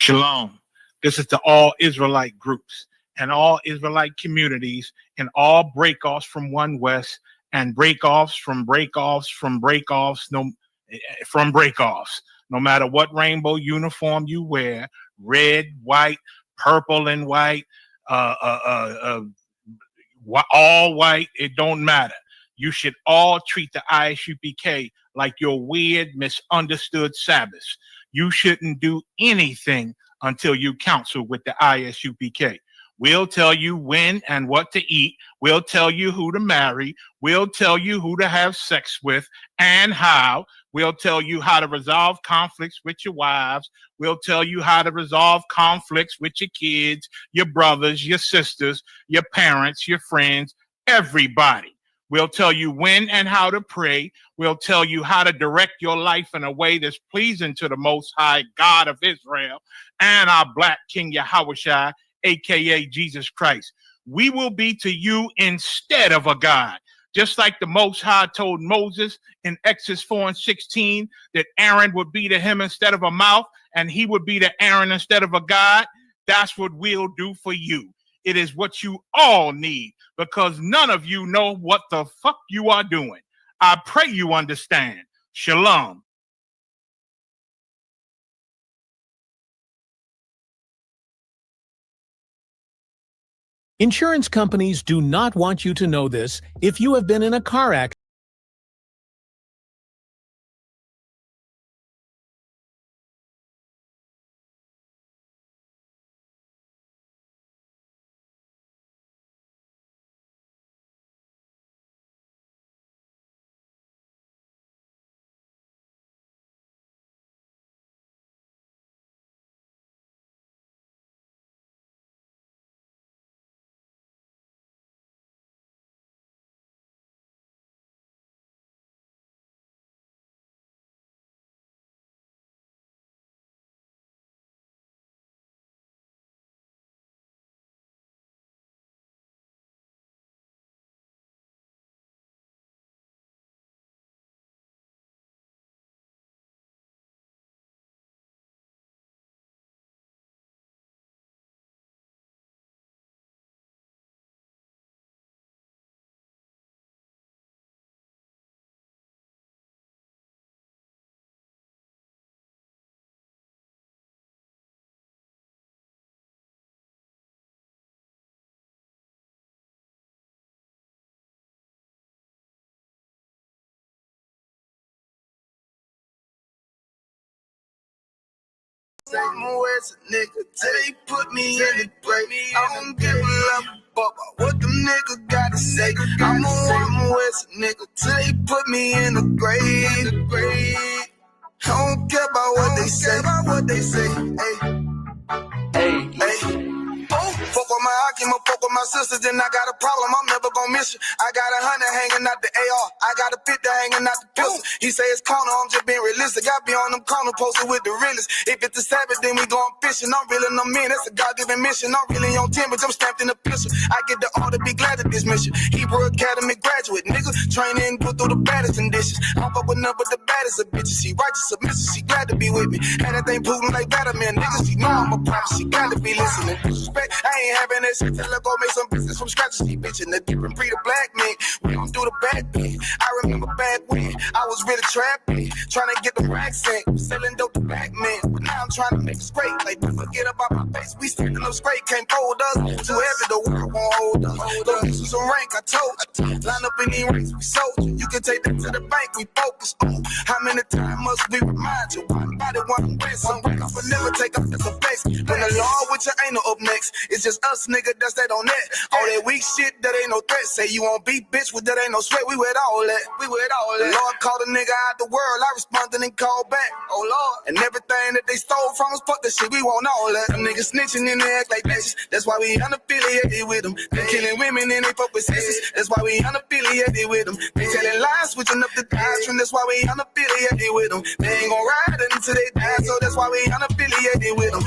Shalom. This is to all Israelite groups and all Israelite communities and all breakoffs from One West and breakoffs from breakoffs from breakoffs from breakoffs. No matter what rainbow uniform you wear, red, white, purple and white, all white, it don't matter. You should all treat the I.S.U.P.K like your weird, misunderstood Sabbaths. You shouldn't do anything until you counsel with the I.S.U.P.K. We'll tell you when and what to eat. We'll tell you who to marry. We'll tell you who to have sex with and how. We'll tell you how to resolve conflicts with your wives. We'll tell you how to resolve conflicts with your kids, your brothers, your sisters, your parents, your friends, everybody. We'll tell you when and how to pray. We'll tell you how to direct your life in a way that's pleasing to the Most High God of Israel and our Black King Yahushua, aka Jesus Christ. We will be to you instead of a God. Just like the Most High told Moses in Exodus 4:16 that Aaron would be to him instead of a mouth and he would be to Aaron instead of a God. That's what we'll do for you. It is what you all need because none of you know what the fuck you are doing. I pray you understand. Shalom. Insurance companies do not want you to know this if you have been in a car accident. Nigga, till they put me in the grave. I don't give a love about what them niggas gotta say. I'm a one West nigga till they put me in the grave. I don't care about what they say. Hey. Fuck with my Akima, fuck with my sisters, then I got a problem, I'm never gonna miss you. I got 100 hanging out the AR, I got a 50 hanging out the pistol. He say it's corner, I'm just being realistic. I be on them corner posted with the realest. If it's the Sabbath, then we going fishing. I'm reeling them in, that's a God-given mission. I'm really on 10, but I'm stamped in the pistol. I get the order, be glad to dismiss you. Hebrew Academy graduate, nigga. Training, go through the baddest conditions. I don't fuck with none but the baddest of bitches. She righteous, submissive, she glad to be with me. And that thing Putin like Batman, niggas. She know I'm a prophet, she got to be listening. Disrespect, I ain't having that shit till I go make some business from scratch. She bitching the different breed of black men. We don't do the bad thing. I remember back when I was really trapping, trying to get the racks in, selling dope to black men. But now I'm trying to make it straight. Like, don't forget about my face. We standing up straight, can't fold us. Too heavy, the world won't hold us. Don't use some rank, I told you. Line up in these ranks, we sold you. You can take that to the bank, we focus on. How many times must we remind you? One body, one way, some rank. But never take up as a face. When the law with you ain't no up next. It's just us, nigga, that's that on that. All that weak shit, that ain't no threat. Say you won't beat, bitch, with that ain't no sweat. We with all that. We with all that. The Lord called a nigga out the world. I responded and called back. Oh, Lord. And everything that they stole from us, fuck that shit. We want all that. Them niggas snitching and they act like bitches. That's why we unaffiliated with them. They killing women and they fuck with sisters. That's why we unaffiliated with them. They telling lies, we switching up the doctrine. That's why we unaffiliated with them. They ain't gon' ride until they die, so that's why we unaffiliated with them.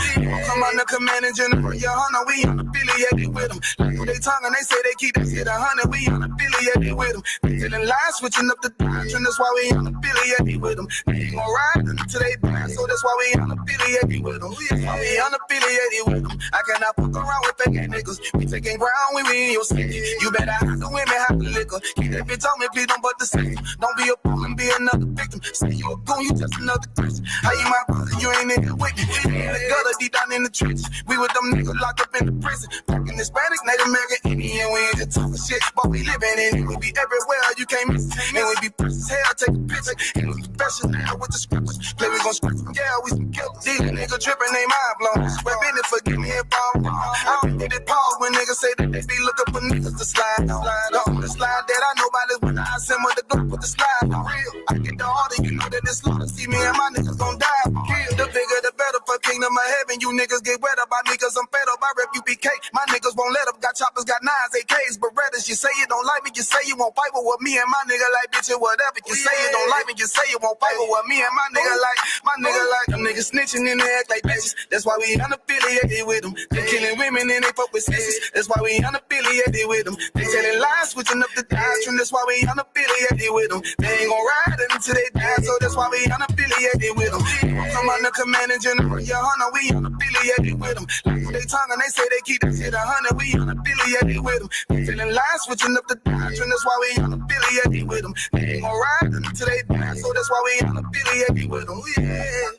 Come on the command and general, YAHANNA, we unaffiliated with them. Like they tongue and they say they keep that shit 100, we unaffiliated with them. They telling lies, switching up the doctrine, that's why we unaffiliated with them. They ain't gon' ride until they die, so that's why we unaffiliated with them. That's why we unaffiliated with them. I cannot fuck around with fake niggas. We taking ground when we in your city. You better have the women, have the liquor. Keep that bitch on me, please don't butt the system. Don't be a fool and be another victim. Say you a goon, you just another Christian. How you my brother, you ain't in here with me. We in the gutter, deep down in the trenches. We with them niggas locked up in the prison. Fucking Hispanic, Native American, Indian. We ain't just talking shit, but we living in it. We be everywhere, you can't miss it. And we be precious hell, take a picture. And we special now with the scriptures. Play, we gon' scratch them, yeah, we some killers. These niggas tripping, they mind blown. Swear business, forgive me if I'm wrong. I don't get it pause when niggas say that they be looking for niggas to slide on the slide that I know about is when I send with the gun with the slide for real. I get the order, you know that it's slaughter. See me and my niggas gon' die for kill. The bigger the better for kingdom of heaven. You niggas get wet up by niggas. I'm fed up by I.S.U.P.K. My niggas won't let up. Got choppers, got 9s, AKs, Berettas. You say you don't like me, you say you won't fight with me and my nigga like bitch or whatever. You say you don't like me, you say you won't fight with me and my nigga like them niggas snitching and they act like bitches. That's why we unaffiliated with them. They killing women and they fuck with sisters. That's why we unaffiliated with them. They telling lies, switching up the doctrine. That's why we unaffiliated with them. They ain't gon' ride until they die, so that's why we unaffiliated with them. Come on the command and general, YAHANNA, we unaffiliated with them. Like they tongue and they say they keep that shit 100, we unaffiliated with them. They telling lies, switching up the doctrine. That's why we unaffiliated with them. They ain't gon' ride until they die, so that's why we unaffiliated with them. Yeah.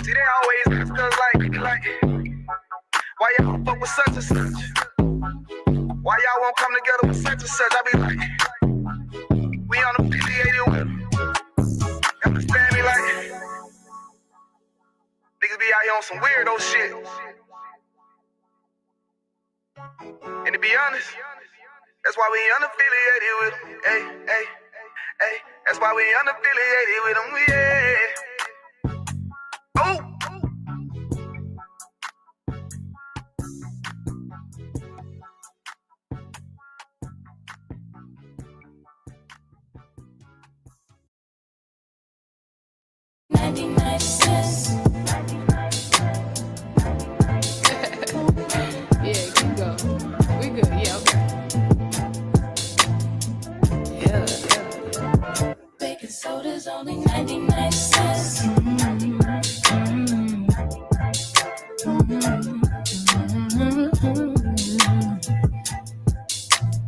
See, they always ask us like, why y'all don't fuck with such and such? Why y'all won't come together with such and such? I be like, we unaffiliated with them. Understand me? Like, niggas be out here on some weirdo shit. And to be honest, that's why we unaffiliated with them. Hey. That's why we unaffiliated with them. Yeah. Oh. 99 cents. Yeah, keep going. We good. Yeah, okay. Yeah. Baking soda's only 99 cents.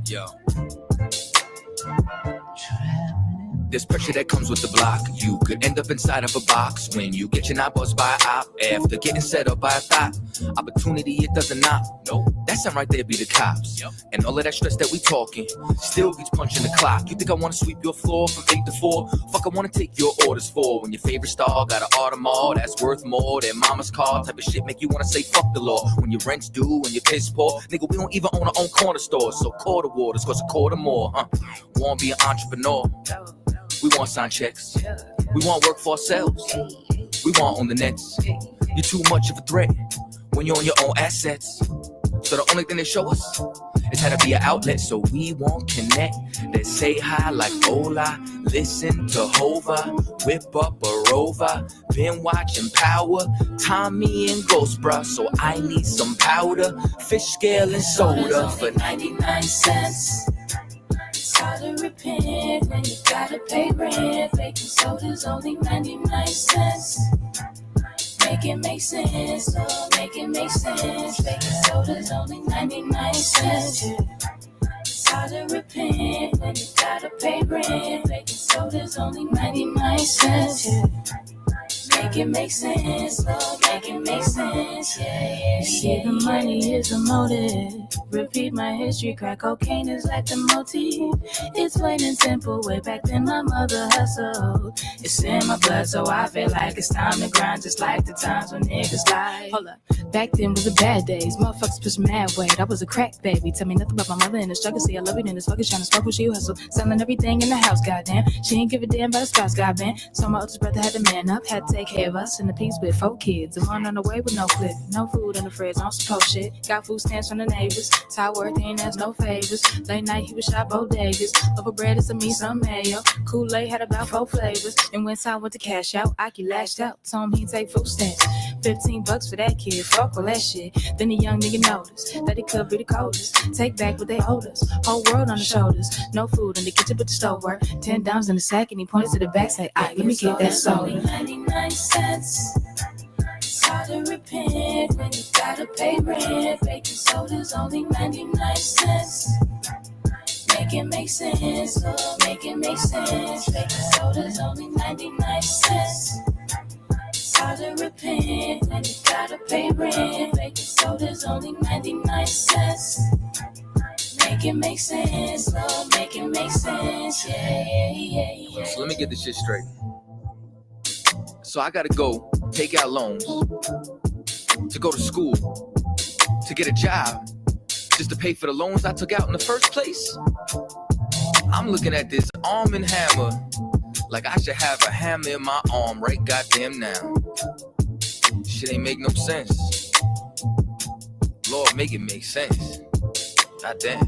Yo. There's pressure that comes with the block. You could end up inside of a box when you get your knob buzzed by a op after getting set up by a thought. Opportunity, it doesn't knock. No, that sound right there be the cops. Yep. And all of that stress that we talking still beats punching the clock. You think I want to sweep your floor from 8 to 4? Fuck, I want to take your orders for when your favorite star got an Audemars that's worth more than mama's car. Type of shit make you want to say fuck the law. When your rent's due and your piss poor, nigga, we don't even own our own corner store. So quarter waters cost a quarter more, huh? Want to be an entrepreneur? We want sign checks. We want work for ourselves. We want on the nets. You're too much of a threat when you're on your own assets. So the only thing they show us is how to be an outlet. So we won't connect. They say hi like hola. Listen to Hova. Whip up a Rover. Been watching Power. Tommy and Ghost, bruh. So I need some powder. Fish scale and soda for 99 cents. Hard to repent when you gotta pay rent. Baking soda's only 99 cents. Make it make sense, oh, make it make sense. Baking soda's only 99 cents. It's hard to repent when you gotta pay rent. Baking soda's only 99 cents. Make it make sense, oh, make it make sense. Yeah. See, the money is a motive. Repeat my history, crack cocaine is like the motif. It's plain and simple, way back then my mother hustled. It's in my blood, so I feel like it's time to grind, just like the times when niggas lie. Hold up, back then was the bad days. Motherfuckers push mad weight, I was a crack baby. Tell me nothing about my mother and the struggle. See, I love it in this fucking trying to sparkle, she hustle. Selling everything in the house, goddamn. She ain't give a damn about the spouse, goddamn. So my oldest brother had to man up, had to take care of us and the piece with 4 kids. I'm on the way with no clip, no food in the fridge, don't suppose shit. Got food stamps from the neighbors. Ty worth, he ain't ask no favors. Late night, he was shot bodegas. Over bread is to me some mayo. Kool-Aid had about 4 flavors. And when Ty went to cash out, Aki lashed out. Told him he'd take food stamps. $15 for that kid, fuck all that shit. Then the young nigga noticed that he could be the coldest. Take back what they owed us. Whole world on the shoulders. No food in the kitchen but the stove work. $10 in the sack and he pointed to the back, say, "Aight, let me get that soda." 99 cents. It's hard to repent when you gotta pay rent. Baking soda's only 99 cents. Make it make sense, oh, make it make sense. Baking soda's only 99 cents. It's hard to repent when you gotta pay rent. Baking soda's only 99 cents. Make it make sense, oh, make it make sense. Yeah. So let me get this shit straight. So I gotta go take out loans to go to school, to get a job, just to pay for the loans I took out in the first place? I'm looking at this arm and hammer like I should have a hammer in my arm right goddamn now. Shit ain't make no sense. Lord, make it make sense. Goddamn.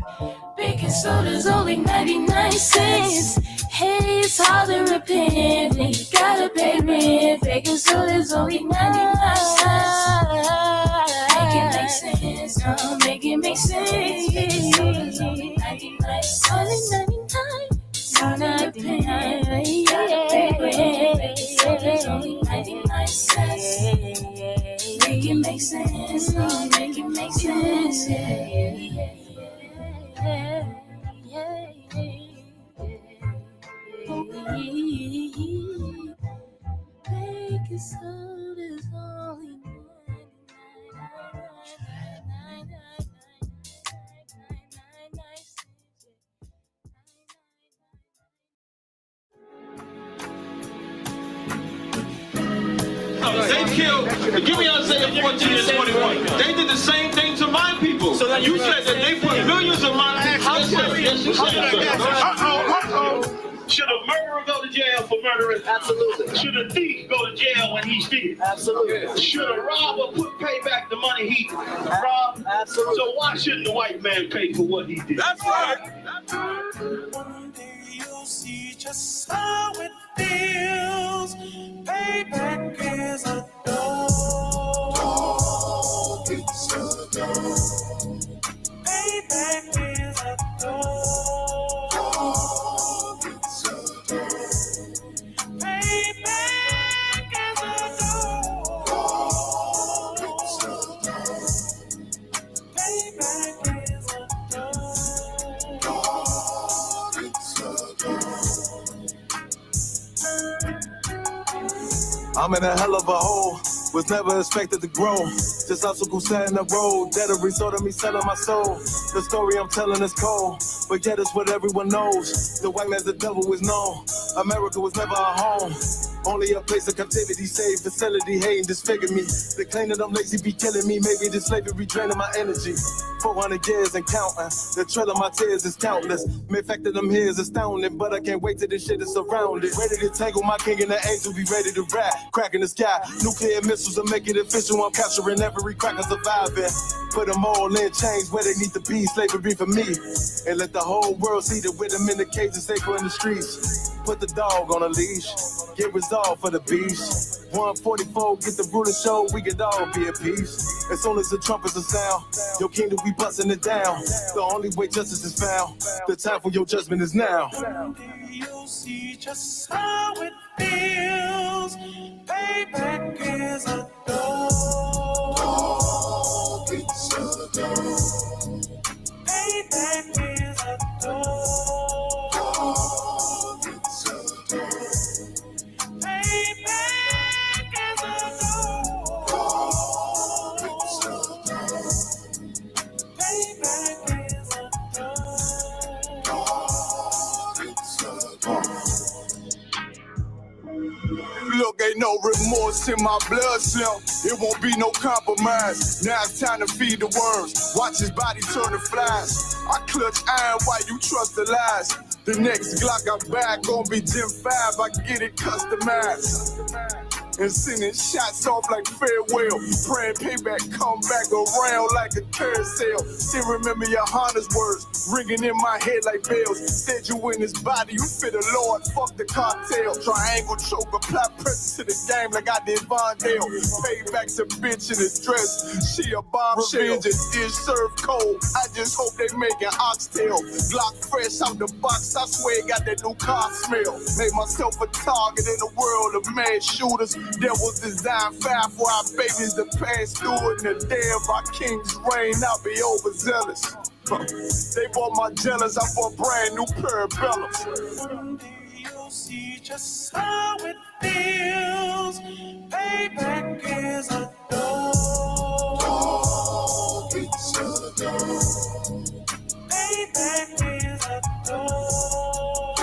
Baking soda's only 99 cents. Hey, it's hard to repent when you gotta pay rent. Baking soda's only 99 cents. Make it make sense, oh, make it make sense. Baking soda's only 99 cents. Only 99. Hard to repent when you gotta pay rent. Baking soda's only 99 cents. Make it make sense, oh, make it make sense. Baking soda's only 99. They killed, give me Isaiah 14 and 21. They did the same thing to my people. So you said that they put millions of my actions. Yes, you said. Should a murderer go to jail for murdering? Absolutely. Should a thief go to jail when he steals? Absolutely. Should a robber pay back the money he robbed? Absolutely. So why shouldn't the white man pay for what he did? That's right. That's right. One day you'll see just how it feels. Payback is a dog. It's a dog. Payback is a dog. It's a dog. Payback is a dog. It's a dog. Payback is a dog. It's a dog. I'm in a hell of a hole. Was never expected to grow. Just obstacles set in the road. That a result of me selling my soul. The story I'm telling is cold, but yet it's what everyone knows. The white man's the devil is known. America was never a home. Only a place of captivity, safe facility, hating, disfigure me. They claim that I'm lazy, be killing me. Maybe the slavery draining my energy. 400 years and counting. The trail of my tears is countless. The fact that I'm here is astounding, but I can't wait till this shit is surrounded. Ready to tangle my king and the angel, be ready to rap. Crack in the sky, nuclear missiles are making it official. I'm capturing every cracker surviving. Put them all in chains where they need to be. Slavery for me. And let the whole world see that with them in the cage and safer in the streets. Put the dog on a leash. Get resolved for the beast. 144, get the ruler show, we could all be at peace. As soon as the trumpets are sound, your kingdom we busting it down. The only way justice is found, the time for your judgment is now. One day you'll see just how it feels. Payback is a dog. It's a dog. Payback is a dog. It's a dog. Payback is a dog. It's a dog. Payback is a dog. It's a dog. Look, ain't no remorse in my blood slump. It won't be no compromise. Now it's time to feed the worms. Watch his body turn to flies. I clutch iron while you trust the lies. The next Glock I buy gon' be Gen 5. I get it customized. and sending shots off like farewell. Praying payback come back around like a carousel. Still remember YAHANNA's words ringing in my head like bells. Said you in his body, you fit the Lord, fuck the cartel. Triangle choke, apply pressure to the game like I did Vondale. Payback to bitch in his dress, she a bombshell. Revenge is served cold, I just hope they making oxtail. Glock fresh out the box, I swear it got that new car smell. Made myself a target in the world of mad shooters. There was designed fire for our babies to pass through it. In the day of our king's reign, I'll be overzealous. They bought my jealous, I bought brand new parabellums. Someday you'll see just how it feels. Payback is a dog. It's a dog. Payback is a dog.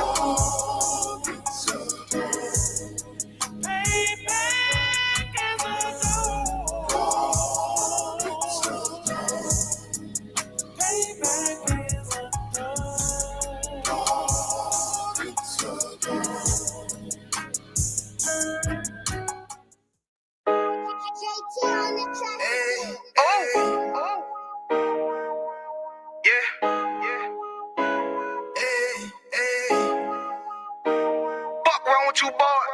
It's a dog. Payback is a dog. It's a dog. Payback is a dog. It's a dog. Hey, oh, yeah, hey, hey. Fuck wrong with you, boy?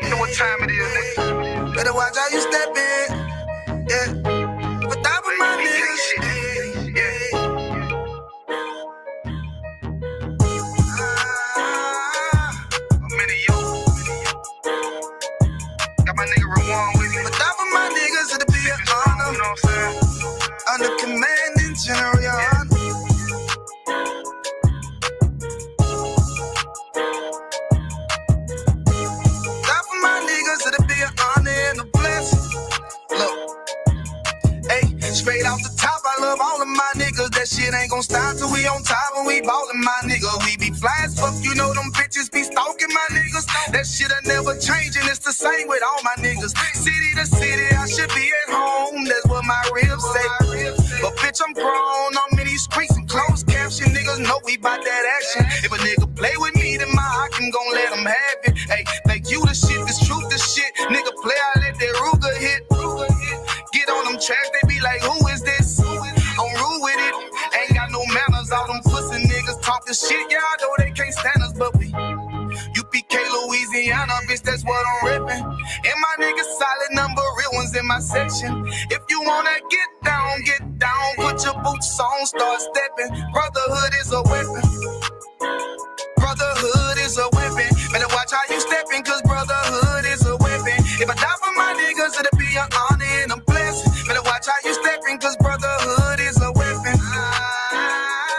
You know what time it is, nigga. Better watch how you step in, yeah. But that was my niggas, hey, yeah. I'm in a yo. Got my nigga Rawan with me. But that for my niggas, it'll be an honor. You know what I'm saying? Under commanding General YAHANNA. That for my niggas, it'll be an honor and a blessing. Look, hey, straight off the top, I love all of my niggas. That shit ain't gon' stop till we on top and we ballin', my nigga. We be fly as fuck, you know them bitches be stalking my niggas. That shit'll never change and it's the same with all my niggas. City to city, I should be at home. That's what my ribs say. But bitch, I'm grown. I'm in these streets and closed caption. Niggas know we bout that action. If a nigga play with me, then my hock can gon' let him have it. Hey, think you the shit, this truth the shit. Nigga play, I let that Ruger hit. Get on them tracks, they be like, who is this? I'm rude with it. Ain't got no manners. All them pussy niggas talking shit. Yeah, I know they can't stand us, but we U.P.K, Louisiana, bitch, that's what I'm rippin'. And my niggas solid number, real ones in my section. If you wanna get down, put your boots on, start stepping. Brotherhood is a weapon. Brotherhood is a weapon. Better watch how you steppin', cause brotherhood is a weapon. If I die for my niggas, it'll be an honor and a blessing. Better watch how you steppin', cause brotherhood is a weapon.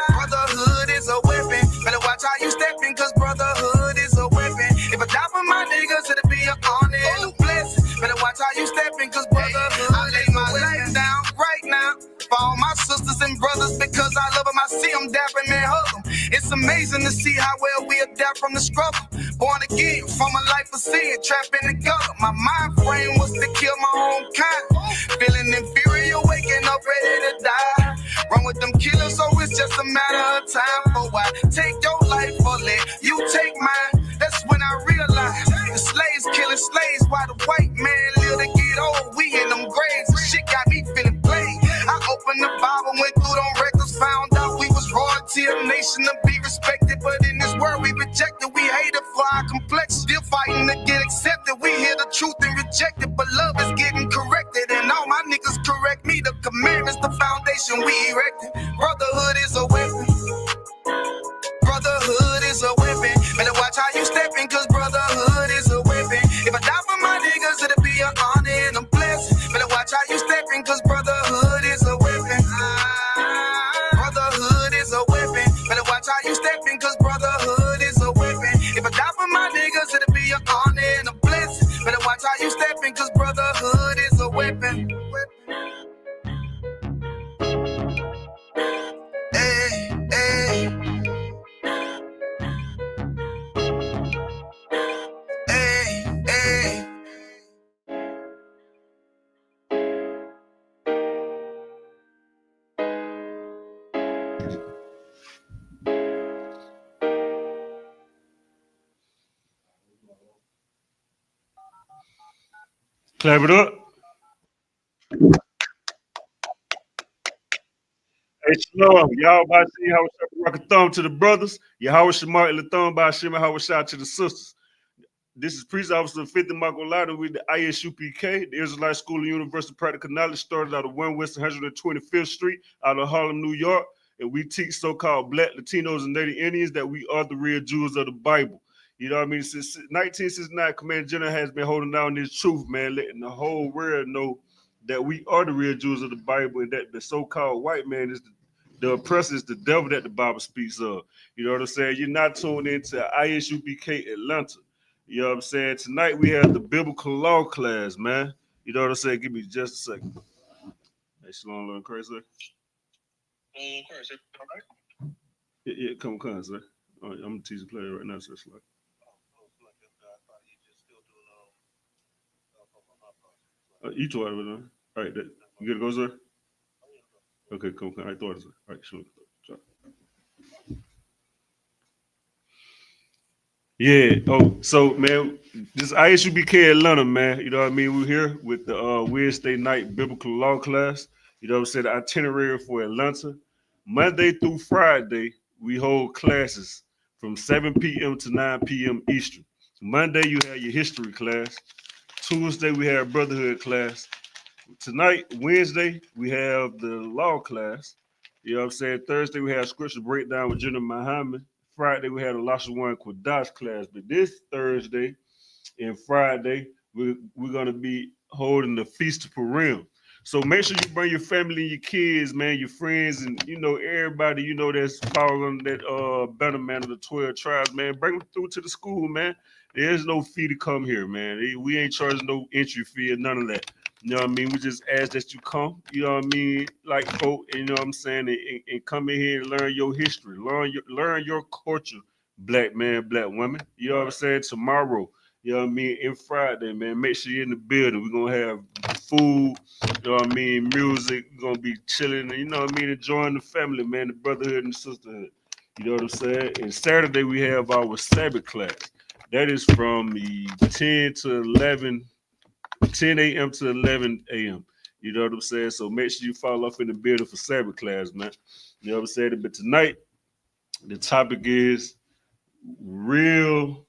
Brotherhood is a weapon. Better watch how you steppin', cause brotherhood is a weapon. If I die for my niggas, it'll be an honor and a blessing. Better watch how you steppin', cause brotherhood I lay my life down right now for all my sisters and brothers, because I love them. I see them dapping and hug them. It's amazing to see how well we adapt from the struggle. Born again from a life of sin, trapped in the gutter. My mind frame was to kill my own kind. Feeling inferior, waking up ready to die. Run with them killers, so it's just a matter of time. For I take your life or let you take mine. That's when I realized the slaves killing slaves while the white man live to get old. We in them graves, the shit got me feeling played. I opened the Bible, went through them records, found out we was royalty, a nation to be respected. But in this world we rejected, we hated for our complex. Still fighting to get accepted. We hear the truth and reject it, but love is getting corrected. And all my niggas correct me. The commandments, the foundation we erected. Brotherhood is a weapon. Brotherhood is a weapon. Better watch how you steppin', cause brotherhood is a weapon. If I die for my niggas, it'll be an honor and a blessing. Better watch how you steppin', cause brotherhood is a weapon. Brotherhood is a weapon. Better watch how you steppin', cause brotherhood is a weapon. If I die for my niggas, it'll be an honor and a blessing. Better watch how you steppin', cause brotherhood is a weapon. Hey, hey. Hey, hey. Clap it up. Hey, Shalom. Y'all about to see how we rock a thumb to the brothers. Yahweh Shemar the thumb by Shema how shout to the sisters. This is Priest Officer 50 Michael Lada with the I.S.U.P.K. The Israelite School of Universal Practical Knowledge started out of 1 West 125th Street out of Harlem, New York. And we teach so-called Black, Latinos, and Native Indians that we are the real Jews of the Bible. You know what I mean? Since 1969, Command General has been holding down this truth, man, letting the whole world know that we are the real Jews of the Bible and that the so-called white man is the oppressor, is the devil that the Bible speaks of. You know what I'm saying? You're not tuned into I.S.U.P.K. Atlanta. You know what I'm saying? Tonight we have the biblical law class, man. You know what I'm saying? Give me just a second. Hey, Shalom, little crazy. Yeah, come, sir. All right, I'm gonna teach the player right now, sir. You two out of it, huh? All right, you gotta go, sir. Okay, come. I thought it, sir. All right, sure. Yeah. Oh, so man, this I.S.U.P.K. Atlanta, man. You know what I mean? We're here with the Wednesday night biblical law class. You know what I'm saying? The itinerary for Atlanta. Monday through Friday, we hold classes from 7 p.m. to 9 p.m. Eastern. Monday, you have your history class. Tuesday, we have brotherhood class. Tonight, Wednesday, we have the law class. You know what I'm saying? Thursday, we have scripture breakdown with General Muhammad. Friday, we had a Lasha One Quadash class. But this Thursday and Friday, we're going to be holding the Feast of Purim. So make sure you bring your family and your kids, man, your friends, and, you know, everybody, you know, that's following that banner, man, of the 12 tribes, man. Bring them through to the school, man. There's no fee to come here, man. We ain't charging no entry fee or none of that. You know what I mean? We just ask that you come, you know what I mean, like folk, you know what I'm saying, and come in here and learn your history, learn your culture, black man, black woman. You know what I'm saying? Tomorrow, you know what I mean, and Friday, man, make sure you're in the building. We're going to have food, you know what I mean, music. We're going to be chilling, you know what I mean, enjoying the family, man, the brotherhood and the sisterhood. You know what I'm saying? And Saturday, we have our Sabbath class. That is from the 10 a.m. to 11 a.m. You know what I'm saying? So make sure you follow up in the building for Sabbath class, man. You know what I'm saying? But tonight, the topic is real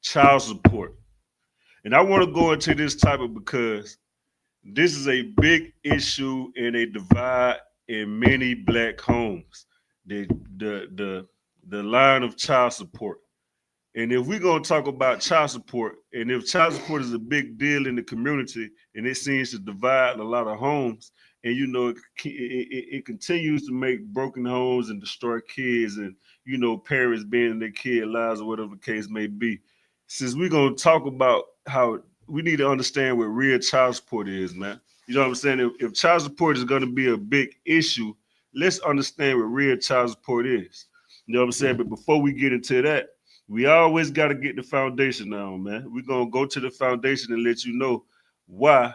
child support. And I want to go into this topic because this is a big issue and a divide in many black homes. The line of child support. And if we're going to talk about child support, and if child support is a big deal in the community, and it seems to divide a lot of homes, and, you know, it continues to make broken homes and destroy kids and, you know, parents being in their kids' lives or whatever the case may be. Since we're going to talk about how we need to understand what real child support is, man. You know what I'm saying? If child support is going to be a big issue, let's understand what real child support is. You know what I'm saying? But before we get into that, we always got to get the foundation down, man. We're going to go to the foundation and let you know why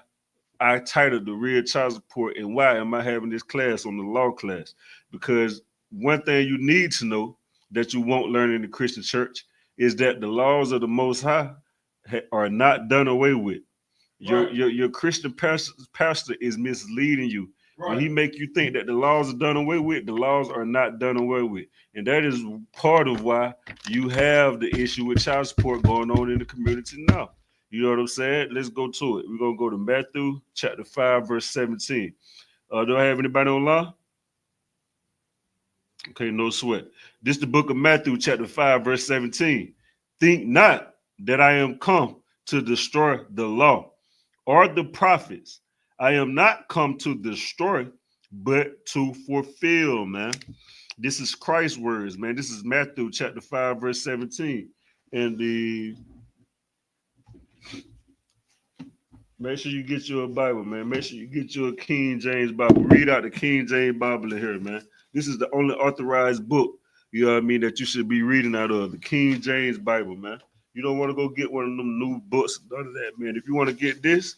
I titled the real child support and why am I having this class on the law class. Because one thing you need to know that you won't learn in the Christian church is that the laws of the Most High are not done away with. Your Christian pastor is misleading you. Right. When he make you think that the laws are done away with, the laws are not done away with. And that is part of why you have the issue with child support going on in the community now. You know what I'm saying? Let's go to it. We're going to go to Matthew chapter 5, verse 17. Do I have anybody online? Okay, no sweat. This is the book of Matthew chapter 5, verse 17. Think not that I am come to destroy the law or the prophets. I am not come to destroy, but to fulfill, man. This is Christ's words, man. This is Matthew chapter 5, verse 17. And make sure you get you a Bible, man. Make sure you get you a King James Bible. Read out the King James Bible in here, man. This is the only authorized book, you know what I mean, that you should be reading out of, the King James Bible, man. You don't want to go get one of them new books, none of that, man. If you want to get this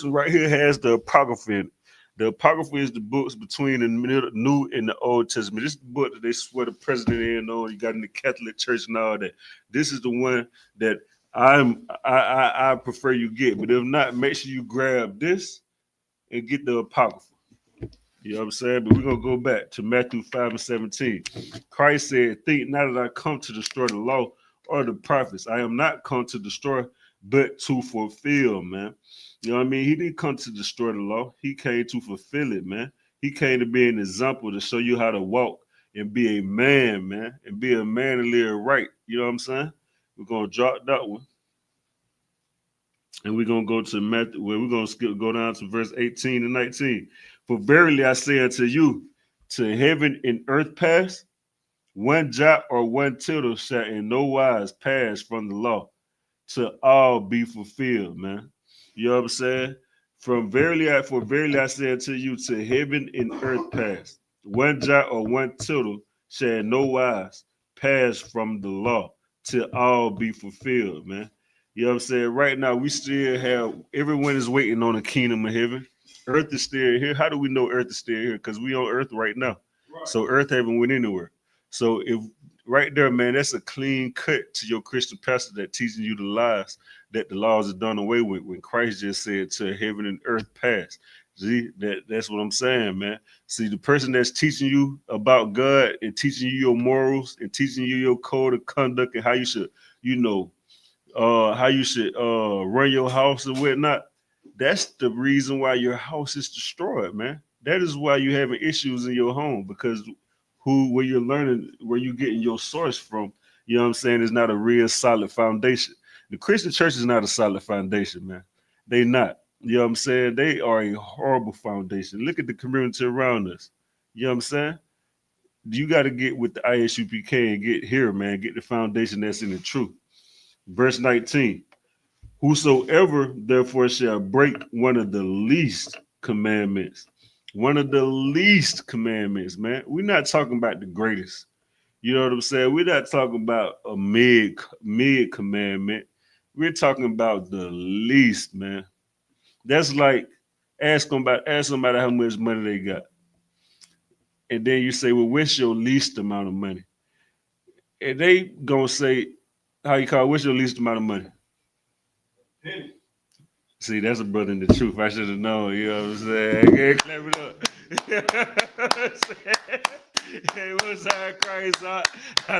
one right here has the Apocrypha in it. The Apocrypha is the books between the New and the Old Testament. This is the book that they swear the president in on. You got in the Catholic Church and all that. This is the one that I prefer you get, but if not, make sure you grab this and get the Apocrypha. You know what I'm saying? But we're gonna go back to Matthew 5:17. Christ said, "Think not that I come to destroy the law or the prophets. I am not come to destroy, but to fulfill, man." You know what I mean? He didn't come to destroy the law. He came to fulfill it, man. He came to be an example to show you how to walk and be a man, man, and be a man and live right. You know what I'm saying? We're gonna drop that one. And we're going to go to Matthew, where we're going to go down to verse 18 and 19. For verily I say unto you, to heaven and earth pass, one jot or one tittle shall in no wise pass from the law, to all be fulfilled, man. You know what I'm saying? For verily I say unto you, to heaven and earth pass, one jot or one tittle shall in no wise pass from the law, till all be fulfilled, man. You know what I'm saying? Right now, we still have, everyone is waiting on the kingdom of heaven. Earth is still here. How do we know earth is still here? Because we on earth right now. Right. So earth haven't went anywhere. So if right there, man, that's a clean cut to your Christian pastor that teaching you the lies that the laws are done away with when Christ just said to heaven and earth pass. See, that's what I'm saying, man. See, the person that's teaching you about God and teaching you your morals and teaching you your code of conduct and how you should, how you should run your house and whatnot, that's the reason why your house is destroyed, man. That is why you're having issues in your home, because where you're learning, where you're getting your source from, you know what I'm saying, is not a real solid foundation. The Christian church is not a solid foundation, man. They not. You know what I'm saying? They are a horrible foundation. Look at the community around us. You know what I'm saying? You got to get with the I.S.U.P.K and get here, man. Get the foundation that's in the truth. Verse 19, whosoever therefore shall break one of the least commandments, man. We're not talking about the greatest. You know what I'm saying? We're not talking about a mid commandment. We're talking about the least, man. That's like ask somebody how much money they got. And then you say, well, what's your least amount of money? And they gonna say, what's your least amount of money? Penny. See, that's a brother in the truth. I should have known, you know what I'm saying? Okay, clap it up. Hey, what's up, Christ? I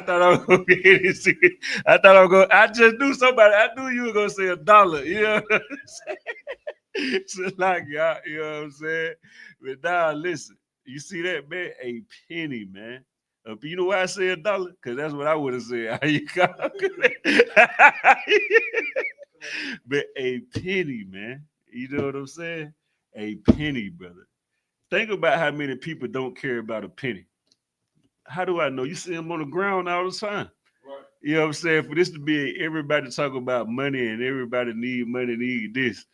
thought I was gonna get it. I just knew somebody. I knew you were gonna say $1. You know what I'm saying? So like, you know what I'm saying? But now, listen, you see that, man? A penny, man. You know why I say $1? Because that's what I would have said. How you got? But a penny, man. You know what I'm saying? A penny, brother. Think about how many people don't care about a penny. How do I know? You see them on the ground all the time. Right. You know what I'm saying? For this to be everybody talk about money and everybody need money, need this.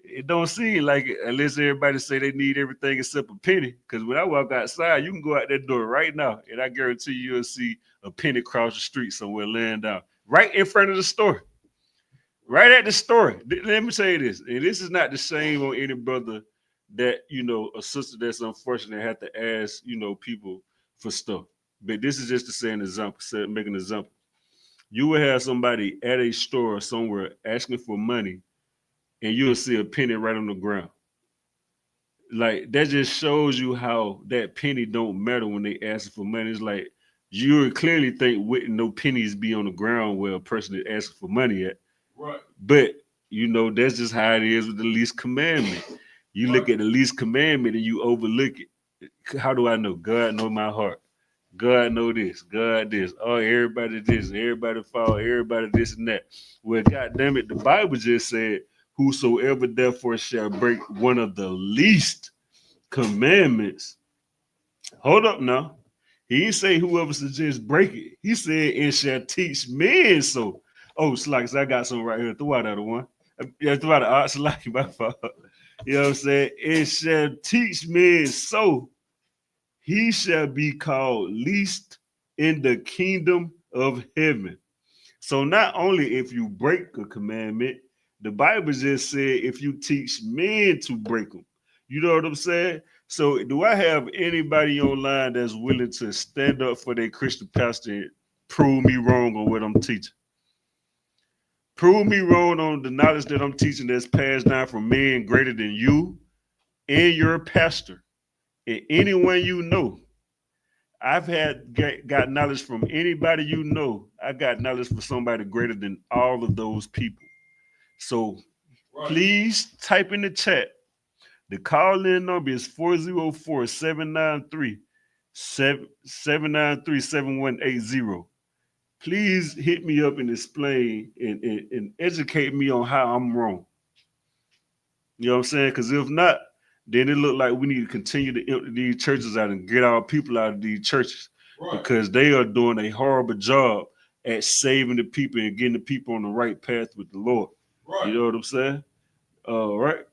It don't seem like it unless everybody say they need everything except a penny. Because when I walk outside, you can go out that door right now, and I guarantee you'll see a penny cross the street somewhere laying down. Right in front of the store. Right at the store. Let me tell you this, and this is not the shame on any brother that, a sister that's unfortunate had to ask, people for stuff. But this is just to say an example, make an example. You will have somebody at a store somewhere asking for money, and you'll see a penny right on the ground. Like, that just shows you how that penny don't matter when they ask for money. It's like, you would clearly think wouldn't no pennies be on the ground where a person is asking for money at. Right. But, that's just how it is with the least commandment. You look at the least commandment and you overlook it. How do I know? God know my heart. God know this. God this. Oh, everybody this. Everybody fall. Everybody this and that. Well, God damn it, the Bible just said, whosoever therefore shall break one of the least commandments. Hold up now. He didn't say whoever should just break it. He said, and shall teach men so. Oh, Slackers, I got some right here. Throw out that one. Yeah, throw out the art Slacky, my fault. You know what I'm saying? It shall teach men so he shall be called least in the kingdom of heaven. So not only if you break a commandment, the Bible just said if you teach men to break them. You know what I'm saying? So do I have anybody online that's willing to stand up for their Christian pastor and prove me wrong on what I'm teaching? Prove me wrong on the knowledge that I'm teaching that's passed down from men greater than you and your pastor and anyone you know. I've got knowledge from anybody you know. I got knowledge from somebody greater than all of those people. So please type in the chat. The call-in number is 404-793-7180. Please hit me up and explain and educate me on how I'm wrong. You know what I'm saying? Because if not, then it look like we need to continue to empty these churches out and get our people out of these churches. Right. Because they are doing a horrible job at saving the people and getting the people on the right path with the Lord. Right. You know what I'm saying? Right.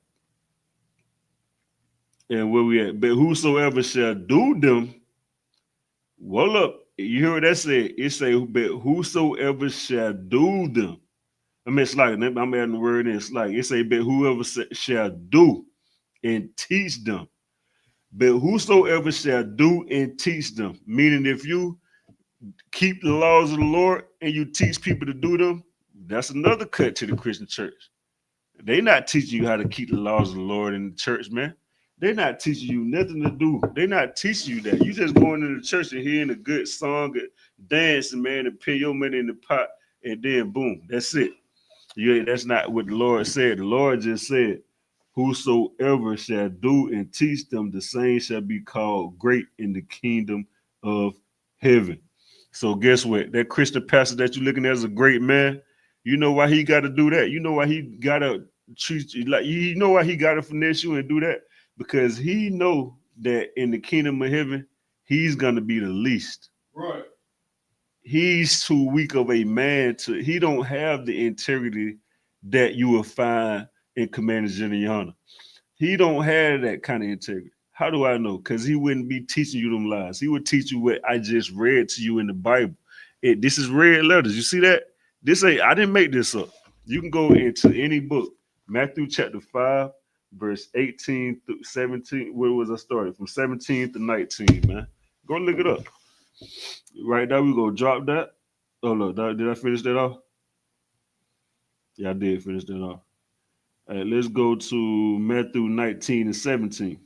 And where we at? But whosoever shall do them, well up. You hear what that said? It say, but whosoever shall do them. I mean, it's like, I'm adding the word in. It's like, it say, but whoever shall do and teach them. But whosoever shall do and teach them. Meaning if you keep the laws of the Lord and you teach people to do them, that's another cut to the Christian church. They not teaching you how to keep the laws of the Lord in the church, man. They're not teaching you nothing to do. They're not teaching you that. You just going to the church and hearing a good song, dancing, man, and put your money in the pot, and then boom, that's it. That's not what the Lord said. The Lord just said, whosoever shall do and teach them, the same shall be called great in the kingdom of heaven. So guess what? That Christian pastor that you're looking at as a great man, you know why he got to do that? You know why he got to treat you like, you know why he got to finesse you and do that? Because he know that in the kingdom of heaven, he's going to be the least. Right. He's too weak of a man he don't have the integrity that you will find in Commander General YAHANNA. He don't have that kind of integrity. How do I know? Because he wouldn't be teaching you them lies. He would teach you what I just read to you in the Bible. This is red letters. You see that? I didn't make this up. You can go into any book. Matthew chapter 5, verse 18 through 17. Where was I started? From 17 to 19, man. Go look it up. Right now, we're going to drop that. Oh, look, did I finish that off? Yeah, I did finish that off. All right, let's go to Matthew 19 and 17.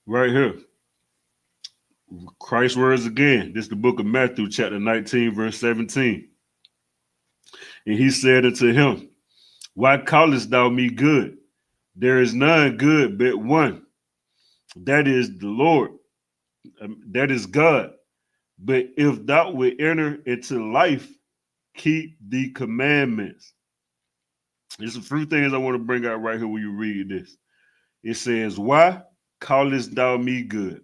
Right here. Christ's words again. This is the book of Matthew, chapter 19, verse 17. And he said unto him, why callest thou me good? There is none good but one. That is the Lord. That is God. But if thou wilt enter into life, keep the commandments. There's a few things I want to bring out right here when you read this. It says, why callest thou me good?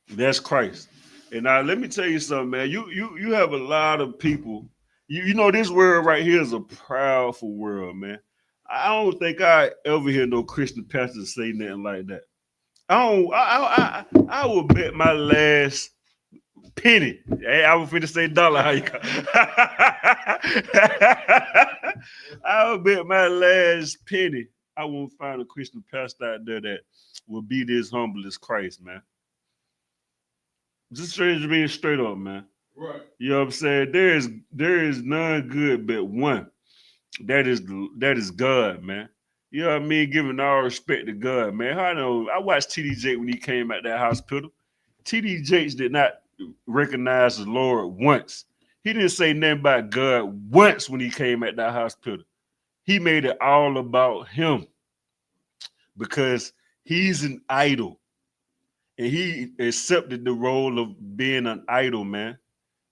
That's Christ. And now let me tell you something, man. You have a lot of people. You know this world right here is a proudful world, man. I don't think I ever hear no Christian pastor say nothing like that. I will bet my last penny. Hey, I was finna say dollar. How you call? I will bet my last penny. I won't find a Christian pastor out there that will be this humble as Christ, man. Just being straight up, man. Right. You know what I'm saying? There is none good but one. That is God, man. You know what I mean? Giving all respect to God, man. I watched TD Jakes when he came out that hospital. TD Jakes did not recognize the Lord once. He didn't say nothing about God once when he came at that hospital. He made it all about him because he's an idol. And he accepted the role of being an idol, man.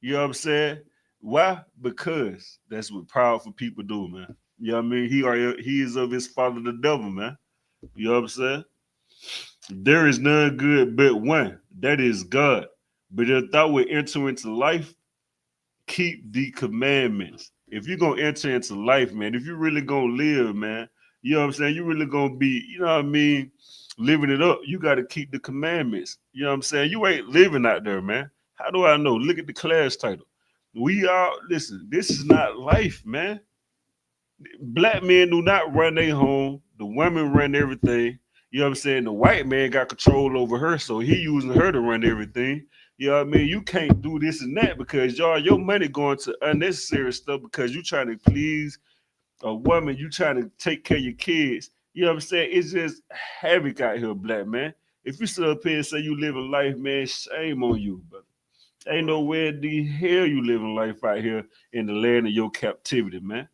You know what I'm saying? Why? Because that's what powerful people do, man. You know what I mean? He is of his father, the devil, man. You know what I'm saying? There is none good but one. That is God. But if thou would enter into life, keep the commandments. If you're going to enter into life, man, if you're really going to live, man, you know what I'm saying? You're really going to be, you know what I mean, living it up. You got to keep the commandments. You know what I'm saying? You ain't living out there, man. How do I know? Look at the class title. Listen, this is not life, man. Black men do not run their home. The women run everything. You know what I'm saying? The white man got control over her, so he using her to run everything. You know what I mean? You can't do this and that because your money going to unnecessary stuff because you trying to please a woman, you trying to take care of your kids. You know what I'm saying? It's just havoc out here, black man. If you sit up here and say you living life, man, shame on you, brother. Ain't nowhere the hell you living life out here in the land of your captivity, man.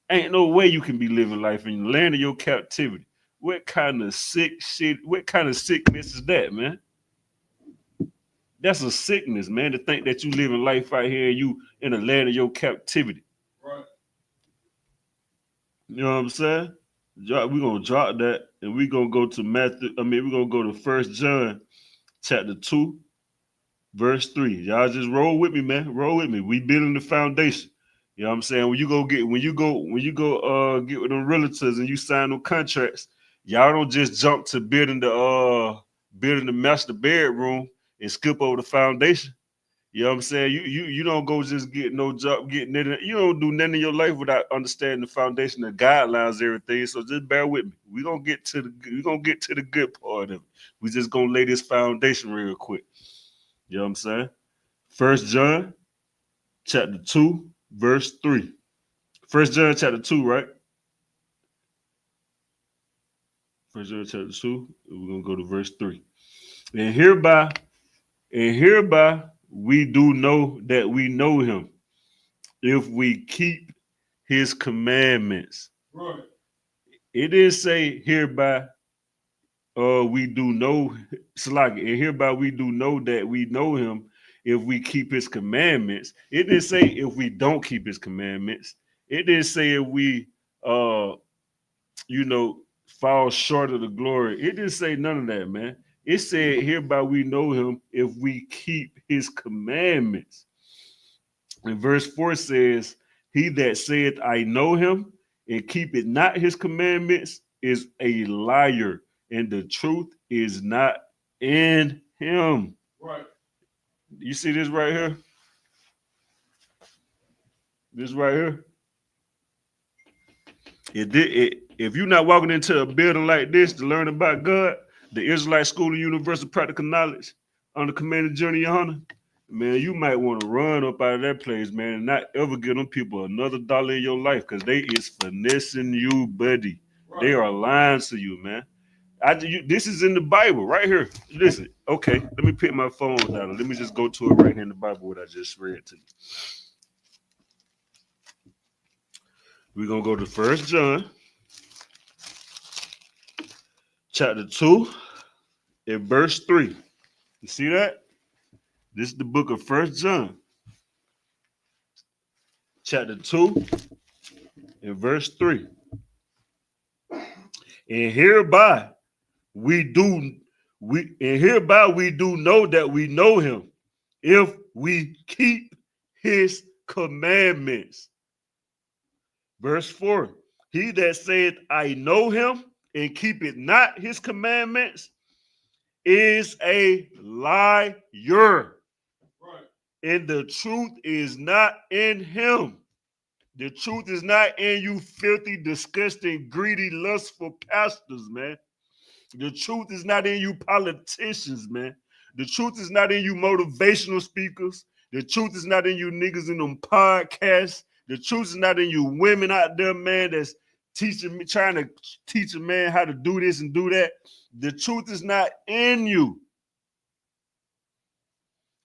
Ain't no way you can be living life in the land of your captivity. What kind of sick shit, what kind of sickness is that, man? That's a sickness, man, to think that you living life out here and you in the land of your captivity. Right. You know what I'm saying? We're gonna drop that and we're gonna go to we're gonna go to 1 John chapter 2, verse 3. Y'all just roll with me, man. Roll with me. We building the foundation. You know what I'm saying? When you go get with them realtors and you sign them contracts, y'all don't just jump to building the master bedroom and skip over the foundation. You know what I'm saying? You don't go just get no job, you don't do nothing in your life without understanding the foundation, the guidelines, everything. So just bear with me. We're gonna get to the good part of it. We just gonna lay this foundation real quick. You know what I'm saying? 1 John chapter 2, verse 3. 1 John chapter 2, right? 1 John chapter 2, we're gonna go to verse 3. And hereby we do know that we know him if we keep his commandments. Right. It didn't say hereby we do know, and hereby we do know that we know him if we keep his commandments. It didn't say if we don't keep his commandments. It didn't say if we fall short of the glory. It didn't say none of that, man. It said hereby we know him if we keep his commandments. And verse 4 says, he that saith I know him and keepeth not his commandments is a liar, and the truth is not in him. Right. You see this right here? This right here? If you're not walking into a building like this to learn about God, the Israelite School of Universal Practical Knowledge under Commander Journey YAHANNA, man, you might want to run up out of that place, man, and not ever give them people another dollar in your life because they is finessing you, buddy. Right. They are lying to you, man. This is in the Bible right here. Listen, okay, let me pick my phone down. Let me just go to it right here in the Bible, what I just read to you. We're going to go to 1 John chapter 2 and verse 3. You see that? This is the book of 1 John chapter 2 and verse 3. And hereby we do know that we know him if we keep his commandments. Verse 4. He that saith I know him and keepeth not his commandments is a liar. Right. And the truth is not in him. The truth is not in you filthy, disgusting, greedy, lustful pastors, man. The truth is not in you politicians, man. The truth is not in you motivational speakers. The truth is not in you niggas in them podcasts. The truth is not in you women out there, man, that's trying to teach a man how to do this and do that. The truth is not in you.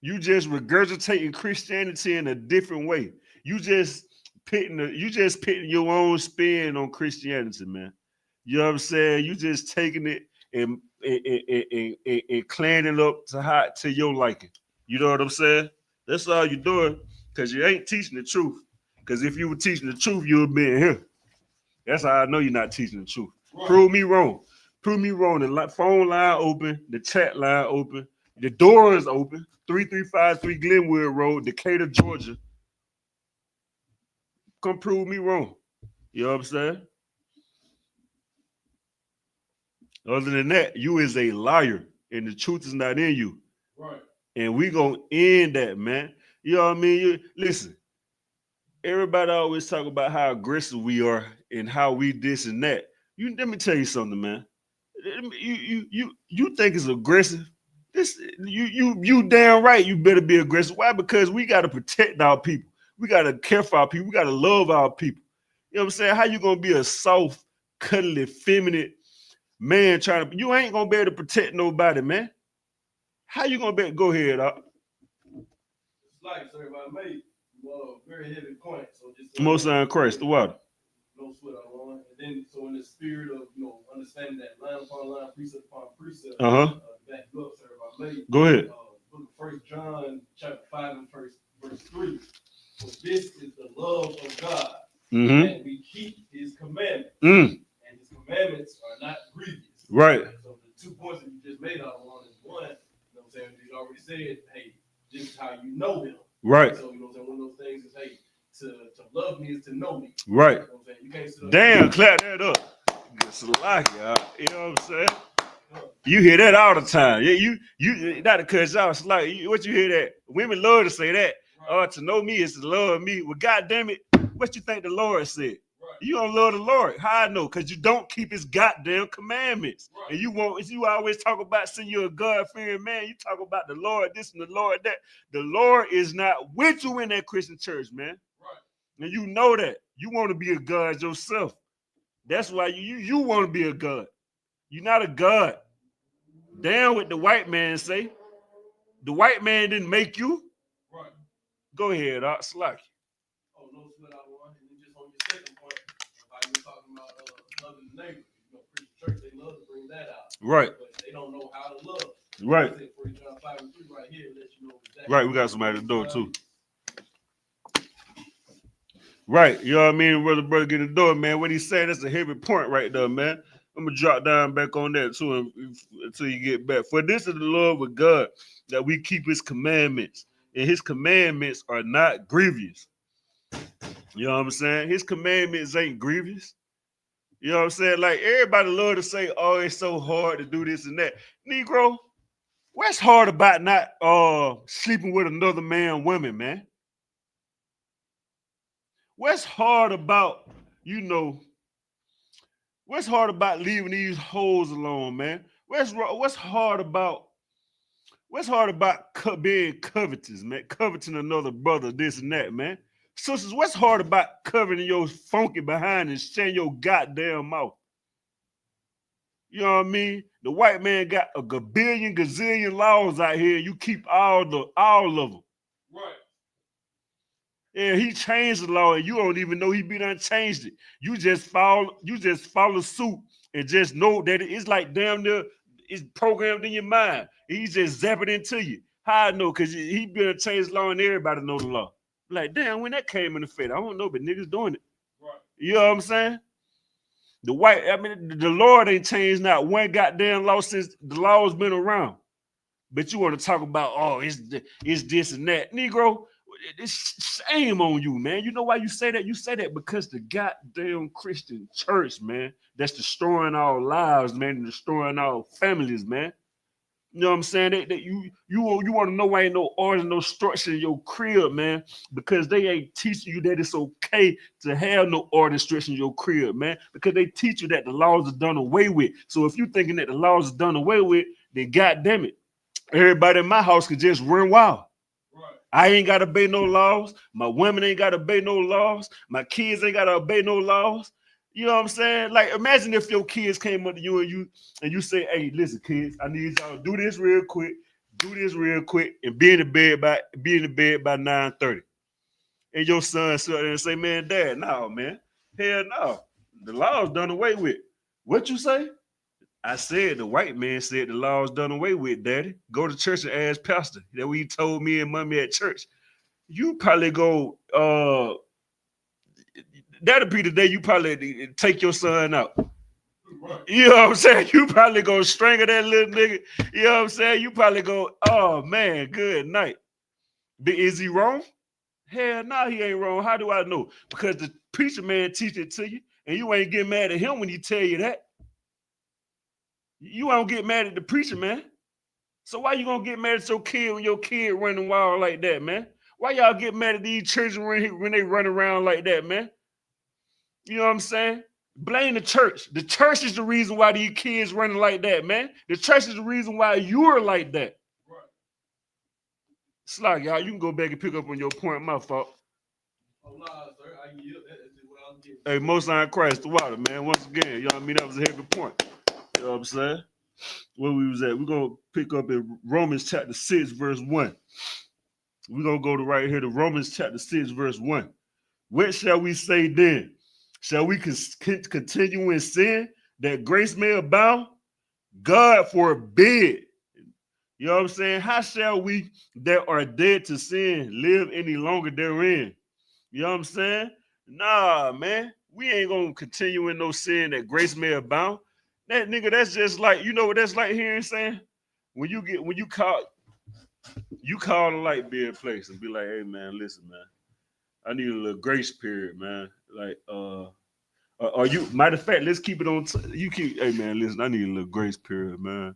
You just regurgitating Christianity in a different way. You just pitting your own spin on Christianity, man. You know what I'm saying? You just taking it and cleaning it up to your liking. You know what I'm saying? That's all you're doing because you ain't teaching the truth. Because if you were teaching the truth, you would be in here. That's how I know you're not teaching the truth. Right. Prove me wrong. Prove me wrong. The phone line open, the chat line open, the door is open. 3353 Glenwood Road, Decatur, Georgia. Come prove me wrong. You know what I'm saying? Other than that, you is a liar, and the truth is not in you. Right. And we gonna end that, man. You know what I mean? Listen, everybody always talk about how aggressive we are and how we this and that. Let me tell you something, man. You think it's aggressive? This you damn right. You better be aggressive. Why? Because we got to protect our people. We got to care for our people. We got to love our people. You know what I'm saying? How you gonna be a soft, cuddly, feminine man trying to? You ain't gonna be able to protect nobody, man. How you gonna be? Go ahead, It's like, sir, if I made a very heavy point, so just most on Christ, the water. No sweat on one, and then so in the spirit of understanding that line upon line, precept upon precept, back you up, sir, if I made. Go ahead. Book of 1 John chapter 5 and verse 3. For this is the love of God, and we keep His commandments, and His commandments are not grievous. Right. So the 2 points that you just made out of one is one. You know what I'm saying? You already said, hey, this is how you know Him. Right. So you know what I'm saying? One of those things is, hey, to love me is to know me. Right. You know what I'm saying? You can't sit up. Damn, clap that up. It's like, you know what I'm saying? You hear that all the time. Yeah, you not to cut you off. It's like, what you hear that? Women love to say that. Right. To know me is to love me. Well, goddamn it, what you think the Lord said? Right. You don't love the Lord. How I know? Because you don't keep His goddamn commandments. Right. And you always talk about saying you're a God-fearing man. You talk about the Lord this and the Lord that. The Lord is not with you in that Christian church, man. Right. And you know that. You want to be a God yourself. That's why you want to be a God. You're not a God. Down with the white man say. The white man didn't make you. Right. Go ahead, Slack. Oh, no sweat out one. And then just on your second point, how you were talking about loving the neighbor. Christian church, they love to bring that out. Right. But they don't know how to love. Right. 1 John 5 and 3 right here let you know exactly. Right, we got somebody at the door too. Right, you know what I mean? Brother get the door, man. What he's saying, that's a heavy point right there, man. I'm gonna drop down back on that too until you get back. For this is the love of God, that we keep His commandments, and His commandments are not grievous. You know what I'm saying? His commandments ain't grievous. You know what I'm saying? Like, everybody love to say, oh, it's so hard to do this and that. Negro, what's hard about not sleeping with another woman, man? What's hard about, what's hard about leaving these hoes alone, man? What's hard about being covetous, man? Coveting another brother, this and that, man. Sisters, what's hard about covering your funky behind and shutting your goddamn mouth? You know what I mean? The white man got a gazillion laws out here. You keep all of them. Right. Yeah, he changed the law, and you don't even know he done changed it. You just follow suit and just know that it's like damn near it's programmed in your mind. He's just zapping into you. How I know? Because he been changed the law and everybody know the law. Like, damn, when that came in effect, I don't know, but niggas doing it. Right. You know what I'm saying? The Lord ain't changed not one goddamn law since the law's been around. But you want to talk about, oh, it's this and that. Negro, it's shame on you, man. You know why you say that? You say that because the goddamn Christian church, man, that's destroying our lives, man, and destroying our families, man. You know what I'm saying? That you want to know why ain't no order, no structure in your crib, man, because they ain't teaching you that it's okay to have no order and structure in your crib, man, because they teach you that the laws are done away with. So if you thinking that the laws are done away with, then goddamn it, everybody in my house could just run wild. Right. I ain't got to obey no laws. My women ain't got to obey no laws. My kids ain't got to obey no laws. You know what I'm saying? Like, imagine if your kids came up to you and you say, hey, listen, kids, I need y'all to do this real quick, and be in the bed by 9:30. And your son sit there and say, man, Dad, no, man. Hell no. The law's done away with. What you say? I said the white man said the law's done away with, Daddy. Go to church and ask pastor. That what he told me and mommy at church. You probably go, that'll be the day you probably take your son out. Right. You know what I'm saying? You probably go strangle that little nigga. You know what I'm saying? You probably go, oh man, good night. But is he wrong? Hell no, he ain't wrong. How do I know? Because the preacher man teach it to you, and you ain't get mad at him when he tell you that. You won't get mad at the preacher, man. So why you gonna get mad at your kid when your kid running wild like that, man? Why y'all get mad at these children when they run around like that, man? You know what I'm saying? Blame the church. The church is the reason why these kids running like that, man. The church is the reason why you're like that. Right. Slug, y'all, you can go back and pick up on your point. My fault. Oh, nah, sir. I yield. That is what I'm getting. Hey, Most High Christ, the water, man. Once again, you know what I mean? That was a heavy point. You know what I'm saying? Where we was at. We're going to pick up in Romans chapter 6, verse 1. We're going to go to right here to Romans chapter 6, verse 1. What shall we say then? Shall we continue in sin that grace may abound? God forbid. You know what I'm saying? How shall we that are dead to sin live any longer therein? You know what I'm saying? Nah, man. We ain't gonna continue in no sin that grace may abound. That nigga, that's just like, you know what that's like hearing saying? When you call the light beer place and be like, hey man, listen, man. I need a little grace period, man. Like, or you, matter of fact, let's keep it on. Hey, man, listen, I need a little grace period, man.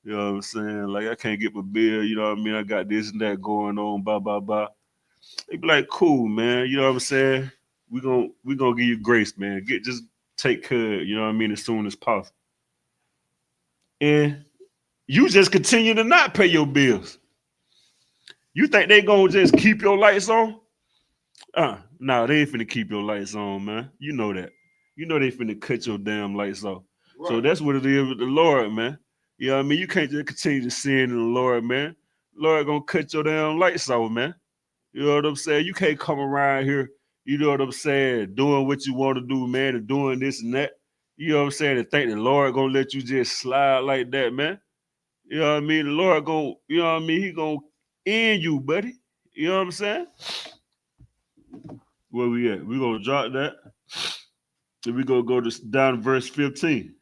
You know what I'm saying? Like, I can't get my bill. You know what I mean? I got this and that going on, blah, blah, blah. They be like, cool, man. You know what I'm saying? We gonna give you grace, man. Just take care, you know what I mean, as soon as possible. And you just continue to not pay your bills. You think they gonna just keep your lights on? No, they ain't finna keep your lights on, man. You know that. You know they finna cut your damn lights off. Right. So that's what it is with the Lord, man. You know what I mean? You can't just continue to sin in the Lord, man. Lord gonna cut your damn lights off, man. You know what I'm saying? You can't come around here, you know what I'm saying, doing what you want to do, man, and doing this and that. You know what I'm saying? And think the Lord gonna let you just slide like that, man. You know what I mean? The Lord gonna, you know what I mean? He gonna end you, buddy. You know what I'm saying? Where we at? We gonna drop that. Then we gonna go down to verse 15.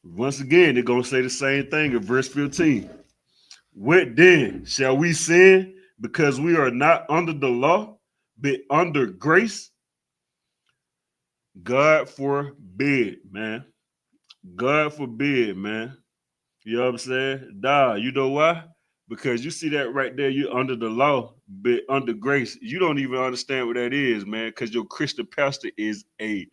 Once again, they're gonna say the same thing in verse 15. What then? Shall we sin because we are not under the law, but under grace? God forbid, man. God forbid, man. You know what I'm saying? You know why? Because you see that right there, you're under the law, but under grace. You don't even understand what that is, man, because your Christian pastor is a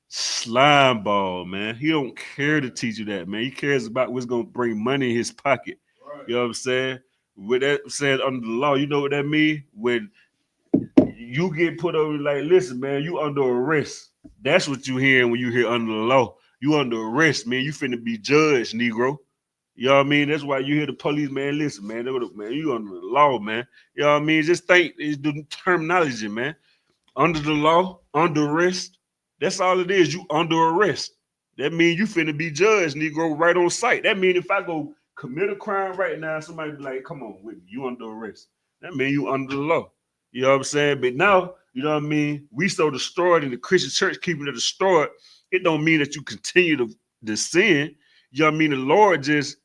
slime ball, man. He don't care to teach you that, man. He cares about what's going to bring money in his pocket. Right. You know what I'm saying? With that said, under the law, you know what that means? When you get put over, like, listen, man, you under arrest. That's what you hearing when you hear under the law. You under arrest, man. You finna be judged, Negro. You know what I mean? That's why you hear the police, man, listen, man, you under the law, man. You know what I mean? Just think it's the terminology, man. Under the law, under arrest. That's all it is. You under arrest. That means you finna be judged, Negro, right on site. That means if I go commit a crime right now, somebody be like, come on with me, you under arrest. That means you under the law. You know what I'm saying? But now, you know what I mean? We so destroyed in the Christian church, keeping it destroyed. It don't mean that you continue to sin. You know what I mean? The Lord just,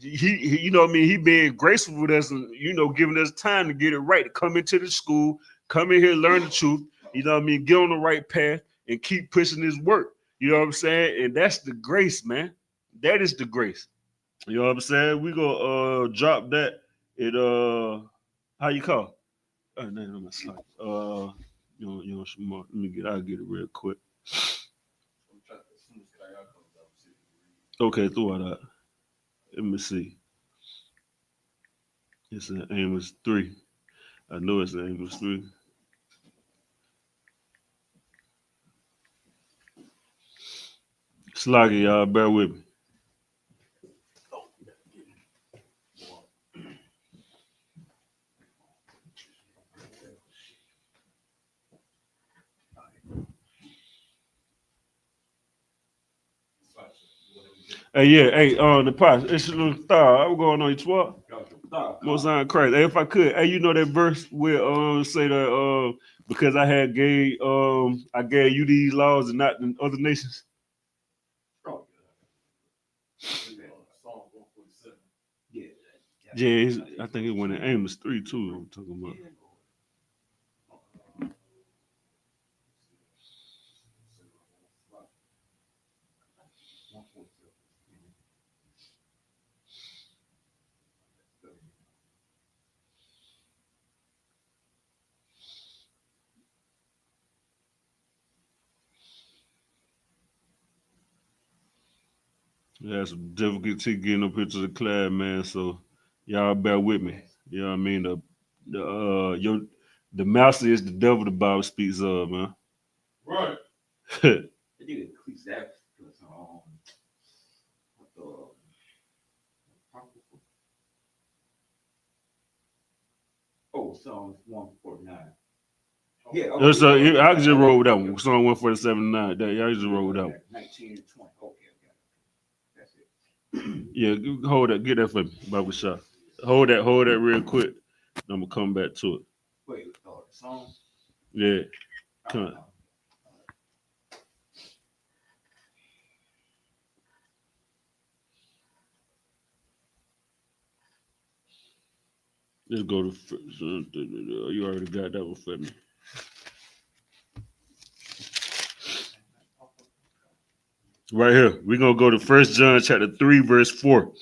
he you know what I mean? He being graceful with us and, you know, giving us time to get it right, to come into the school, come in here, learn the truth, you know what I mean? Get on the right path and keep pushing this work. You know what I'm saying? And that's the grace, man. That is the grace. You know what I'm saying? We gonna drop that at how you call? Oh, no, I'm slide. I'll get it real quick. Okay, throw it out. Let me see. It's an Amos 3. I know it's an Amos 3. Sloggy, y'all, bear with me. Hey, yeah, hey, the pots, it's a little star. I'm going on your 12. Most sound crazy. Hey, if I could, hey, you know that verse where say that because I gave you these laws and not in other nations. Yeah, I think it went in Amos 3 too. I'm talking about. Yeah, some difficulty getting up here to the class, man. So y'all bear with me. You know what I mean? The master is the devil the Bible speaks of, man. Right. Psalms 149. Yeah, so I can just roll with that one. Psalm 147:9. Y'all just roll with that one. 19 and 20. Okay, that's it. Yeah, hold that. Get that for me, Bible shot. Hold that real quick. I'm gonna come back to it. Wait, the song? Yeah. Come on. Let's go to. You already got that one for me. Right here, we're gonna go to 1 John chapter 3, verse 4.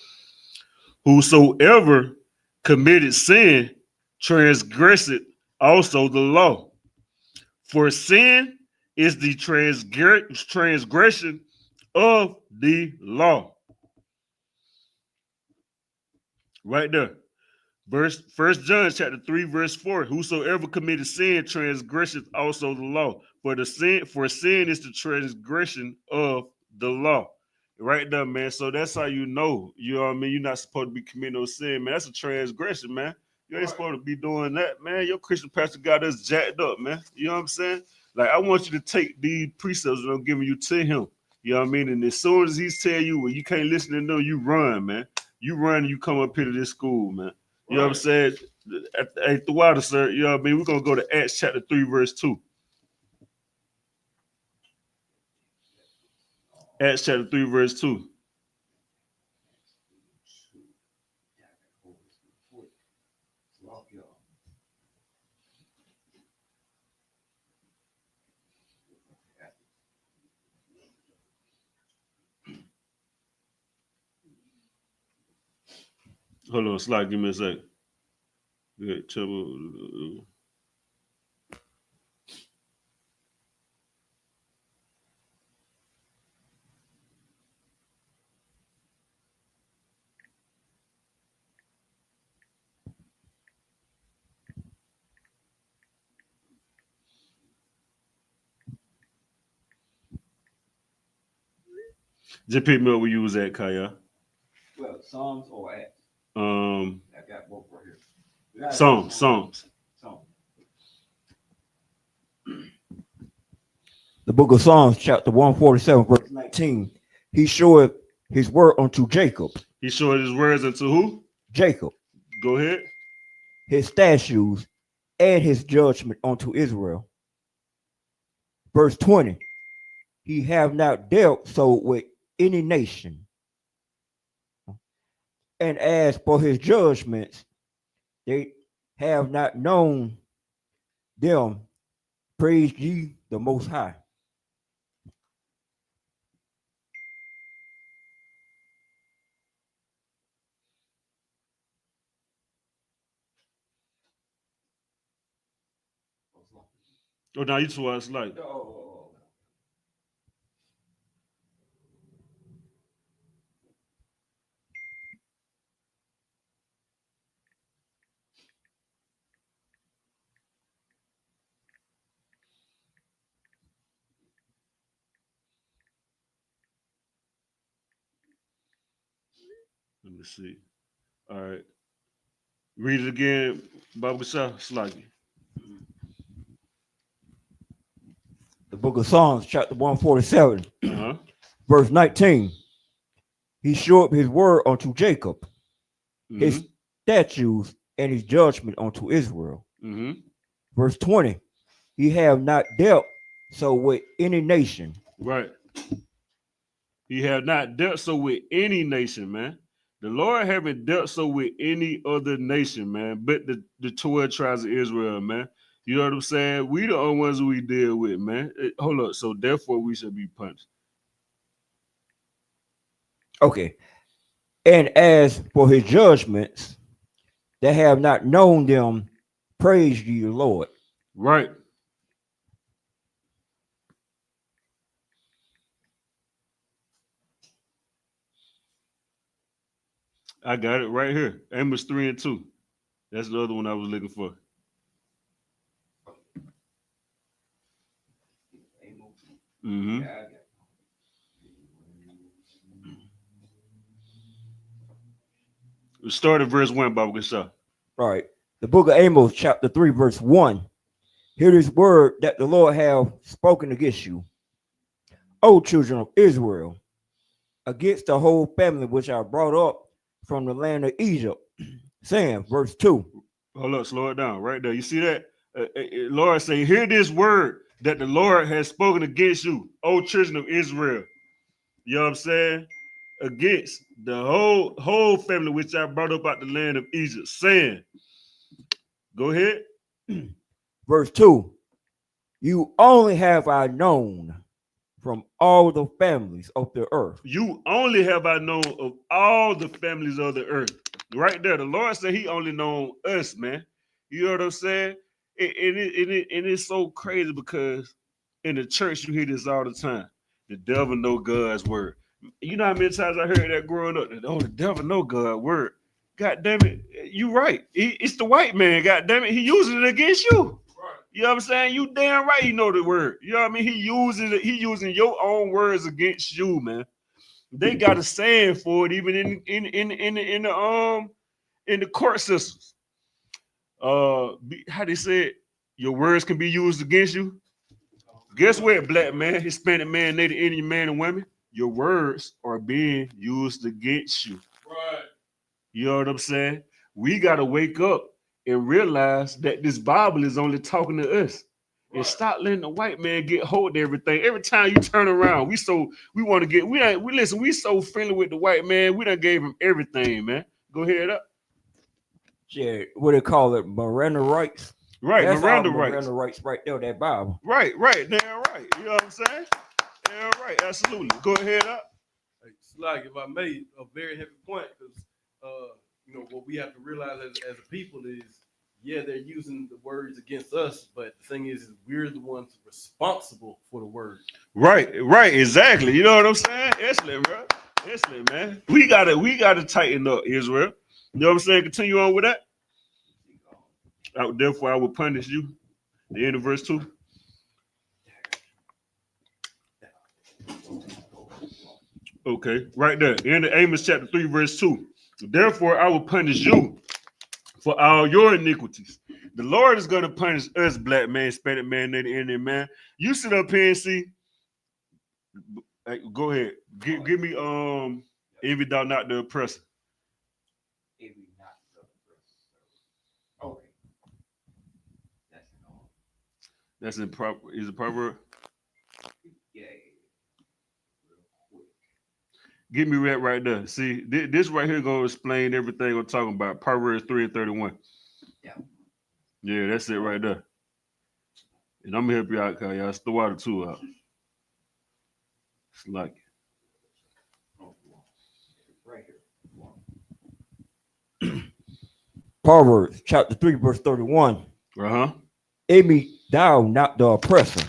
Whosoever committed sin transgresseth also the law. For sin is the transgression of the law. Right there. Verse 1 John chapter 3, verse 4. Whosoever committed sin transgresseth also the law. For sin is the transgression of the law. Right there, man. So that's how you know. You know what I mean? You're not supposed to be committing no sin, man. That's a transgression, man. You ain't supposed to be doing that, man. Your Christian pastor got us jacked up, man. You know what I'm saying? Like, I want you to take these precepts that I'm giving you to him. You know what I mean? And as soon as he's telling you, well, you can't listen to them, you run, man. You run and you come up here to this school, man. You know what I'm saying? Hey, throughout, sir, you know what I mean? We're going to go to Acts chapter 3, verse 2. Acts chapter 3, verse 2. Hold on, slide, give me a sec. Good trouble. Just pick me up where you was at, Kaya. Well, Psalms or Acts? I got both right here. Psalms. The book of Psalms, chapter 147, verse 19. He showeth his word unto Jacob. He showed his words unto who? Jacob. Go ahead. His statutes and his judgment unto Israel. Verse 20. He have not dealt so with any nation. And as for his judgments, they have not known them. Praise ye the Most High. Oh, now you two us like. Let me see. All right. Read it again, Baba Shah Sluggy. The book of Psalms, chapter 147, verse 19. He showed his word unto Jacob, his statutes and his judgment unto Israel. Verse 20. He have not dealt so with any nation. Right. He have not dealt so with any nation, man. The Lord haven't dealt so with any other nation, man, but the 12 tribes of Israel, man. You know what I'm saying? We the only ones we deal with, man. Hold up. So therefore we should be punished. Okay. And as for his judgments, they have not known them. Praise ye the Lord. Right. I got it right here. Amos 3 and 2. That's the other one I was looking for. Mm-hmm. We start at verse 1, Baba Gasha. All right. The book of Amos, chapter 3, verse 1. Hear this word that the Lord have spoken against you, O children of Israel, against the whole family which I brought up from the land of Egypt, saying, verse 2. Hold up, slow it down right there. You see that? Lord say, hear this word that the Lord has spoken against you, O children of Israel. You know what I'm saying? Against the whole family which I brought up out the land of Egypt, saying, go ahead. Verse 2. You only have I known from all the families of the earth. You only have I known of all the families of the earth. Right there. The Lord said he only known us, man. You know what I'm saying? And it's so crazy because in the church you hear this all the time. The devil know God's word. You know how many times I heard that growing up? Oh, the devil know God's word. God damn it. You right. It's the white man, god damn it. He using it against you. You know what I'm saying? You damn right he know the word. You know what I mean? He using your own words against you, man. They got a saying for it, even in the court systems. How they say it? Your words can be used against you. Guess what, black man, Hispanic man, Native Indian man, and women? Your words are being used against you. Right. You know what I'm saying? We gotta wake up and realize that this Bible is only talking to us. And stop letting the white man get hold of everything. Every time you turn around, we so friendly with the white man. We done gave him everything, man. Go ahead up. Yeah, what they call it, Miranda rights. Right, that's Miranda all rights. Miranda rights right there, that Bible. Right, damn right. You know what I'm saying? Damn right, absolutely. Go ahead up. Hey, Slag, if I made a very heavy point, because what we have to realize as a people is, yeah, they're using the words against us, but the thing is we're the ones responsible for the word. Right, exactly. You know what I'm saying? Excellent, bro. Excellent, man. We gotta tighten up, Israel. You know what I'm saying? Continue on with that. Therefore, I will punish you. The end of verse 2. Okay, right there. In the Amos chapter 3, verse 2. Therefore, I will punish you for all your iniquities. The Lord is going to punish us, black man, Hispanic man, Native Indian man. You sit up here and see. Hey, go ahead. Give me envy thou not the oppressor. Envy not the oppressor. Okay. That's in proper. Is it proverb? Yeah. Give me that right there. See, this right here gonna explain everything I'm talking about. Proverbs 3 and 31. Yeah, that's it right there. And I'm gonna help you out, cause y'all throw water too out. It's like right here. Proverbs chapter 3, verse 31. Envy thou not the oppressor.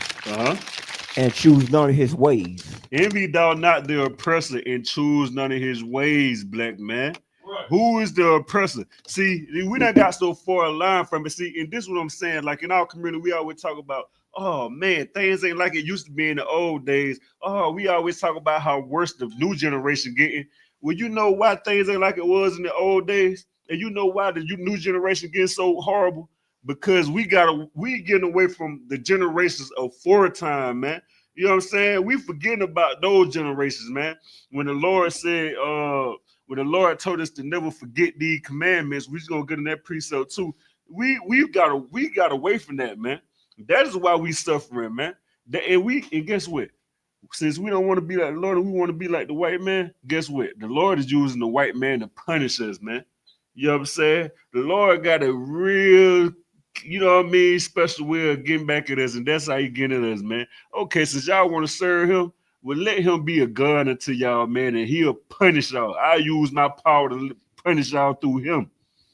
And choose none of his ways. Envy thou not the oppressor and choose none of his ways, black man. Right. Who is the oppressor? See, we done got so far aligned from it. See, and this is what I'm saying. Like in our community, we always talk about, oh man, things ain't like it used to be in the old days. Oh, we always talk about how worse the new generation getting. Well, you know why things ain't like it was in the old days? And you know why the new generation getting so horrible? Because we getting away from the generations of foretime, man. You know what I'm saying? We forgetting about those generations, man. When the Lord said, when the Lord told us to never forget these commandments, we just gonna get in that precept too. We got away from that, man. That is why we suffering, man. And guess what? Since we don't want to be like the Lord, we want to be like the white man. Guess what? The Lord is using the white man to punish us, man. You know what I'm saying? The Lord got a real, you know what I mean, special way of getting back at us, and that's how he getting at us, man. Okay, since y'all want to serve him, well, let him be a God unto y'all, man, and he'll punish y'all. I use my power to punish y'all through him.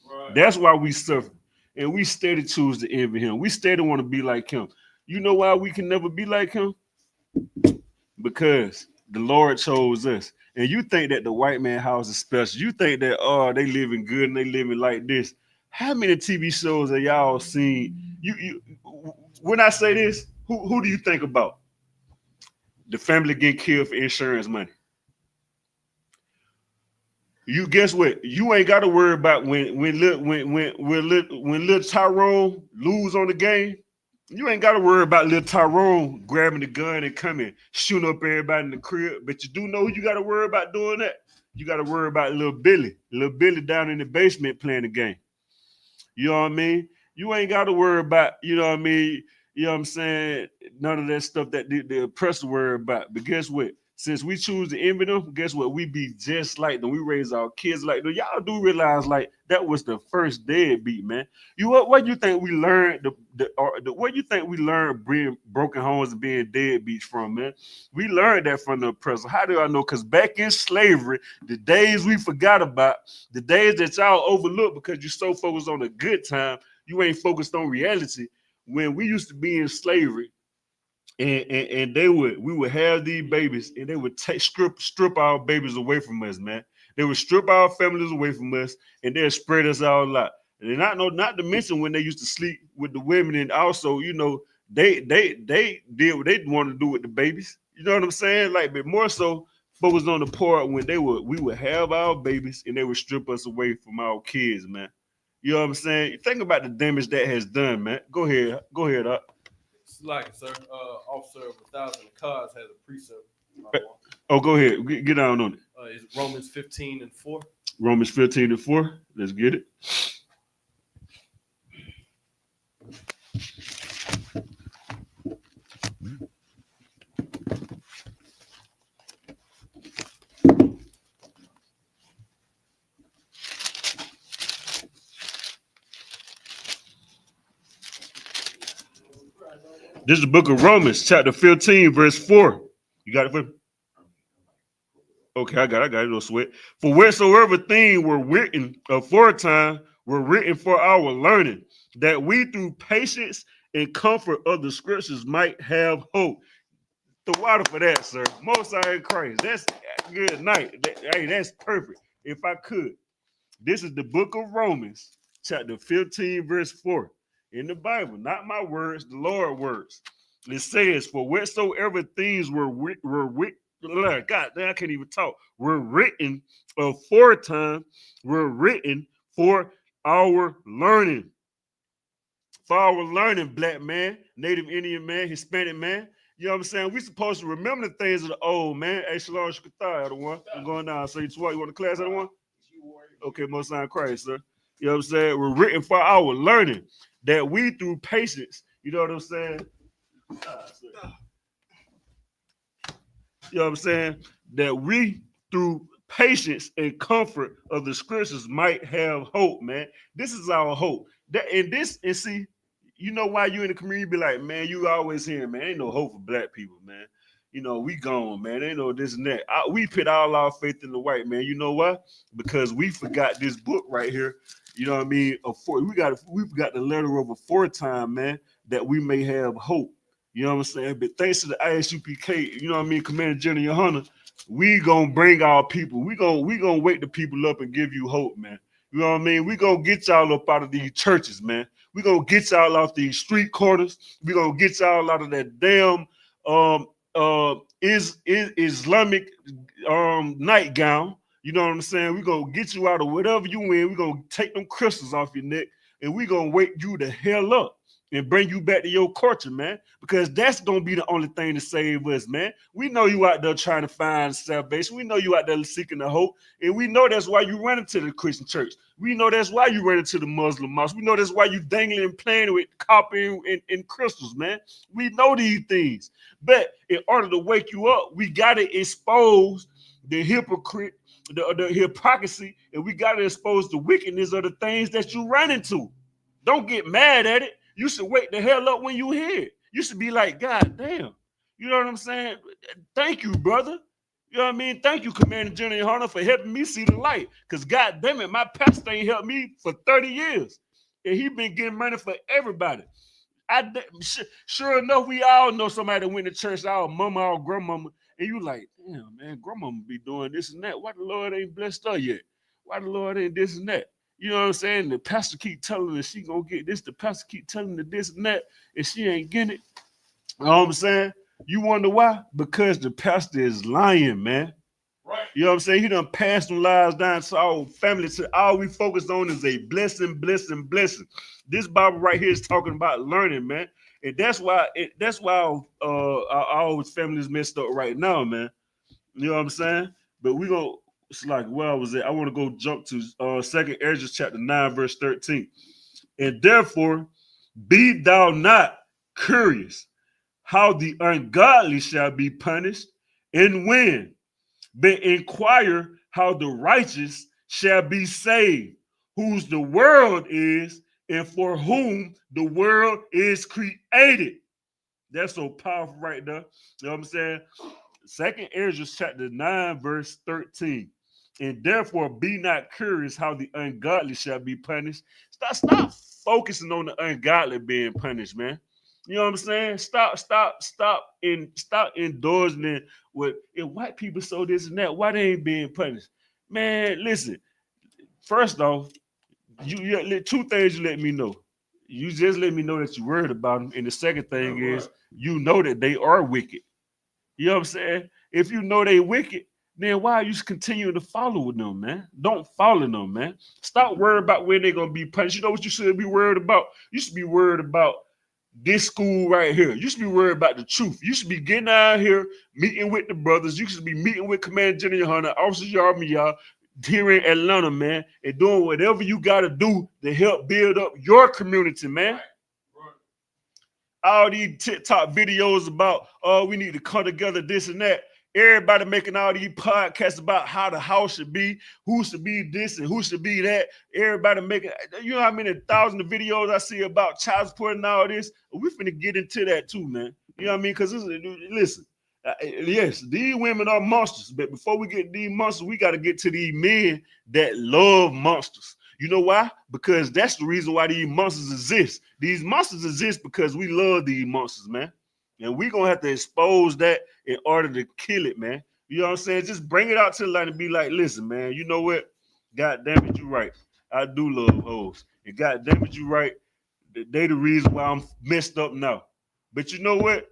Right. That's why we suffer, and we steady choose to envy him. We steady want to be like him. You know why we can never be like him? Because the Lord chose us. and you think that the white man house is special. You think that, oh, they living good and they living like this. How many TV shows have y'all seen? You when I say this, who do you think about? The family getting killed for insurance money. You guess what? You ain't got to worry about when little Tyrone lose on the game. You ain't got to worry about little Tyrone grabbing the gun and coming shooting up everybody in the crib. But you do know who you got to worry about doing that. You got to worry about little Billy down in the basement playing the game. You know what I mean? You ain't got to worry about, you know what I mean? You know what I'm saying? None of that stuff that the oppressor worry about. But guess what? Since we choose to envy them, guess what? We be just like them. We raise our kids like them. Y'all do realize like that was the first deadbeat, man. What you think we learned what you think we learned being broken homes and being deadbeats from, man? We learned that from the oppressor. How do I know? Because back in slavery, the days we forgot about, the days that y'all overlooked because you so focused on a good time, you ain't focused on reality. When we used to be in slavery, and we would have these babies, and they would strip our babies away from us, man. They would strip our families away from us, and they'd spread us all out. And not to mention when they used to sleep with the women, and also, you know, they did what they wanted to do with the babies. You know what I'm saying? Like, but more so focused on the part when we would have our babies, and they would strip us away from our kids, man. You know what I'm saying? Think about the damage that has done, man. Go ahead, Up. It's like it, sir. Officer of 1,000 cars has a precept. Oh, go ahead. Get down on it. It's Romans 15:4. Romans 15:4. Let's get it. This is the book of Romans, chapter 15, verse 4. You got it for me? Okay, I got it, no sweat. For wheresoever things were written aforetime were written for our learning, that we through patience and comfort of the scriptures might have hope. The water for that, sir. Most High in Christ. That's good night. Hey, that's perfect. If I could. This is the book of Romans, chapter 15, verse 4. In the Bible, not my words, the Lord's words. It says, for whatsoever things were God, I can't even talk. Were written aforetime, were written for our learning. For our learning, black man, Native Indian man, Hispanic man. You know what I'm saying? We supposed to remember the things of the old, man. Hey, Shalom, Shkatah, the one. I'm going down. So you want the class, the one? Okay, most High in Christ, sir. You know what I'm saying? We're written for our learning, that we through patience, you know what I'm saying? You know what I'm saying? That we through patience and comfort of the scriptures might have hope, man. This is our hope. And see, you know why you in the community be like, man, you always hearing, man, ain't no hope for black people, man. You know, we gone, man. Ain't no this and that. We put all our faith in the white, man. You know why? Because we forgot this book right here. You know what I mean? We got the letter of aforetime, man, that we may have hope. You know what I'm saying? But thanks to the I.S.U.P.K, you know what I mean, Commander General YAHANNA, we gonna bring our people. We gonna wake the people up and give you hope, man. You know what I mean? We gonna get y'all up out of these churches, man. We gonna get y'all off these street corners. We gonna get y'all out of that damn Islamic nightgown. You know what I'm saying? We're going to get you out of whatever you in. We're going to take them crystals off your neck, and we're going to wake you the hell up and bring you back to your culture, man, because that's going to be the only thing to save us, man. We know you out there trying to find salvation. We know you out there seeking the hope, and we know that's why you run into the Christian church. We know that's why you run into the Muslim mosque. We know that's why you dangling and playing with copper and crystals, man. We know these things, but in order to wake you up, we got to expose the hypocrite, the hypocrisy, and we got to expose the wickedness of the things that you run into. Don't get mad at it. You should wake the hell up when you hear it. You should be like, God damn. You know what I'm saying? Thank you, brother. You know what I mean? Thank you, Commander General YAHANNA, for helping me see the light. Because God damn it, my pastor ain't helped me for 30 years. And he been getting money for everybody. Sure enough, we all know somebody that went to church, our mama, our grandmama, and you like, damn, man, grandmama be doing this and that. Why the Lord ain't blessed her yet? Why the Lord ain't this and that? You know what I'm saying? The pastor keep telling her she gonna get this. The pastor keep telling her this and that, and she ain't getting it. You know what I'm saying? You wonder why? Because the pastor is lying, man. Right. You know what I'm saying? He done passed them lies down to our family. To all we focus on is a blessing, blessing, blessing. This Bible right here is talking about learning, man. And that's why our family is messed up right now, man. You know what I'm saying? But we gonna, it's like, where I was at. I want to go jump to 2 Ezra chapter 9, verse 13. And therefore, be thou not curious how the ungodly shall be punished, and when, but inquire how the righteous shall be saved, whose the world is, and for whom the world is created. That's so powerful right there. You know what I'm saying? 2 Ezra chapter 9, verse 13. And therefore be not curious how the ungodly shall be punished. Stop focusing on the ungodly being punished, man. You know what I'm saying? Stop endorsing it with if white people so this and that, why they ain't being punished? Man, listen. First off, you two things you let me know. You just let me know that you're worried about them. And the second thing is you know that they are wicked. You know what I'm saying? If you know they wicked, then why are you continuing to follow them, man? Don't follow them, man. Stop worrying about when they're gonna be punished. You know what you should be worried about? You should be worried about this school right here. You should be worried about the truth. You should be getting out here, meeting with the brothers. You should be meeting with Commander General YAHANNA, Officer y'all here in Atlanta, man, and doing whatever you gotta do to help build up your community, man. All these TikTok videos about, oh, we need to come together, this and that. Everybody making all these podcasts about how the house should be, who should be this and who should be that. Everybody making, you know how many thousands of videos I see about child support and all this? We finna get into that too, man. You know what I mean? Because listen, yes, these women are monsters, but before we get these monsters, we got to get to these men that love monsters. You know why? Because that's the reason why these monsters exist. These monsters exist because we love these monsters, man. And we're going to have to expose that in order to kill it, man. You know what I'm saying? Just bring it out to the light and be like, listen, man, you know what? God damn it, you right. I do love hoes. And God damn it, you right. They the reason why I'm messed up now. But you know what?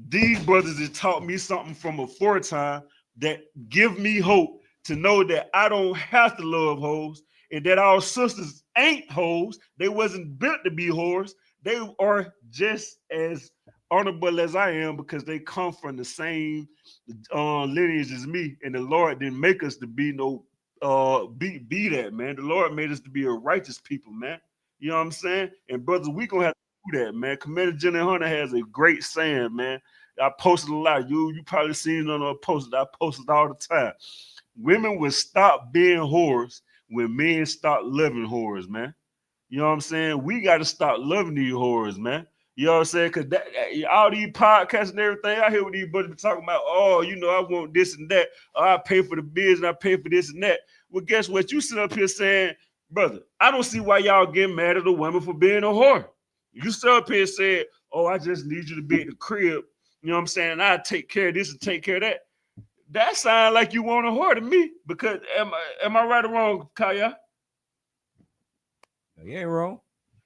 These brothers have taught me something from a time that give me hope to know that I don't have to love hoes and that our sisters ain't hoes. They wasn't built to be whores. They are just as honorable as I am because they come from the same lineage as me. And the Lord didn't make us to be no be that, man. The Lord made us to be a righteous people, man. You know what I'm saying? And brothers, we gonna have to do that, man. Commander General YAHANNA has a great saying, man. I posted a lot. You probably seen it on a post. I posted all the time. Women will stop being whores when men start loving whores, man. You know what I'm saying? We got to stop loving these whores, man. You know what I'm saying? Because all these podcasts and everything, I hear what these brothers be talking about, oh, you know, I want this and that. Oh, I pay for the biz and I pay for this and that. Well, guess what? You sit up here saying, brother, I don't see why y'all get mad at a woman for being a whore. You sit up here and said, oh, I just need you to be at the crib. You know what I'm saying? I take care of this and take care of that. That sounds like you want a whore to me. Because am I right or wrong, Kaya? You ain't wrong.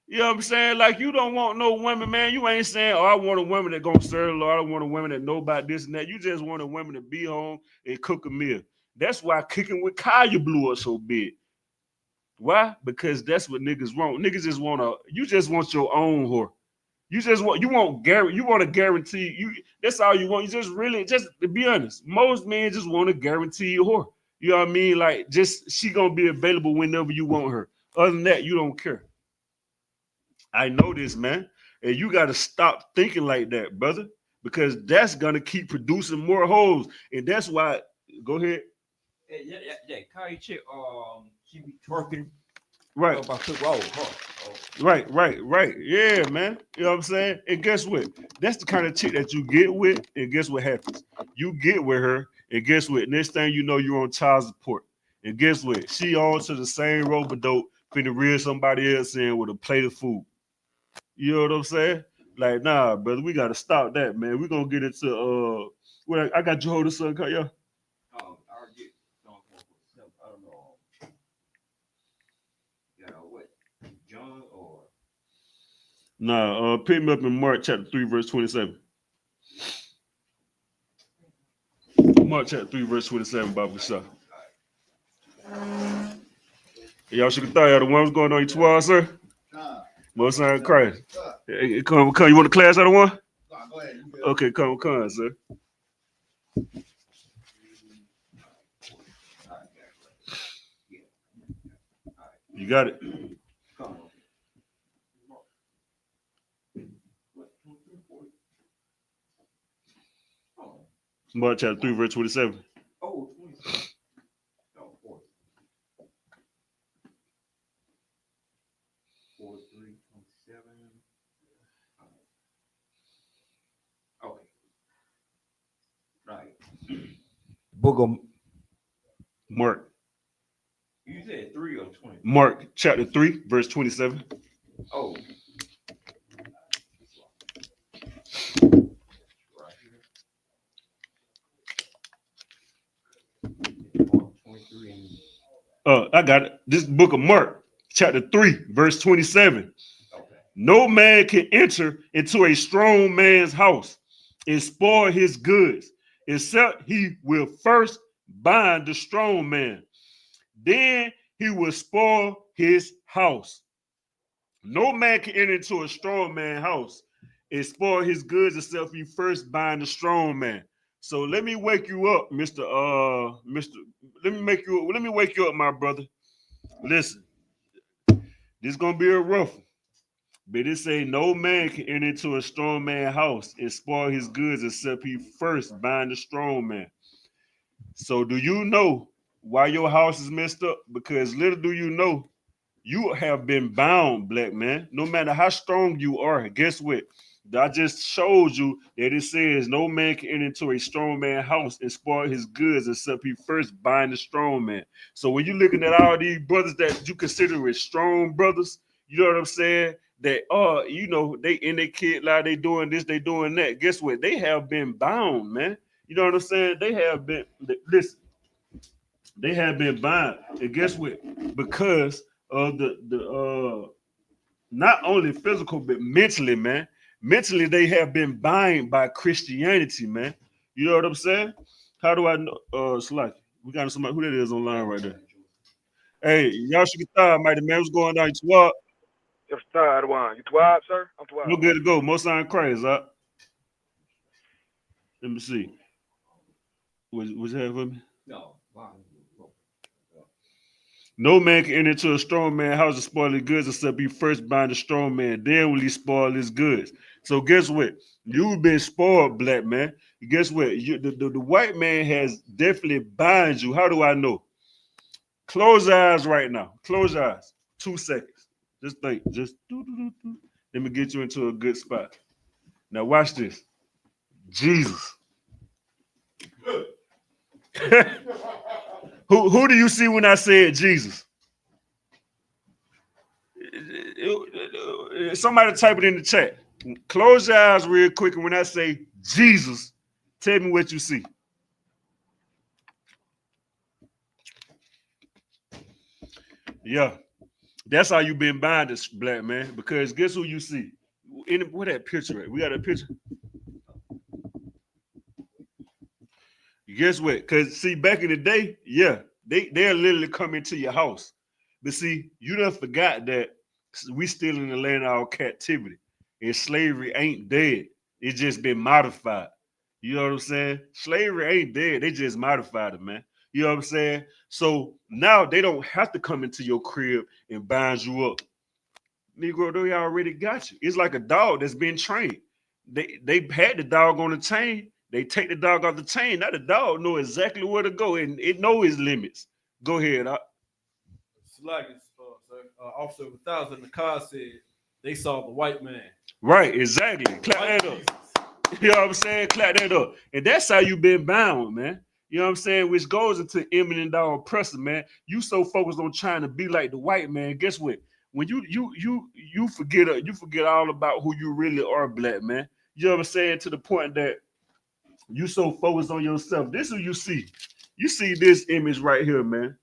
You know what I'm saying? Like, you don't want no woman, man. You ain't saying, oh, I want a woman that gonna serve the Lord. I want a woman that know about this and that. You just want a woman to be home and cook a meal. That's why Kicking with Kaya blew up so big. Why? Because that's what niggas want. Niggas just you just want your own whore. You want a guarantee. That's all you want. You just to be honest, most men just want a guaranteed whore. You know what I mean? Like, just she gonna be available whenever you want her. Other than that, you don't care. I know this, man. And you got to stop thinking like that, brother, because that's going to keep producing more hoes. And that's why, go ahead. Yeah. Kaya chick, she be twerking. Right. Right. Yeah, man. You know what I'm saying? And guess what? That's the kind of chick that you get with, and guess what happens? You get with her, and guess what? Next thing you know, you're on child support. And guess what? She on to the same rope-a-dope finna reel somebody else in with a plate of food. You know what I'm saying? Like, nah, brother, we gotta stop that, man. We're gonna get into what I got Jehovah's Son, yeah. I'll get Psalm 147. I don't know. What? John or nah, pick me up in Mark chapter 3, verse 27. Mark chapter 3, verse 27, Bible Shah. Y'all should have thought y'all the one was going on each wall, sir. Most time Christ. Hey, come. You want to class out of one? Go ahead. Okay, come, sir. You got it. Mark chapter 3, verse 27. Oh, 27. No, 4. 4, 3, 27. Okay. Right. Book of Mark. You said 3 or 20? Mark chapter 3, verse 27. Oh. I got it. This book of Mark, chapter 3, verse 27. Okay. No man can enter into a strong man's house and spoil his goods, except he will first bind the strong man. Then he will spoil his house. No man can enter into a strong man's house and spoil his goods except he first bind the strong man. So let me wake you up, Mr. Let me wake you up, my brother. Listen, this is gonna be a rough one. But it say no man can enter into a strong man's house and spoil his goods except he first bind the strong man. So do you know why your house is messed up? Because little do you know, you have been bound, black man. No matter how strong you are, guess what? I just showed you that it says no man can enter into a strong man's house and spoil his goods except he first bind the strong man. So when you're looking at all these brothers that you consider as strong brothers, you know what I'm saying? That they in their kid life, they doing this, they doing that. Guess what? They have been bound, man. You know what I'm saying? They have been bound. And guess what? Because of the not only physical but mentally, man. Mentally, they have been bound by Christianity, man. You know what I'm saying? How do I know? Slack. We got somebody who that is online right there. Hey, y'all should get tired, mighty man. What's going on? You Twab? Yes, tired one. You Twab, sir? I'm Twab. We're good to go. Most sign crazy, huh? Let me see. What you have for me? No. No man can enter into a strong man's house and spoil his goods except he first bind the strong man. Then will he spoil his goods. So guess what? You've been spoiled, black man. Guess what? The white man has definitely bind you. How do I know? Close your eyes right now. Close your eyes. 2 seconds. Just think. Just let me get you into a good spot. Now watch this. Jesus. Who do you see when I said Jesus? Somebody type it in the chat. Close your eyes real quick, and when I say Jesus, tell me what you see. Yeah, that's how you been binded, black man. Because guess who you see? Where that picture at? We got a picture. Guess what? Because see, back in the day, yeah, they'll literally come into your house. But see, you done forgot that we still in the land of our captivity. And slavery ain't dead. It's just been modified. You know what I'm saying? Slavery ain't dead. They just modified it, man. You know what I'm saying? So now they don't have to come into your crib and bind you up. Negro, they already got you. It's like a dog that's been trained. They had the dog on the chain. They take the dog off the chain. Now the dog know exactly where to go and it know his limits. Go ahead. Officer 1000 in the car said they saw the white man. Right, exactly. Clap that up. You know what I'm saying? Clap that up. And that's how you been bound, man. You know what I'm saying? Which goes into imminent down oppressor, man. You so focused on trying to be like the white man. Guess what? when you forget all about who you really are, black man. You know what I'm saying? To the point that you so focused on yourself. This is what you see. You see this image right here, man.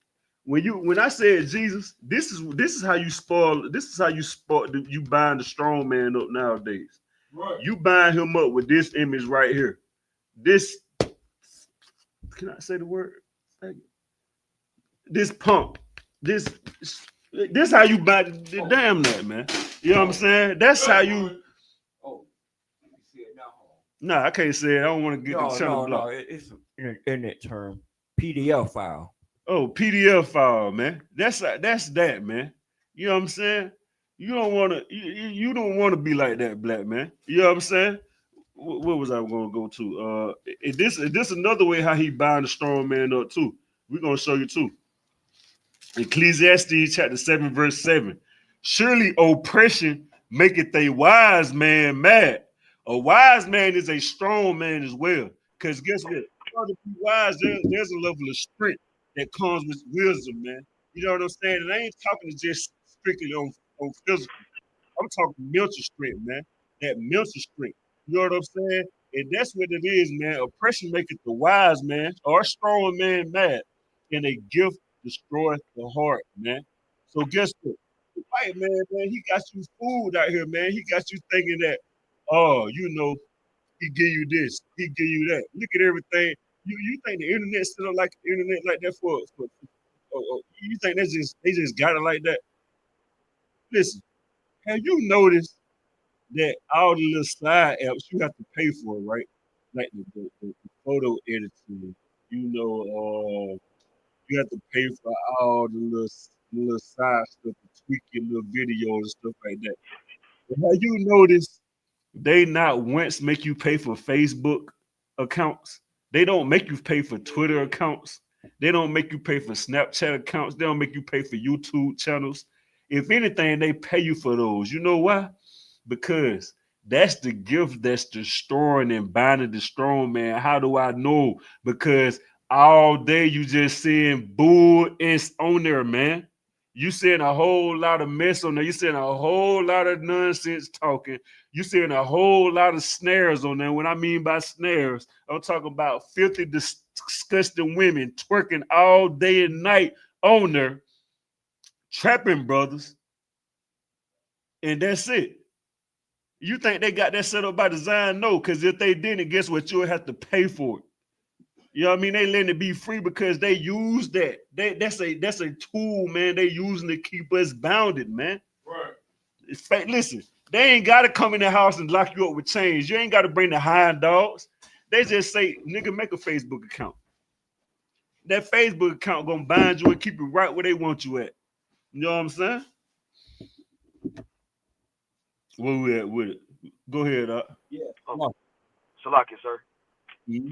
When I said Jesus, this is how you spoil. This is how you spoil. You bind the strong man up nowadays. Right. You bind him up with this image right here. This, can I say the word? This pump. This how you bind the damn that, man. You know what I'm saying? That's how you. Oh, you see it now. Nah, I can't say it. I don't want to get the channel blocked. No, it's an internet term. PDF file. Oh, PDF file, man. That's that, man. You know what I'm saying? You don't want to. You don't want to be like that, black man. You know what I'm saying? What was I going to go to? This another way how he bind the strong man up too. We're gonna show you too. Ecclesiastes chapter 7, verse 7. Surely oppression maketh a wise man mad. A wise man is a strong man as well. Because guess what? To be wise, there's a level of strength that comes with wisdom, man. You know what I'm saying? And I ain't talking just strictly on physical. I'm talking mental strength, man. That mental strength. You know what I'm saying? And that's what it is, man. Oppression maketh the wise man or strong man mad. And a gift destroyeth the heart, man. So guess what? The white man, he got you fooled out here, man. He got you thinking that, oh, he give you this, he give you that. Look at everything. You think the internet set up like the internet like that for you think they just got it like that? Listen, have you noticed that all the little side apps you have to pay for, right? Like the photo editing, you have to pay for all the little side stuff, to tweak your little videos and stuff like that. But have you noticed they not once make you pay for Facebook accounts? They don't make you pay for Twitter accounts. They don't make you pay for Snapchat accounts. They don't make you pay for YouTube channels. If anything, they pay you for those. You know why? Because that's the gift that's destroying and binding the strong man. How do I know? Because all day you just seeing bull on there, man. You seeing a whole lot of mess on there. You seeing a whole lot of nonsense talking. You seeing a whole lot of snares on there. What I mean by snares, I'm talking about filthy, disgusting women twerking all day and night on there, trapping brothers, and that's it. You think they got that set up by design? No, because if they didn't, guess what? You'll have to pay for it. You know what I mean? They letting it be free because they use that. That's a tool, man. They using to keep us bounded, man. Right. It's fake. Listen, they ain't got to come in the house and lock you up with chains. You ain't got to bring the hind dogs. They just say, nigga, make a Facebook account. That Facebook account gonna bind you and keep you right where they want you at. You know what I'm saying? Where we at with it? Go ahead, Yeah. Salaki, sir. Mm-hmm.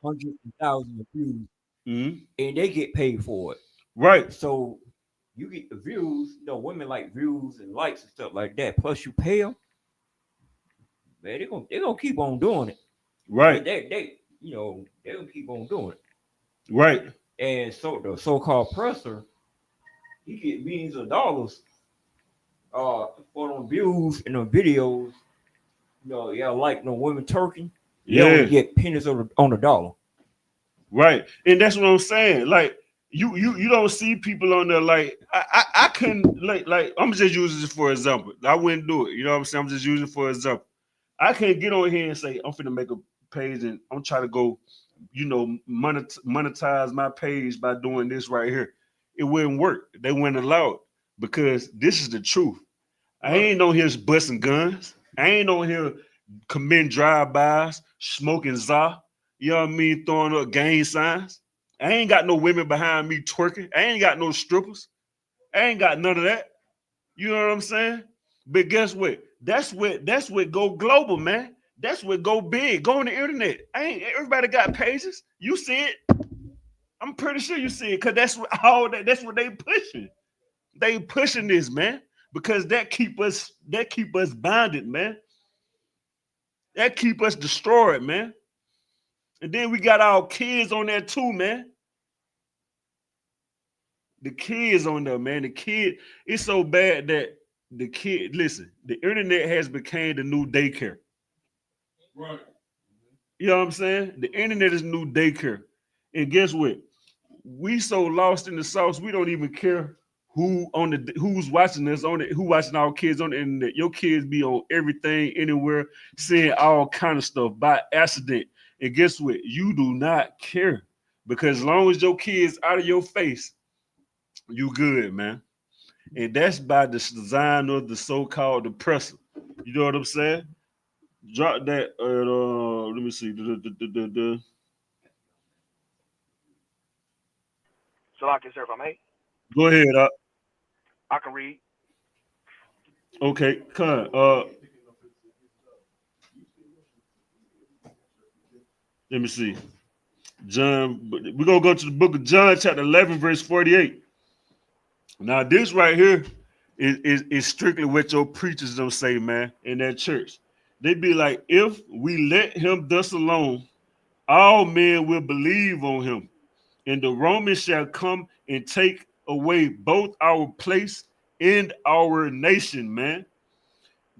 Hundreds of thousands of views, mm-hmm. and they get paid for it. Right. So you get the views. Women like views and likes and stuff like that. Plus, you pay them. Man, they're gonna keep on doing it. Right. They gonna keep on doing it. Right. And so the so-called presser, he get millions of dollars for them views and them videos. Like no women twerking. Yeah, you get pennies on the dollar. Right, and that's what I'm saying. Like you don't see people on there. Like I couldn't like I'm just using this for example. I wouldn't do it. You know what I'm saying? I'm just using it for example. I can't get on here and say I'm finna make a page and I'm trying to go, monetize my page by doing this right here. It wouldn't work. They wouldn't allow it because this is the truth. I ain't on here busting guns. I ain't on here committing drive-bys, smoking za. You know what I mean? Throwing up gang signs. I ain't got no women behind me twerking. I ain't got no strippers. I ain't got none of that. You know what I'm saying? But guess what? That's what go global, man. That's what go big. Go on the internet. Everybody got pages. You see it. I'm pretty sure you see it because that's what they pushing. They pushing this, man, because that keep us bonded, man. That keep us destroyed, man. And then we got our kids on there too, man. The kids on there, man. The kid, it's so bad that the kid, listen, the internet has become the new daycare. Right. You know what I'm saying? The internet is new daycare. And guess what? We so lost in the sauce, we don't even care who's watching us on it, who watching our kids on the internet. Your kids be on everything, anywhere, seeing all kind of stuff by accident. And guess what? You do not care. Because as long as your kids out of your face, you good, man. And that's by the design of the so-called oppressor. You know what I'm saying? Drop that. Let me see. Shalaki, sir, if I may. Go ahead. I can read. Okay, come. Let me see. John. We're gonna go to the book of John, chapter 11, verse 48. Now, this right here is strictly what your preachers don't say, man, in that church. They be like, if we let him thus alone, all men will believe on him, and the Romans shall come and take away both our place and our nation, man.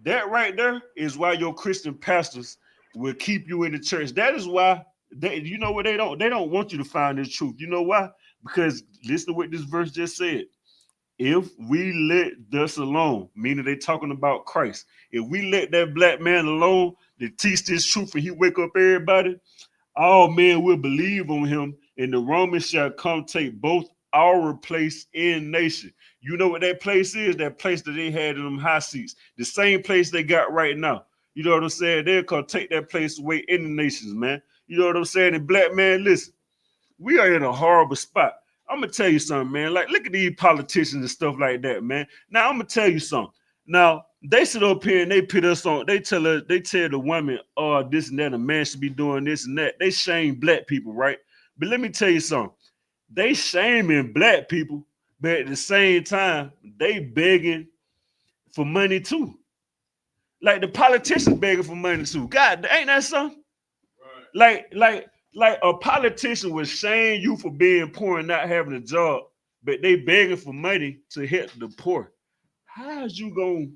That right there is why your Christian pastors will keep you in the church. That is why you know what they don't want you to find the truth. You know why? Because listen to what this verse just said. If we let thus alone, meaning they talking about Christ, if we let that black man alone to teach this truth and he wake up everybody, all men will believe on him, and the Romans shall come take both our place in nation. You know what that place is? That place that they had in them high seats. The same place they got right now. You know what I'm saying? They'll come take that place away in the nations, man. You know what I'm saying? And black man, listen, we are in a horrible spot. I'm gonna tell you something, man. Like, look at these politicians and stuff like that, man. Now, I'm gonna tell you something. Now, they sit up here and they put us on. They tell the women, oh, this and that, a man should be doing this and that. They shame black people, right? But let me tell you something. They shaming black people, but at the same time, they begging for money too. Like the politicians begging for money too. God, ain't that something? Right. Like a politician would shame you for being poor and not having a job, but they begging for money to help the poor. How is you gonna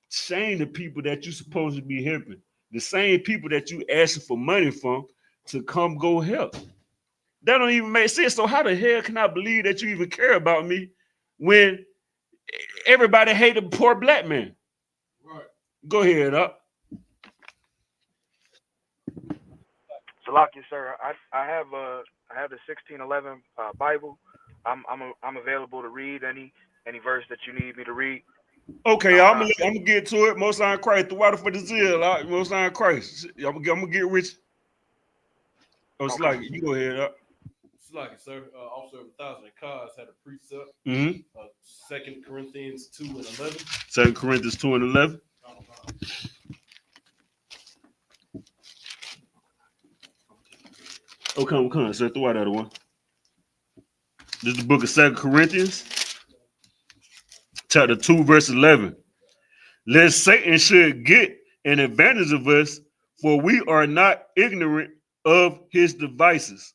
shame the people that you supposed to be helping? The same people that you asking for money from to come go help. That don't even make sense. So how the hell can I believe that you even care about me when everybody hate a poor black man? Right. Go ahead, up. Shalaki, sir. I have the 1611 Bible. I'm available to read any verse that you need me to read. Okay, I'm gonna get to it. Most High Christ, the water for the zeal. Most High Christ. I'm gonna get rich. Oh, it's like you go ahead up. It's like, sir. Officer of 1,000 cars had a precept. 2 Corinthians 2 and 11. 2 Corinthians 2 and 11. Oh, come, sir. Throw out that one. This is the book of 2 Corinthians, chapter 2, verse 11. Lest Satan should get an advantage of us, for we are not ignorant of his devices.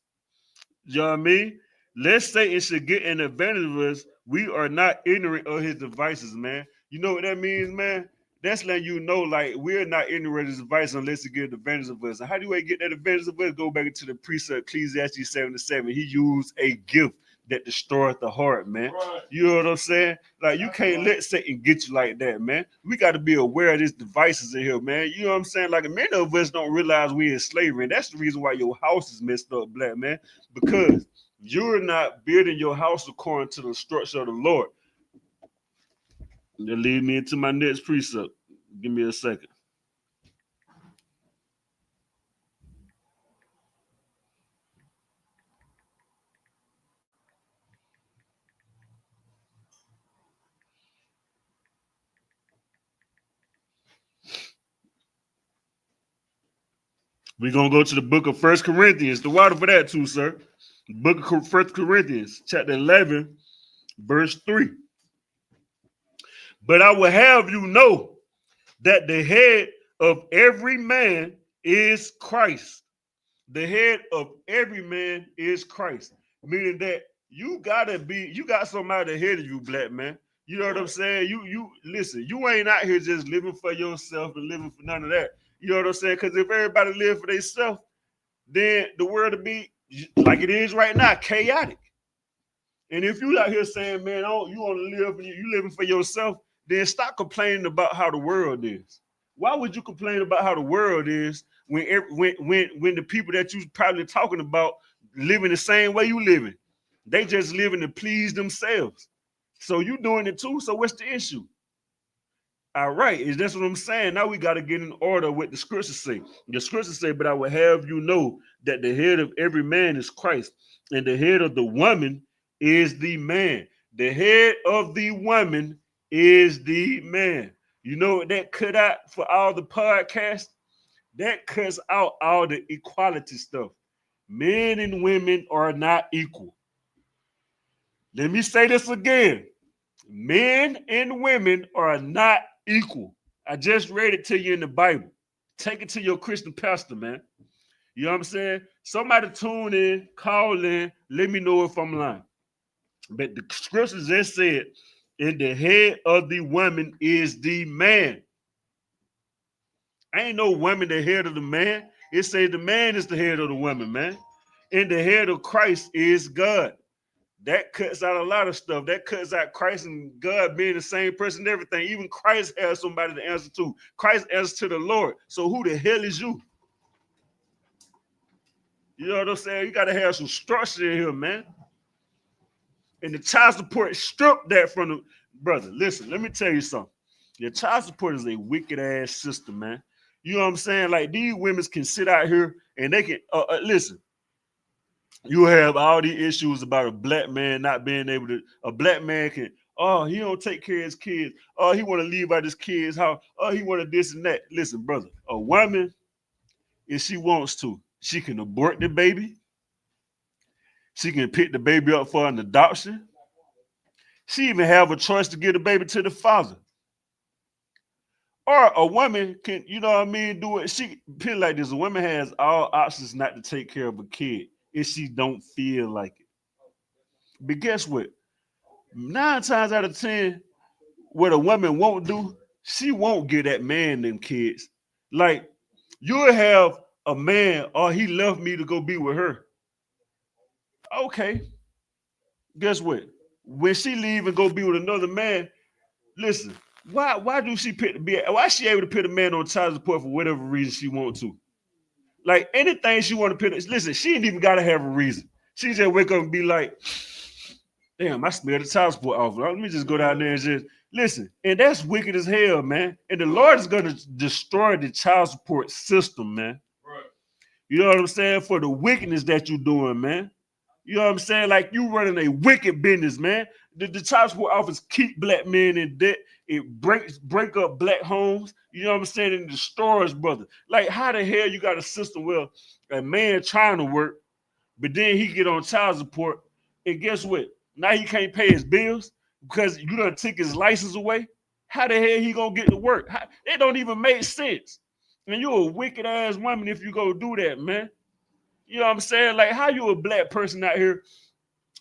You know what I mean? Lest Satan should get an advantage of us, we are not ignorant of his devices, man. You know what that means, man? That's letting you know, like, we're not ignorant of his devices unless he get advantage of us. And how do we get that advantage of us? Go back into the precept, Ecclesiastes 7:7. He used a gift that destroyed the heart, man. Right. You know what I'm saying? Like, you can't let Satan get you like that, man. We got to be aware of these devices in here, man. You know what I'm saying? Like, many of us don't realize we're in slavery. And that's the reason why your house is messed up, black man. Because you're not building your house according to the structure of the Lord. That leads me into my next precept. Give me a second. We're going to go to the book of 1 Corinthians. The water for that too, sir. The book of 1 Corinthians, chapter 11, verse 3. But I will have you know that the head of every man is Christ. The head of every man is Christ. Meaning that you got somebody ahead of you, black man. You know what I'm saying? You listen, you ain't out here just living for yourself and living for none of that. You know what I'm saying? Because if everybody live for themselves, then the world will be like it is right now, chaotic. And if you out here saying, man, oh, you want to live, you living for yourself, then stop complaining about how the world is. Why would you complain about how the world is when the people that you probably talking about living the same way you living? They just living to please themselves. So you doing it too. So what's the issue? All right, is that's what I'm saying. Now we got to get in order with the scriptures say. The scriptures say, but I will have you know that the head of every man is Christ, and the head of the woman is the man. The head of the woman is the man. You know what that cut out for all the podcasts? That cuts out all the equality stuff. Men and women are not equal. Let me say this again. Men and women are not equal. I just read it to you in the Bible. Take it to your Christian pastor, man. You know what I'm saying? Somebody tune in, call in, let me know if I'm lying. But the scriptures just said, and the head of the woman is the man. Ain't no woman the head of the man. It says the man is the head of the woman, man. And the head of Christ is God. That cuts out a lot of stuff. That cuts out Christ and God being the same person and everything. Even Christ has somebody to answer to. Christ answers to the Lord. So who the hell is you? You know what I'm saying? You got to have some structure in here, man. And the child support stripped that from the brother. Listen, let me tell you something. Your child support is a wicked ass system, man. You know what I'm saying? Like these women can sit out here and they can listen. You have all these issues about a black man not being able to. A black man can. Oh, he don't take care of his kids. Oh, he want to leave out his kids' house. Oh, he want to this and that. Listen, brother. A woman, if she wants to, she can abort the baby. She can pick the baby up for an adoption. She even have a choice to give the baby to the father. Or a woman can, you know what I mean, do it. She put it like this. A woman has all options not to take care of a kid if she don't feel like it. But guess what? 9 times out of 10, what a woman won't do, she won't give that man them kids. Like, you'll have a man, or he left me to go be with her. Okay. Guess what? When she leave and go be with another man, listen, why do she why is she able to put a man on child support for whatever reason she want to? Like anything she want to put, listen, she ain't even gotta have a reason. She just wake up and be like, damn, I smell the child support off. Let me just go down there and just listen. And that's wicked as hell, man. And the Lord is gonna destroy the child support system, man. Right. You know what I'm saying? For the wickedness that you're doing, man. You know what I'm saying? Like you running a wicked business, man. The child support office keep black men in debt. It break up black homes. You know what I'm saying? And destroys, brother. Like how the hell you got a system where a man trying to work, but then he get on child support, and guess what? Now he can't pay his bills because you done took his license away. How the hell he gonna get to work? It don't even make sense. And you're a wicked ass woman if you go do that, man. You know what I'm saying? Like, how you a black person out here?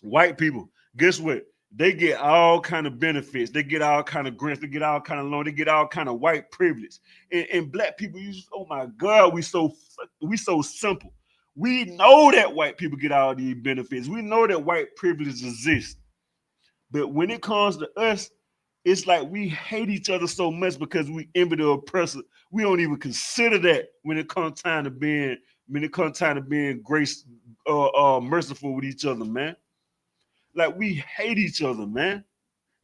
White people, guess what? They get all kind of benefits. They get all kind of grants. They get all kind of loans. They get all kind of white privilege. And black people, oh my God, we so simple. We know that white people get all these benefits. We know that white privilege exists. But when it comes to us, it's like we hate each other so much because we envy the oppressor. We don't even consider that when it comes time to being grace, merciful with each other, man. Like we hate each other, man.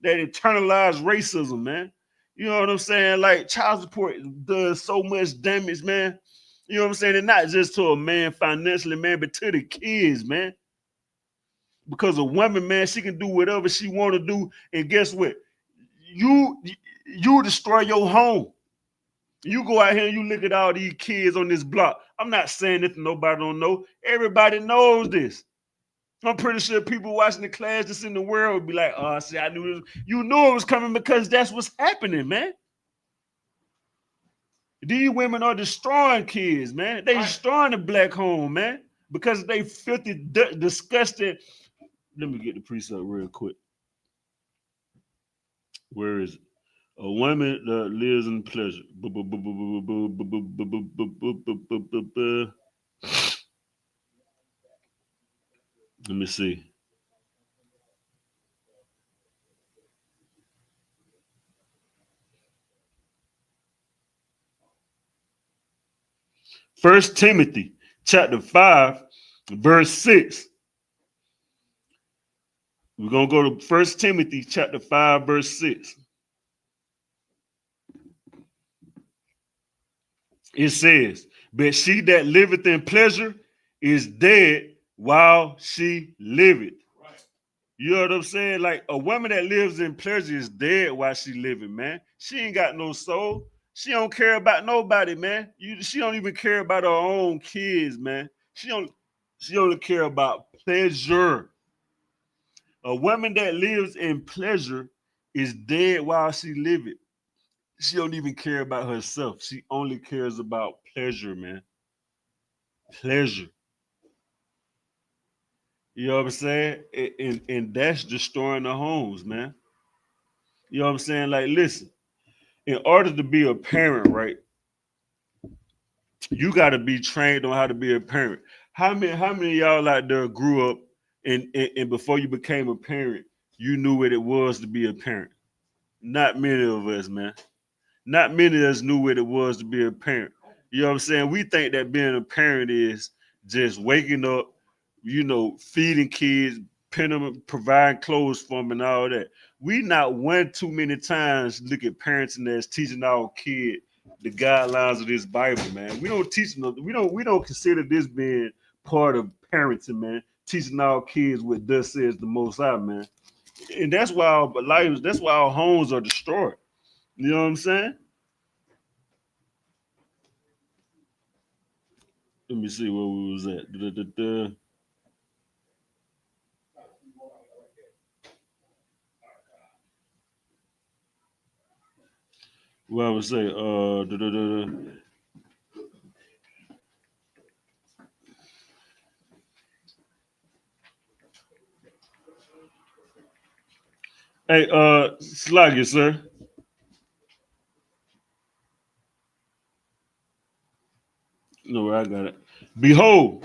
That internalized racism, man. You know what I'm saying? Like child support does so much damage, man. You know what I'm saying? And not just to a man financially, man, but to the kids, man. Because a woman, man, she can do whatever she want to do. And guess what? You destroy your home. You go out here and you look at all these kids on this block. I'm not saying that nobody don't know. Everybody knows this. I'm pretty sure people watching the class that's in the world would be like, oh, see, I knew this. You knew it was coming because that's what's happening, man. These women are destroying kids, man. They destroying the black home, man, because they filthy, disgusting, Let me get the precept real quick. Where is it? A woman that lives in pleasure. Let me see. First Timothy chapter 5, verse 6. We're going to go to First Timothy chapter 5, verse 6. It says, but she that liveth in pleasure is dead while she liveth. You know what I'm saying? Like a woman that lives in pleasure is dead while she living, man. She ain't got no soul. She don't care about nobody, man. She don't even care about her own kids, man. She only care about pleasure. A woman that lives in pleasure is dead while she living. She don't even care about herself. She only cares about pleasure, man. Pleasure. You know what I'm saying? And that's destroying the homes, man. You know what I'm saying? Like, listen, in order to be a parent, right, you got to be trained on how to be a parent. How many of y'all out there grew up and before you became a parent, you knew what it was to be a parent? Not many of us, man. Not many of us knew what it was to be a parent. You know what I'm saying? We think that being a parent is just waking up, you know, feeding kids, providing clothes for them and all that. We not one too many times look at parenting as teaching our kid the guidelines of this Bible, man. We don't teach them. We don't consider this being part of parenting, man. Teaching our kids what thus says the Most High, man. And that's why our lives, that's why our homes are destroyed. You know what I'm saying? Let me see where we was at. Well, I would say, hey, Sluggy, sir. No, I got it. Behold,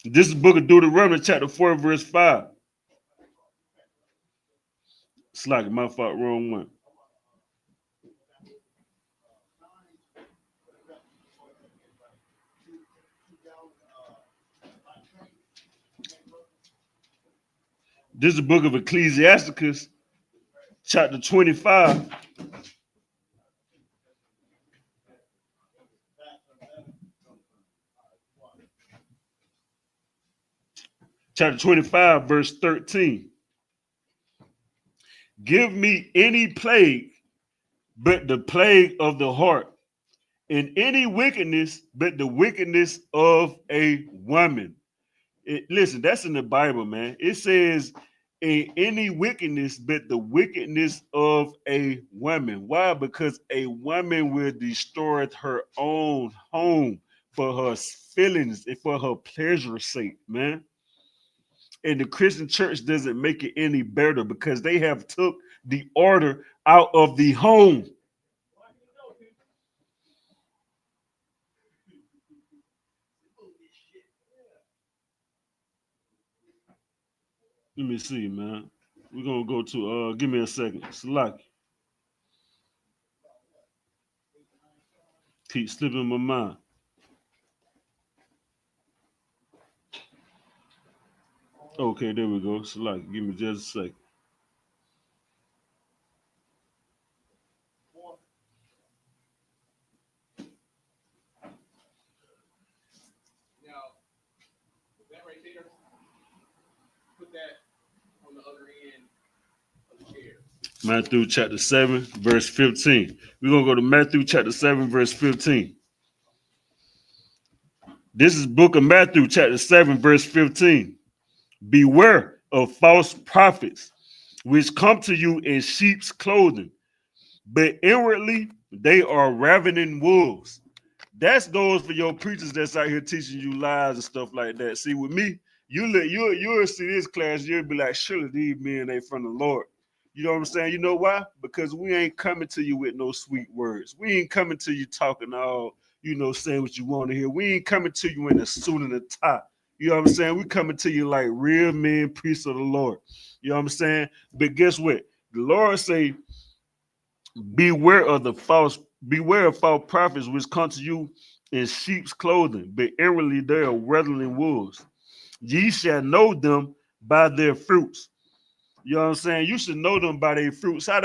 this is the book of Deuteronomy, chapter 4, verse 5. Sluggy, my fault, wrong one. This is the book of Ecclesiasticus, chapter 25. Chapter 25, verse 13. Give me any plague but the plague of the heart, and any wickedness but the wickedness of a woman. Listen, that's in the Bible, man. It says any wickedness but the wickedness of a woman. Why? Because a woman will destroy her own home for her feelings and for her pleasure's sake, man. And the Christian church doesn't make it any better because they have took the order out of the home. Let me see, man. We're gonna go to give me a second. Salaki. Keep slipping my mind. Okay, there we go. Salaki, give me just a second. Matthew chapter 7, verse 15. We're going to go to Matthew chapter 7, verse 15. This is book of Matthew chapter 7, verse 15. Beware of false prophets, which come to you in sheep's clothing, but inwardly they are ravening wolves. That's those for your preachers that's out here teaching you lies and stuff like that. See, with me, You'll see this class, you'll be like, surely these men ain't from the Lord. You know what I'm saying? You know why? Because we ain't coming to you with no sweet words. We ain't coming to you talking all, saying what you want to hear. We ain't coming to you in a suit and a tie. You know what I'm saying? We coming to you like real men, priests of the Lord. You know what I'm saying? But guess what? The Lord say, beware of false prophets which come to you in sheep's clothing, but inwardly they are ravening wolves. Ye shall know them by their fruits. You know what I'm saying? You should know them by their fruits. And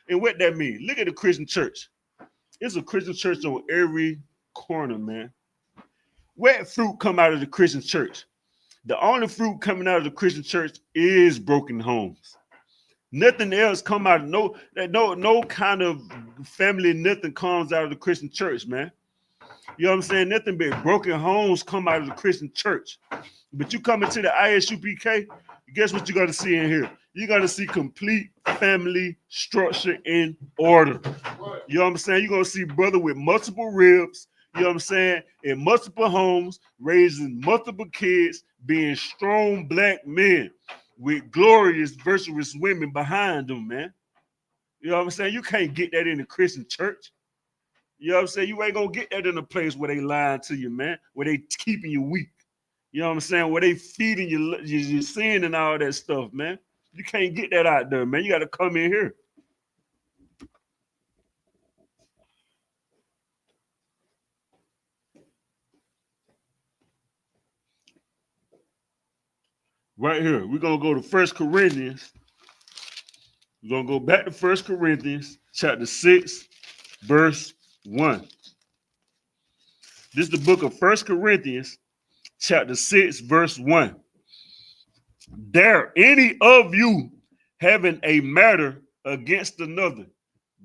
what that mean? Look at the Christian church. It's a Christian church on every corner, man. What fruit come out of the Christian church? The only fruit coming out of the Christian church is broken homes. Nothing else come out of no kind of family, nothing comes out of the Christian church, man. You know what I'm saying? Nothing but broken homes come out of the Christian church. But you come into the I.S.U.P.K, guess what you're going to see in here? You're going to see complete family structure in order. You know what I'm saying? You're going to see brother with multiple ribs, you know what I'm saying, in multiple homes, raising multiple kids, being strong black men with glorious, virtuous women behind them, man. You know what I'm saying? You can't get that in the Christian church. You know what I'm saying? You ain't going to get that in a place where they lying to you, man, where they keeping you weak. You know what I'm saying? Where they feeding you your sin and all that stuff, man. You can't get that out there, man. You got to come in here. Right here, we're going to go to 1 Corinthians. We're going to go back to 1 Corinthians chapter 6, verse 1. This is the book of 1 Corinthians chapter 6, verse 1. Dare any of you having a matter against another?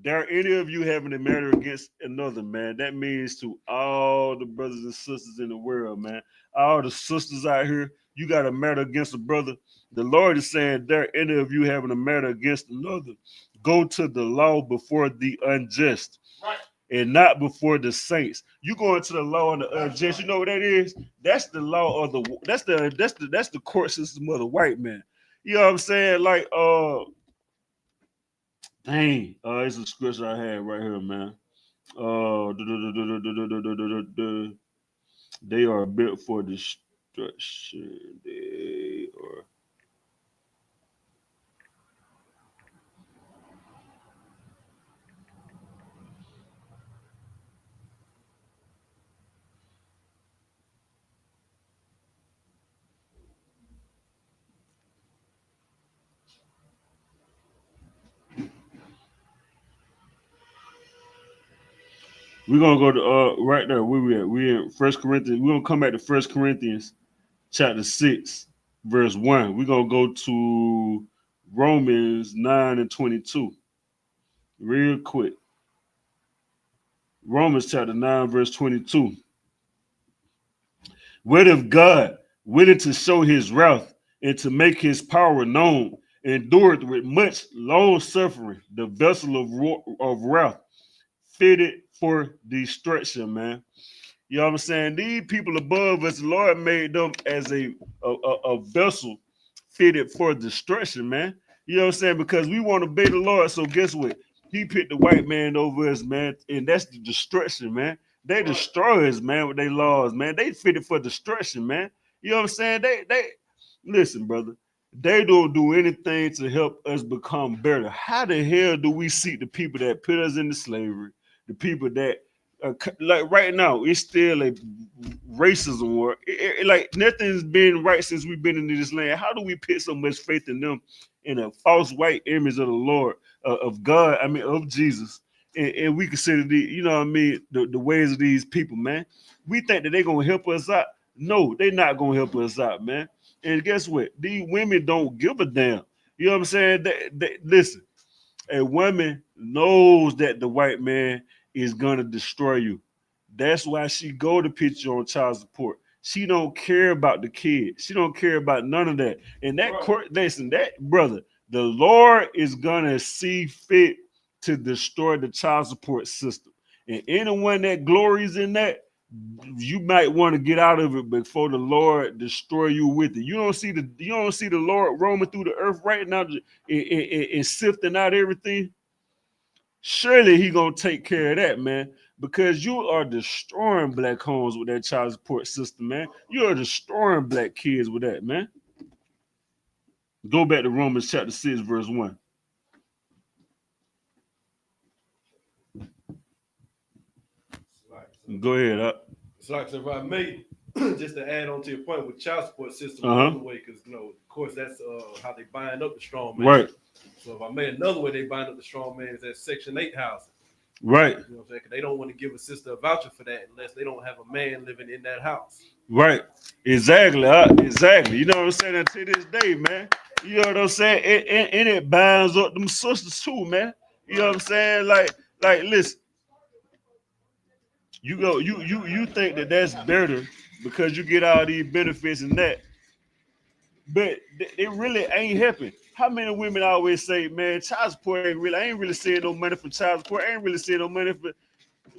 Dare any of you having a matter against another, man? That means to all the brothers and sisters in the world, man. All the sisters out here, you got a matter against a brother. The Lord is saying, dare any of you having a matter against another, go to the law before the unjust. Right. And not before the saints. You go into the law and the unjust. You know what that is? That's the law of that's the court system of the white man. You know what I'm saying? Like it's a scripture I had right here, man. They are built for destruction. They are. We're gonna go to right there. Where we at? We in 1 Corinthians. We're gonna come back to 1 Corinthians chapter 6, verse 1. We're gonna go to Romans 9 and 22. Real quick. Romans chapter 9, verse 22. What if God, willing to show his wrath and to make his power known, endured with much long suffering the vessel of wrath, fitted for destruction, man. You know what I'm saying? These people above us, the Lord made them as a vessel fitted for destruction, man. You know what I'm saying? Because we want to obey the Lord. So guess what? He picked the white man over us, man. And that's the destruction, man. They destroy us, man, with their laws, man. They fitted for destruction, man. You know what I'm saying? They listen, brother. They don't do anything to help us become better. How the hell do we seek the people that put us into slavery? The people that like right now, it's still a racism war. Like nothing's been right since we've been in this land. How do we put so much faith in them, in a false white image of the Lord, of God? I mean, of Jesus, and we consider the, you know what I mean, the ways of these people, man. We think that they're gonna help us out. No, they're not gonna help us out, man. And guess what? These women don't give a damn. You know what I'm saying? Listen, a woman knows that the white man is gonna destroy you. That's why she go to put you on child support. She don't care about the kid. She don't care about none of that. And that court, listen, that brother, the Lord is gonna see fit to destroy the child support system. And anyone that glories in that, you might want to get out of it before the Lord destroy you with it. You don't see the Lord roaming through the earth right now and sifting out everything. Surely he gonna take care of that, man, because you are destroying black homes with that child support system, man. You are destroying black kids with that, man. Go back to Romans chapter 6, verse 1. Go ahead. It's like, so if I may, just to add on to your point with child support system, another way, because of course, that's how they bind up the strong man. Right. So if I made another way they bind up the strong man is that Section 8 housing. Right. You know what I'm saying? Because they don't want to give a sister a voucher for that unless they don't have a man living in that house. Right. Exactly. Exactly. You know what I'm saying? And to this day, man. You know what I'm saying? And it binds up them sisters too, man. You know what I'm saying? Like, listen. You think that that's better because you get all these benefits and that, but it really ain't helping. How many women always say, man, child support I ain't really seeing no money for child support. I ain't really seeing no money for.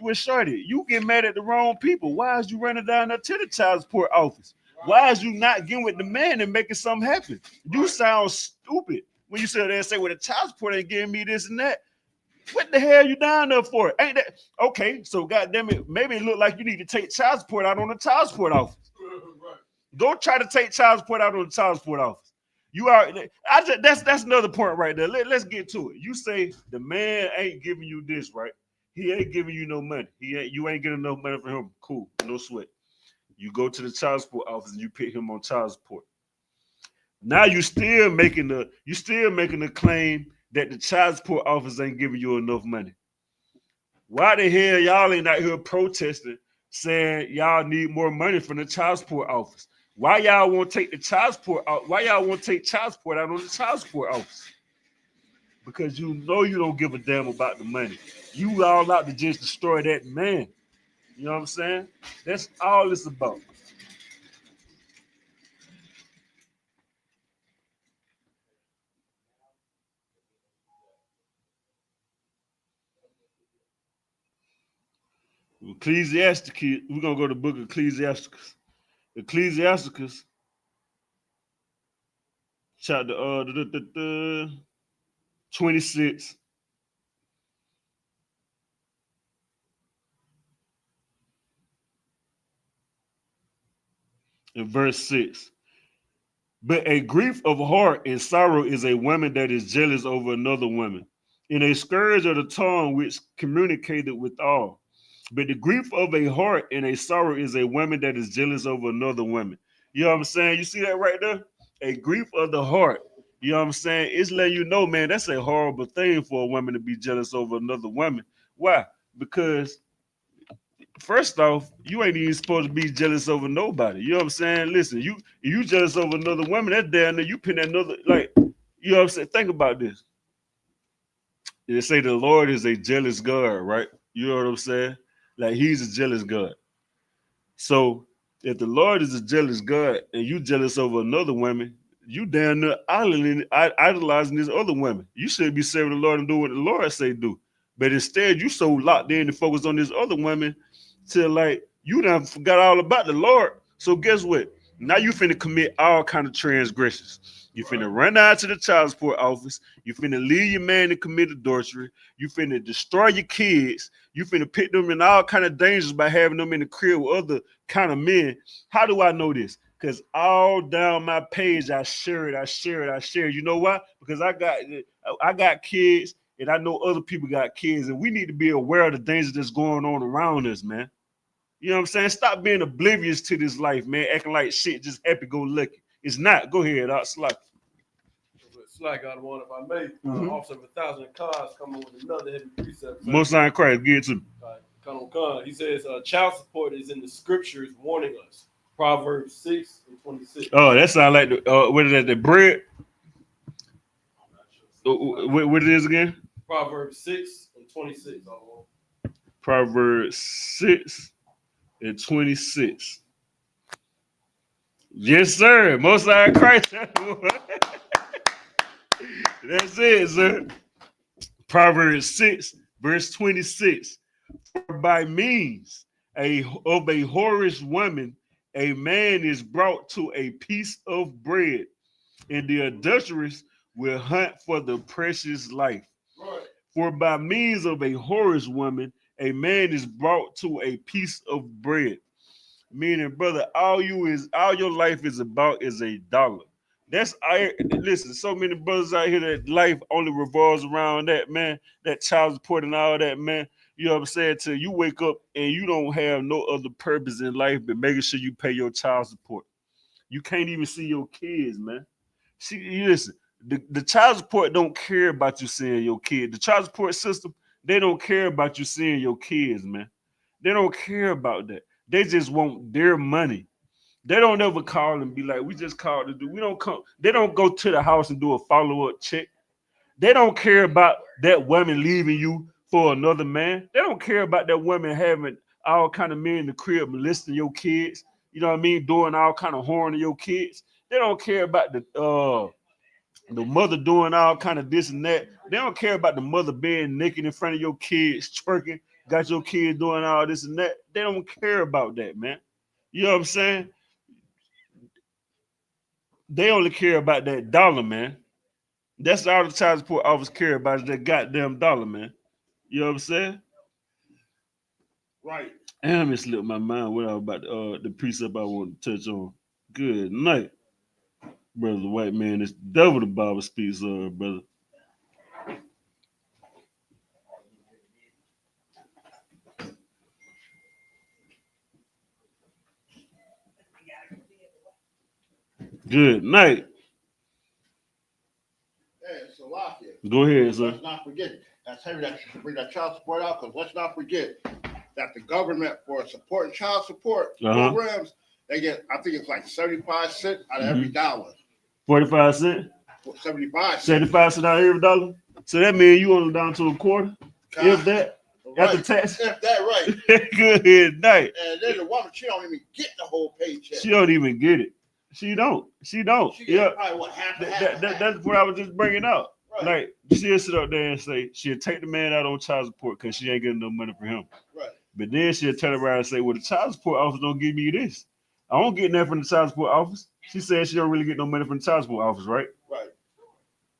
Well, shorty, you get mad at the wrong people. Why is you running down there to the child support office? Why is you not getting with the man and making something happen? You sound stupid when you sit there and say, well, the child support ain't giving me this and that. What the hell you down there for? Ain't that okay? So goddamn it, maybe it look like you need to take child support out on the child support office. Go try to take child support out on the child support office. You are. That's another point right there. Let's get to it. You say the man ain't giving you this, right? He ain't giving you no money. You ain't getting enough money for him. Cool, no sweat. You go to the child support office and you pick him on child support. Now you still making the claim that the child support office ain't giving you enough money. Why the hell y'all ain't out here protesting, saying y'all need more money from the child support office? Why y'all won't take the child support out? Why y'all won't take child support out on the child support office? Because you know you don't give a damn about the money. You all out to just destroy that man. You know what I'm saying? That's all it's about. Ecclesiasticus, we're gonna go to the book of Ecclesiasticus. Ecclesiasticus, chapter 26. In verse 6. But a grief of heart and sorrow is a woman that is jealous over another woman, and a scourge of the tongue which communicated with all. But the grief of a heart and a sorrow is a woman that is jealous over another woman. You know what I'm saying? You see that right there? A grief of the heart. You know what I'm saying? It's letting you know, man, that's a horrible thing for a woman to be jealous over another woman. Why? Because first off, you ain't even supposed to be jealous over nobody. You know what I'm saying? Listen, you jealous over another woman, that's down there, you pin another, like, you know what I'm saying? Think about this. They say the Lord is a jealous God, right? You know what I'm saying? Like, he's a jealous God. So if the Lord is a jealous God and you jealous over another woman, you down there idolizing this other woman. You should be serving the Lord and doing what the Lord say do. But instead, you so locked in to focus on this other woman till like you done forgot all about the Lord. So guess what? Now you finna commit all kind of transgressions. You finna run out to the child support office. You finna leave your man to commit adultery. You finna destroy your kids. You finna put them in all kind of dangers by having them in the crib with other kind of men. How do I know this? Because all down my page, I share it. You know why? Because I got kids, and I know other people got kids, and we need to be aware of the dangers that's going on around us, man. You know what I'm saying? Stop being oblivious to this life, man, acting like shit just happy-go-lucky. It's not. Go ahead, Slack. Slack out of one, if I may. Officer of 1,000 cars coming with another heavy precept. Most High Christ, give it to me. He says, child support is in the scriptures warning us. Proverbs 6 and 26. Oh, that sounds like what is that? The bread? What it is again? Proverbs 6 and 26. Proverbs 6 and 26. Yes, sir. Most High Christ. That's it, sir. Proverbs 6, verse 26. For by means of a whorish woman, a man is brought to a piece of bread, and the adulteress will hunt for the precious life. Right. For by means of a whorish woman, a man is brought to a piece of bread. Meaning, brother, all your life is about is $1. Listen, so many brothers out here that life only revolves around that, man, that child support and all that, man. You know what I'm saying? Till you wake up and you don't have no other purpose in life but making sure you pay your child support. You can't even see your kids, man. See, listen, the child support don't care about you seeing your kid. The child support system, they don't care about you seeing your kids, man. They don't care about that. They just want their money. They don't ever call and be like, we just called to do. We don't come. They don't go to the house and do a follow-up check. They don't care about that woman leaving you for another man. They don't care about that woman having all kind of men in the crib molesting your kids. You know what I mean? Doing all kind of horn to your kids. They don't care about the mother doing all kind of this and that. They don't care about the mother being naked in front of your kids, twerking, got your kids doing all this and that. They don't care about that, man. You know what I'm saying? They only care about that dollar, man. That's all the child support office care about is that goddamn dollar, man. You know what I'm saying? Right. And it slipped my mind what I was about the precept I want to touch on. Good night, brother. White man, it's the devil the Bible speaks of, brother. Good night. Hey, Salakia. Go ahead, sir. Let's not forget. That's heavy that you should bring that child support out, because let's not forget that the government, for supporting child support programs, they get, I think it's like 75 cents out of every dollar. 45 cents? 75 cents. 75 cents out of every dollar? So that means you only down to a quarter? If that? Right. After tax? If that, right. Good night. And then the woman, she don't even get the whole paycheck. She don't even get it. She don't. She Yeah. probably what, half. That's what I was just bringing up. Right. Like, she'll sit up there and say, she'll take the man out on child support because she ain't getting no money for him. Right. But then she'll turn around and say, well, the child support office don't give me this. I don't get nothing from the child support office. She said she don't really get no money from the child support office, right? Right.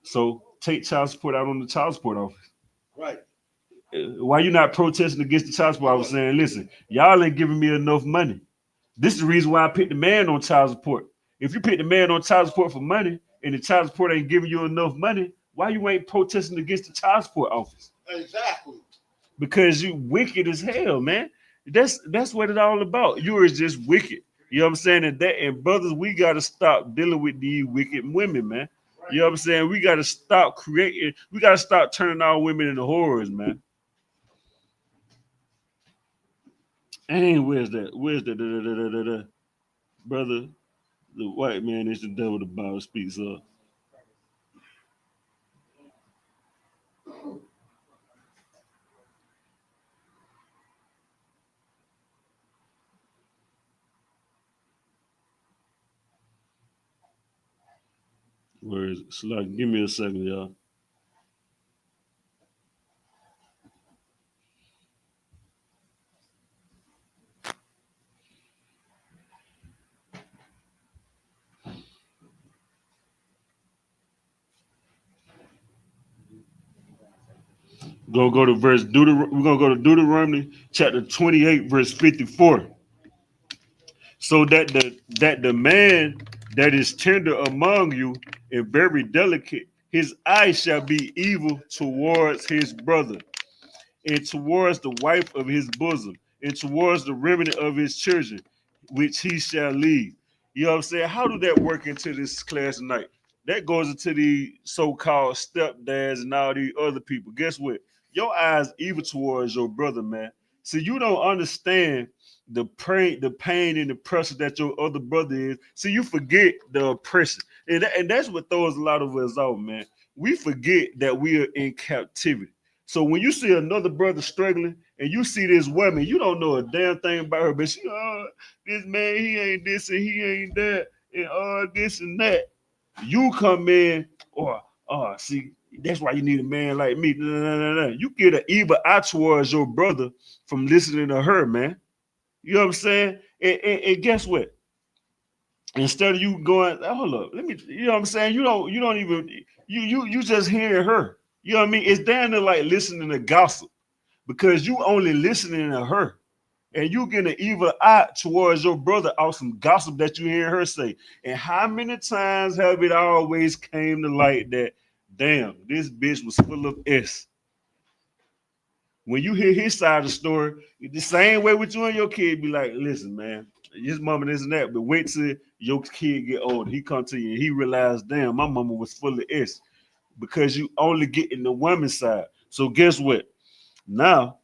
So take child support out on the child support office. Right. Why you not protesting against the child support office saying, listen, y'all ain't giving me enough money. This is the reason why I picked the man on child support. If you pick the man on child support for money and the child support ain't giving you enough money, why you ain't protesting against the child support office? Exactly. Because you wicked as hell, man. That's what it's all about. You are just wicked. You know what I'm saying? And brothers, we gotta stop dealing with these wicked women, man. Right. You know what I'm saying? We gotta stop creating, we gotta stop turning our women into whores, man. And where's that? Brother? The white man is the devil the Bible speaks of. Where is it? Like, give me a second, y'all. We're gonna go to Deuteronomy chapter 28, verse 54. So that the man that is tender among you and very delicate, his eye shall be evil towards his brother, and towards the wife of his bosom, and towards the remnant of his children, which he shall lead. You know what I'm saying? How do that work into this class tonight? That goes into the so-called stepdads and all these other people. Guess what? Your eyes evil towards your brother, man. So you don't understand the pain and the pressure that your other brother is. So you forget the oppression. And that's what throws a lot of us off, man. We forget that we are in captivity. So when you see another brother struggling and you see this woman, you don't know a damn thing about her, but she, this man, he ain't this and he ain't that, and this and that. You come in, see, that's why you need a man like me. No. You get an evil eye towards your brother from listening to her, man. You know what I'm saying? And guess what? Instead of you going, hold up, let me, you know what I'm saying? You don't even, you just hear her. You know what I mean? It's down to like listening to gossip because you only listening to her. And you get an evil eye towards your brother off some gossip that you hear her say. And how many times have it always came to light that, damn, this bitch was full of S. When you hear his side of the story, the same way with you and your kid, be like, listen, man, his mama this and that, but wait till your kid get older. He come to you and he realized, damn, my mama was full of S. Because you only get in the woman's side. So guess what? Now,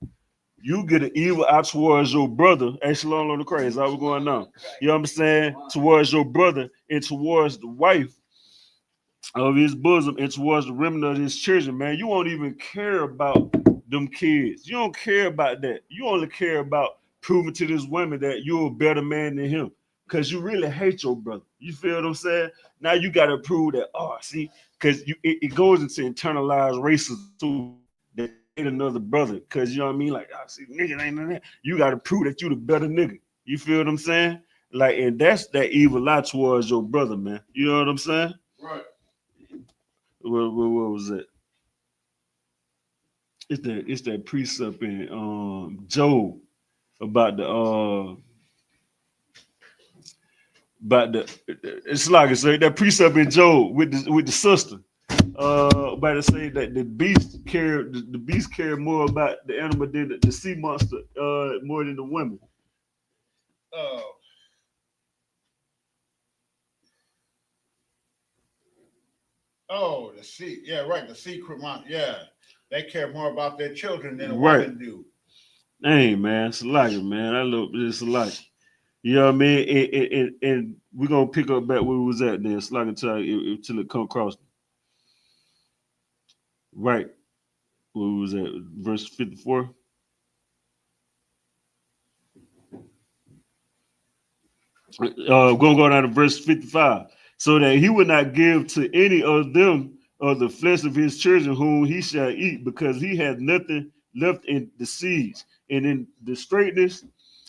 you get an evil out towards your brother. Hey, shalom on the crazy. How we going on? You know what I'm saying? Towards your brother and towards the wife of his bosom and towards the remnant of his children, man. You won't even care about them kids. You don't care about that. You only care about proving to this woman that you're a better man than him because you really hate your brother. You feel what I'm saying? Now you got to prove that, see, because it goes into internalized racism too. That hate another brother because you know what I mean? Like, see, nigga ain't none of that. You got to prove that you the better nigga. You feel what I'm saying? Like, and that's that evil lie towards your brother, man. You know what I'm saying? Right. What was it? It's that precept in Job about it's like it's that precept in Job with the sister. About to say that the beast care more about the animal than the sea monster more than the women. Oh, the sea, yeah, right. The secret monster, yeah. They care more about their children than a woman do. Hey man, it's like it, man. I look, it's like, you know what I mean. And we're gonna pick up back where we was at then. It's like until it come across. Right, where we was at, verse 54. We're gonna go down to verse 55. So that he would not give to any of them of the flesh of his children whom he shall eat, because he has nothing left in the siege, and in the straightness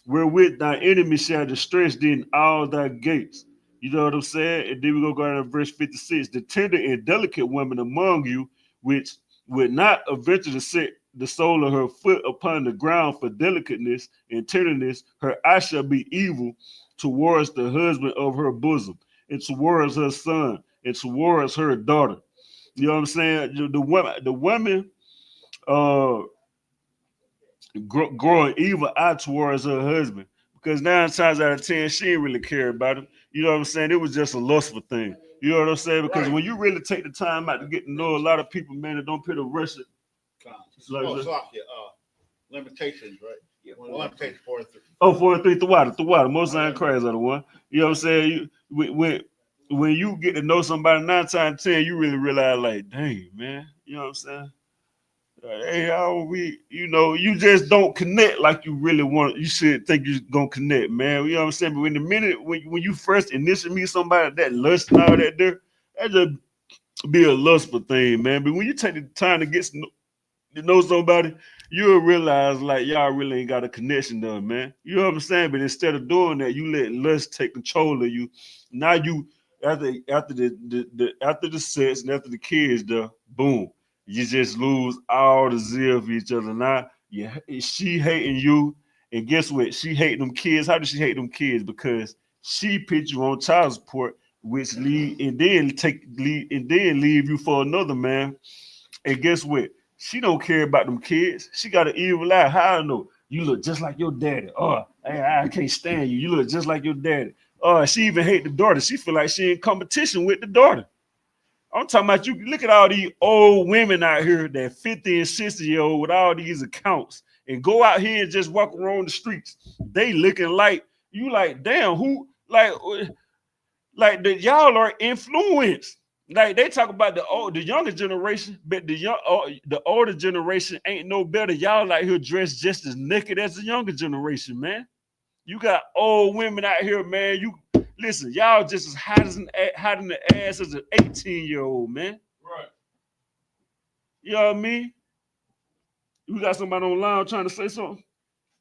wherewith thy enemy shall distress thee in all thy gates. You know what I'm saying? And then we go down to verse 56. The tender and delicate woman among you, which would not venture to set the sole of her foot upon the ground for delicateness and tenderness, her eye shall be evil towards the husband of her bosom, and towards her son, and towards her daughter. You know what I'm saying? The women growing evil eye towards her husband, because 9 times out of 10 she didn't really care about him. You know what I'm saying? It was just a lustful thing. You know what I'm saying? Because when you really take the time out to get to know a lot of people, man, that don't put a rush it. Limitations, right? Yeah, limitations 4 and 3. 4 and 3 throughout. Most of the crazy are the one. You know what I'm saying? When you get to know somebody 9 times out of 10, you really realize, like, dang, man. You know what I'm saying? Hey, how we, you just don't connect like you really want. You should think you're gonna connect, man. You know what I'm saying? But when the minute when you first initially meet somebody, that lust and all that there, that just be a lustful thing, man. But when you take the time to get to know somebody, you'll realize like y'all really ain't got a connection done, man. You know what I'm saying? But instead of doing that, you let lust take control of you. Now you after the sex and after the kids, boom. You just lose all the zeal for each other. Now, she hating you, and guess what? She hating them kids. How does she hate them kids? Because she put you on child support, which leave you for another man. And guess what? She don't care about them kids. She got an evil eye. How I know? You look just like your daddy. Oh, I can't stand you. You look just like your daddy. Oh, she even hate the daughter. She feel like she in competition with the daughter. I'm talking about, you look at all these old women out here that 50 and 60-year-old with all these accounts and go out here and just walk around the streets. They looking like, you like, damn, who, like y'all are influenced. Like they talk about the younger generation, but the older generation ain't no better. Y'all out here dressed just as naked as the younger generation, man. You got old women out here, man. Listen, y'all just as hot in the ass as an 18-year-old, man. Right. You know what I mean? You got somebody online trying to say something?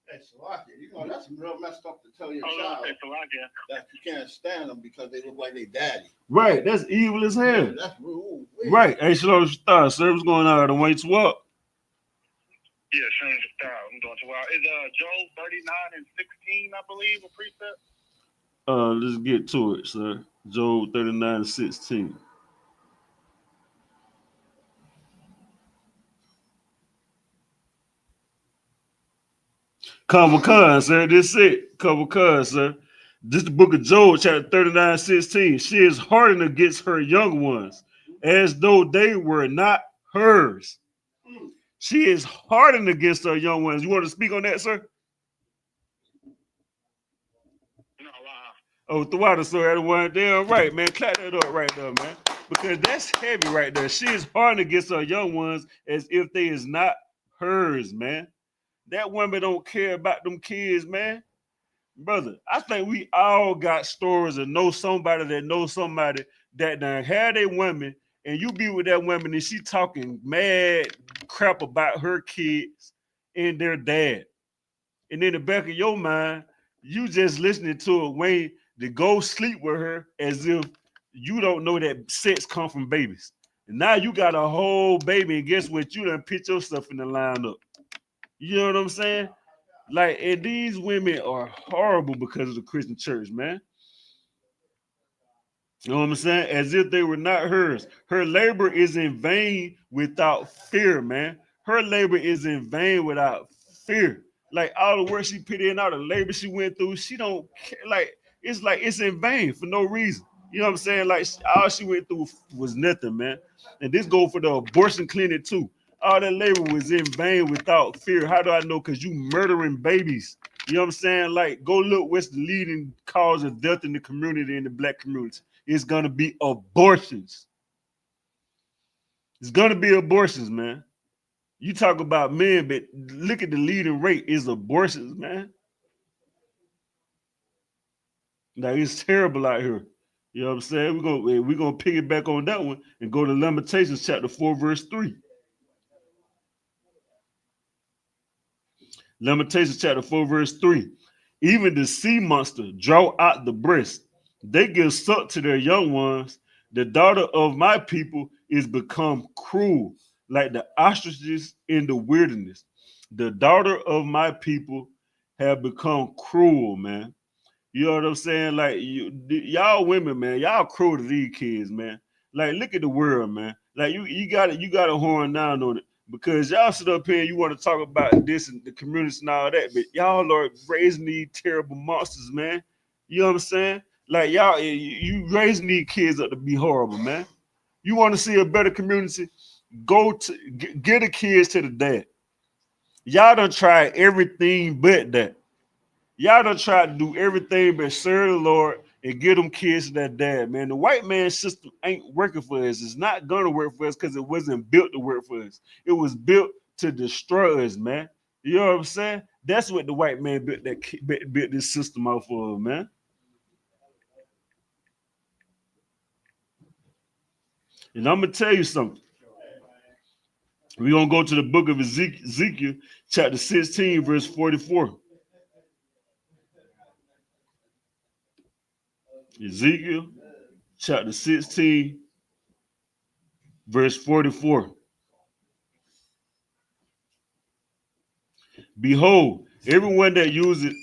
Hey, Salakia, you know, that's real messed up to tell your child that you can't stand them because they look like they daddy. Right, that's evil as hell. Yeah, that's real. Right. Hey, Shalom Star, sir, what's going on? The way to up? Yeah, Shalom Star. I'm doing too well. Is Joel 39 and 16, I believe, a precept? Let's get to it, sir. Job 39 and 16. Couple cuz, sir. This is it. Couple cuz, sir. This is the book of Job, chapter 39, 16. She is hardened against her young ones, as though they were not hers. She is hardened against her young ones. You want to speak on that, sir? Oh, throughout the story, that one there, right, man. Clap that up right there, man. Because that's heavy right there. She is hardened against her young ones as if they is not hers, man. That woman don't care about them kids, man. Brother, I think we all got stories and know somebody that knows somebody that done had a woman, and you be with that woman and she talking mad crap about her kids and their dad. And in the back of your mind, you just listening to it when to go sleep with her as if you don't know that sex come from babies. And now you got a whole baby, and guess what? You done put yourself in the lineup. You know what I'm saying? Like, and these women are horrible because of the Christian church, man. You know what I'm saying? As if they were not hers. Her labor is in vain without fear, man. Her labor is in vain without fear. Like all the work she put in, all the labor she went through, she don't care. Like it's in vain for no reason. You know what I'm saying? Like all she went through was nothing, man. And this go for the abortion clinic too. All that labor was in vain without fear. How do I know? Because you murdering babies. You know what I'm saying? Like, go look what's the leading cause of death in the community, in the black community. It's gonna be abortions. It's gonna be abortions, man. You talk about men, but look at the leading rate is abortions, man. Like, it's terrible out here. You know what I'm saying? We're gonna piggyback on that one and go to Lamentations chapter 4, verse 3. Lamentations chapter 4, verse 3. Even the sea monster draw out the breast. They give suck to their young ones. The daughter of my people is become cruel, like the ostriches in the wilderness. The daughter of my people have become cruel, man. You know what I'm saying? Like y'all women, man, y'all cruel to these kids, man. Like, look at the world, man. Like you got to horn down on it. Because y'all sit up here and you want to talk about this and the communities and all that, but y'all are raising these terrible monsters, man. You know what I'm saying? Like y'all, you raising these kids up to be horrible, man. You want to see a better community? Go to get the kids to the dad. Y'all done tried everything but that. Y'all done tried to do everything but serve the Lord and get them kids to that dad, man. The white man system ain't working for us. It's not gonna work for us because it wasn't built to work for us. It was built to destroy us, man. You know what I'm saying? That's what the white man built this system off of, man. And I'm gonna tell you something. We're gonna go to the book of Ezekiel, chapter 16, verse 44. Ezekiel chapter 16, verse 44. Behold, everyone that uses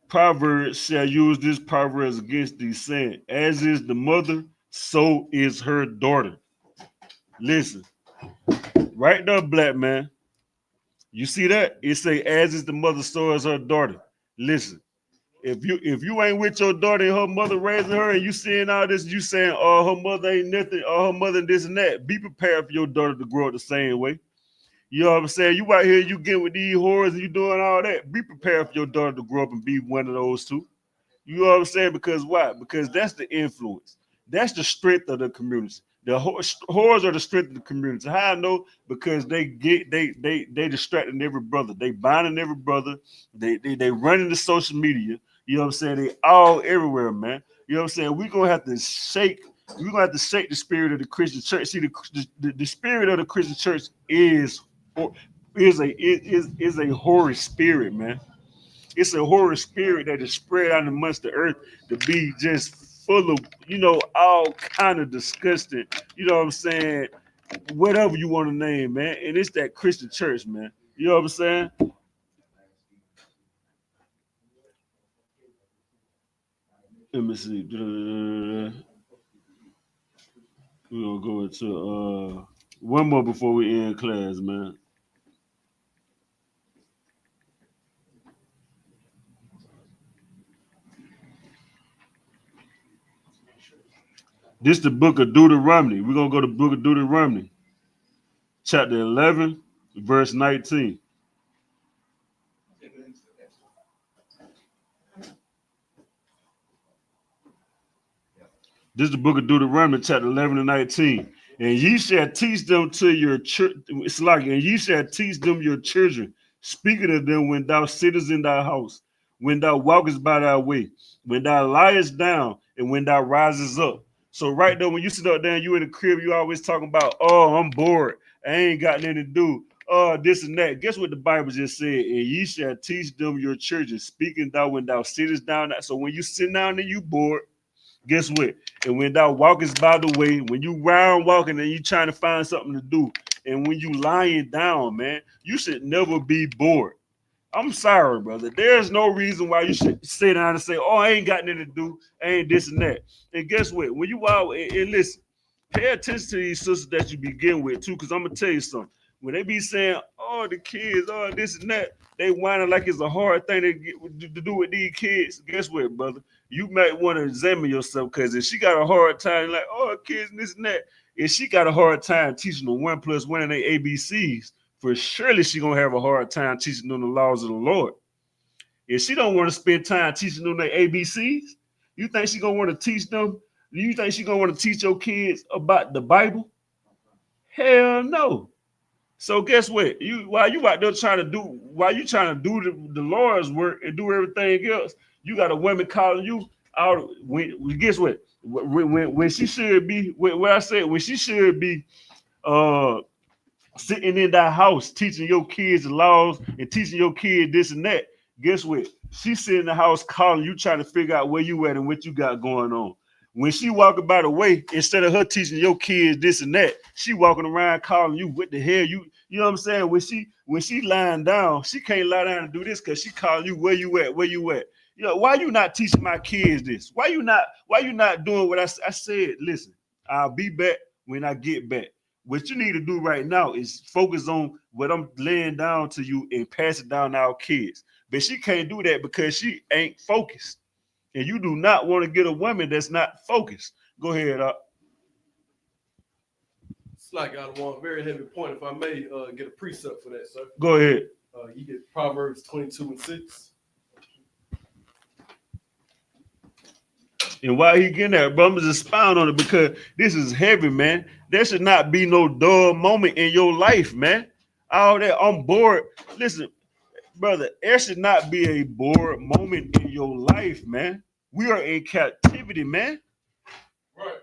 proverbs shall use this proverb against thee, saying, as is the mother, so is her daughter. Listen, right there, black man. You see that? It say, as is the mother, so is her daughter. Listen. If you ain't with your daughter and her mother raising her and you seeing all this, you saying, oh, her mother ain't nothing, or her mother this and that, be prepared for your daughter to grow up the same way. You know what I'm saying? You out here, you get with these whores and you doing all that, be prepared for your daughter to grow up and be one of those two. You know what I'm saying? Because why? Because that's the influence. That's the strength of the community. The whores are the strength of the community. How I know? Because they distracting every brother. They binding every brother. They running the social media. You know what I'm saying? They all everywhere, man. You know what I'm saying? We're gonna have to shake the spirit of the Christian church. See, the spirit of the Christian church is a hoary spirit, man. It's a horror spirit that is spread out amongst the earth to be just full of, all kind of disgusting, what I'm saying? Whatever you want to name, man. And it's that Christian church, man. You know what I'm saying? Let me see. We're gonna go into one more before we end class, man. This is the book of Deuteronomy. We're gonna go to the book of Deuteronomy, chapter 11, verse 19. This is the book of Deuteronomy, chapter 11 and 19. And ye shall teach them to your and ye shall teach them your children, speaking of them when thou sittest in thy house, when thou walkest by thy way, when thou liest down, and when thou risest up. So right there, when you sit up there and you in the crib, you always talking about, oh, I'm bored. I ain't got nothing to do. Oh, this and that. Guess what the Bible just said? And ye shall teach them your children, speaking thou when thou sittest down. So when you sit down and you bored, guess what? And when thou walkest by the way, when you round walking and you trying to find something to do, and when you lying down, man, you should never be bored. I'm sorry, brother. There's no reason why you should sit down and say, oh, I ain't got nothing to do. I ain't this and that. And guess what? When you out and listen, pay attention to these sisters that you begin with too, because I'm going to tell you something. When they be saying, oh, the kids, oh, this and that, they whining like it's a hard thing to do with these kids. Guess what, brother? You might want to examine yourself, because if she got a hard time, like, oh, kids and this and that, if she got a hard time teaching them 1 + 1 and their ABCs, for surely she gonna have a hard time teaching them the laws of the Lord. If she don't want to spend time teaching them their ABCs, you think she gonna want to teach them? You think she gonna want to teach your kids about the Bible? Hell no. So guess what? While you out there trying to do the Lord's work and do everything else, you got a woman calling you out. Guess what? When she should be, what I said, when she should be sitting in that house teaching your kids the laws and teaching your kids this and that, guess what? She sitting in the house calling you, trying to figure out where you at and what you got going on. When she walking by the way, instead of her teaching your kids this and that, she walking around calling you, what the hell you know what I'm saying? When she lying down, she can't lie down and do this because she calling you, where you at? You know, why you not teaching my kids this? Why you not doing what I said? Listen, I'll be back when I get back. What you need to do right now is focus on what I'm laying down to you and pass it down to our kids. But she can't do that because she ain't focused. And you do not want to get a woman that's not focused. Go ahead, It's like I want a very heavy point. If I may get a precept for that, sir. Go ahead. You get Proverbs 22 and 6. And while he getting that, bro, I'm just expound on it because this is heavy, man. There should not be no dull moment in your life, man. All that, I'm bored. Listen, brother, there should not be a bored moment in your life, man. We are in captivity, man. Right.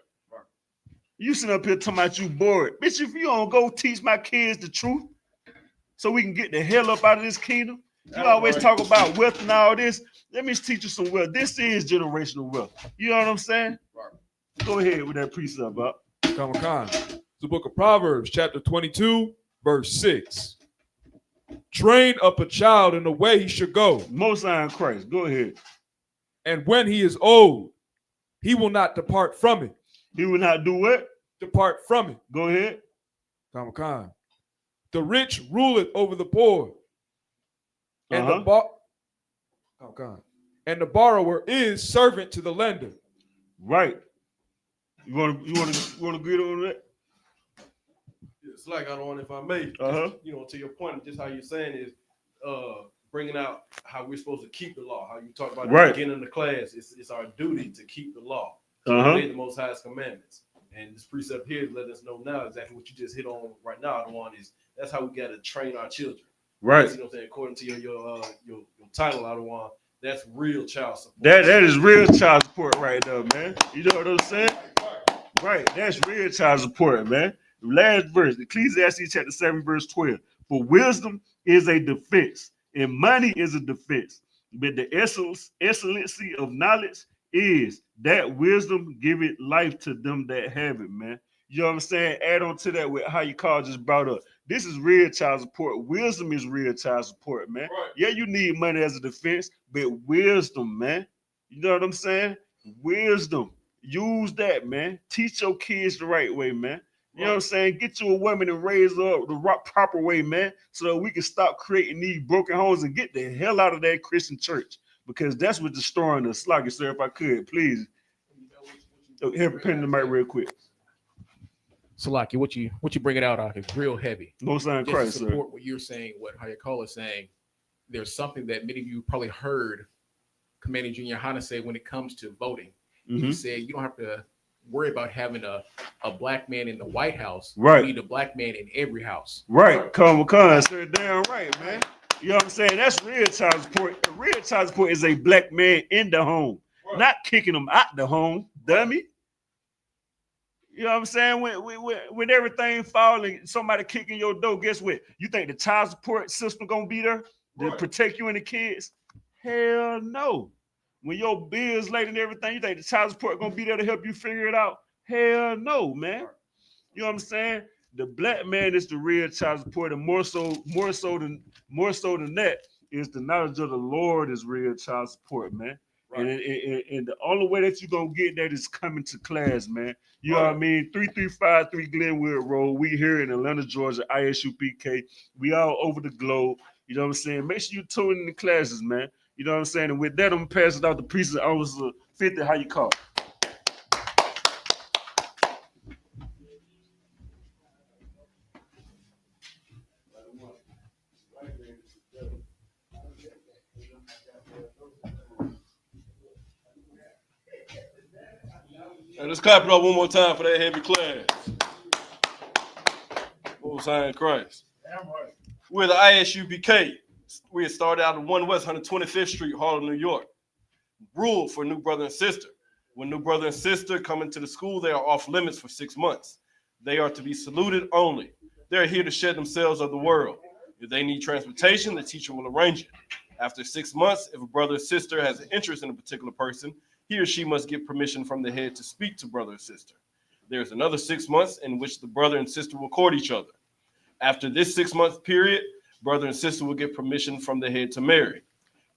You sitting up here talking about you bored. Bitch, if you don't go teach my kids the truth so we can get the hell up out of this kingdom. You always talk about wealth and all this. Let me teach you some wealth. This is generational wealth. You know what I'm saying? Right. Go ahead with that precept, Bob. Come on. The book of Proverbs, chapter 22, verse 6. Train up a child in the way he should go. Most High in Christ. Go ahead. And when he is old, he will not depart from it. He will not do what? Depart from it. Go ahead. Come on. The rich ruleth over the poor. And the borrower is servant to the lender. Right. You want to agree on that? It's like I don't want, if I may, you know, to your point, just how you're saying is bringing out how we're supposed to keep the law. How you talk about at the beginning of the class, it's our duty to keep the law, to obey the Most High's commandments. And this precept here is letting us know now exactly what you just hit on right now. The one is that's how we got to train our children. Right. Because, you know what I'm saying? According to your title, out of one, that's real child support. That is real child support right there, man. You know what I'm saying? Right. That's real child support, man. The last verse, Ecclesiastes chapter 7, verse 12. For wisdom is a defense, and money is a defense. But the excellency of knowledge is that wisdom give it life to them that have it, man. You know what I'm saying? Add on to that with how your car just brought up. This is real child support. Wisdom is real child support, man. Right. Yeah, you need money as a defense, but wisdom, man. You know what I'm saying? Wisdom. Use that, man. Teach your kids the right way, man. You know what I'm saying? Get you a woman and raise her up the proper way, man, so that we can stop creating these broken homes and get the hell out of that Christian church, because that's what's destroying us. Like, sir, if I could, please. Here, pen the mic real quick. Salaki, what you bring it out is real heavy. No sign Just Christ, to support sir. what you're saying, what Hayakala is saying. There's something that many of you probably heard Commander Junior YAHANNA say when it comes to voting. He said you don't have to worry about having a black man in the White House. Right. You need a black man in every house. Right. Come, sir. Damn right, man. You know what I'm saying? That's real child support. Real child support is a black man in the home, not kicking them out the home, dummy. You know what I'm saying? When everything falling, somebody kicking your door, guess what? You think the child support system gonna be there to protect you and the kids? Hell no. When your bills late and everything, you think the child support gonna be there to help you figure it out? Hell no, man. You know what I'm saying? The black man is the real child support, and more so than that is the knowledge of the Lord is real child support, man. Right. And the only way that you're gonna get that is coming to class, man. You know what I mean? 3353 Glenwood Road. We here in Atlanta, Georgia, ISUPK. We all over the globe. You know what I'm saying? Make sure you tune in the classes, man. You know what I'm saying? And with that, I'm gonna pass it out to Priest Officer 50. How you call? And let's clap it up one more time for that heavy class. Most High in Christ. We're the I.S.U.P.K. We had started out at 1 West 125th Street, Harlem, New York. Rule for new brother and sister. When new brother and sister come into the school, they are off limits for 6 months. They are to be saluted only. They're here to shed themselves of the world. If they need transportation, the teacher will arrange it. After 6 months, if a brother or sister has an interest in a particular person, he or she must get permission from the head to speak to brother or sister. There's another 6 months in which the brother and sister will court each other. After this 6 month period, brother and sister will get permission from the head to marry.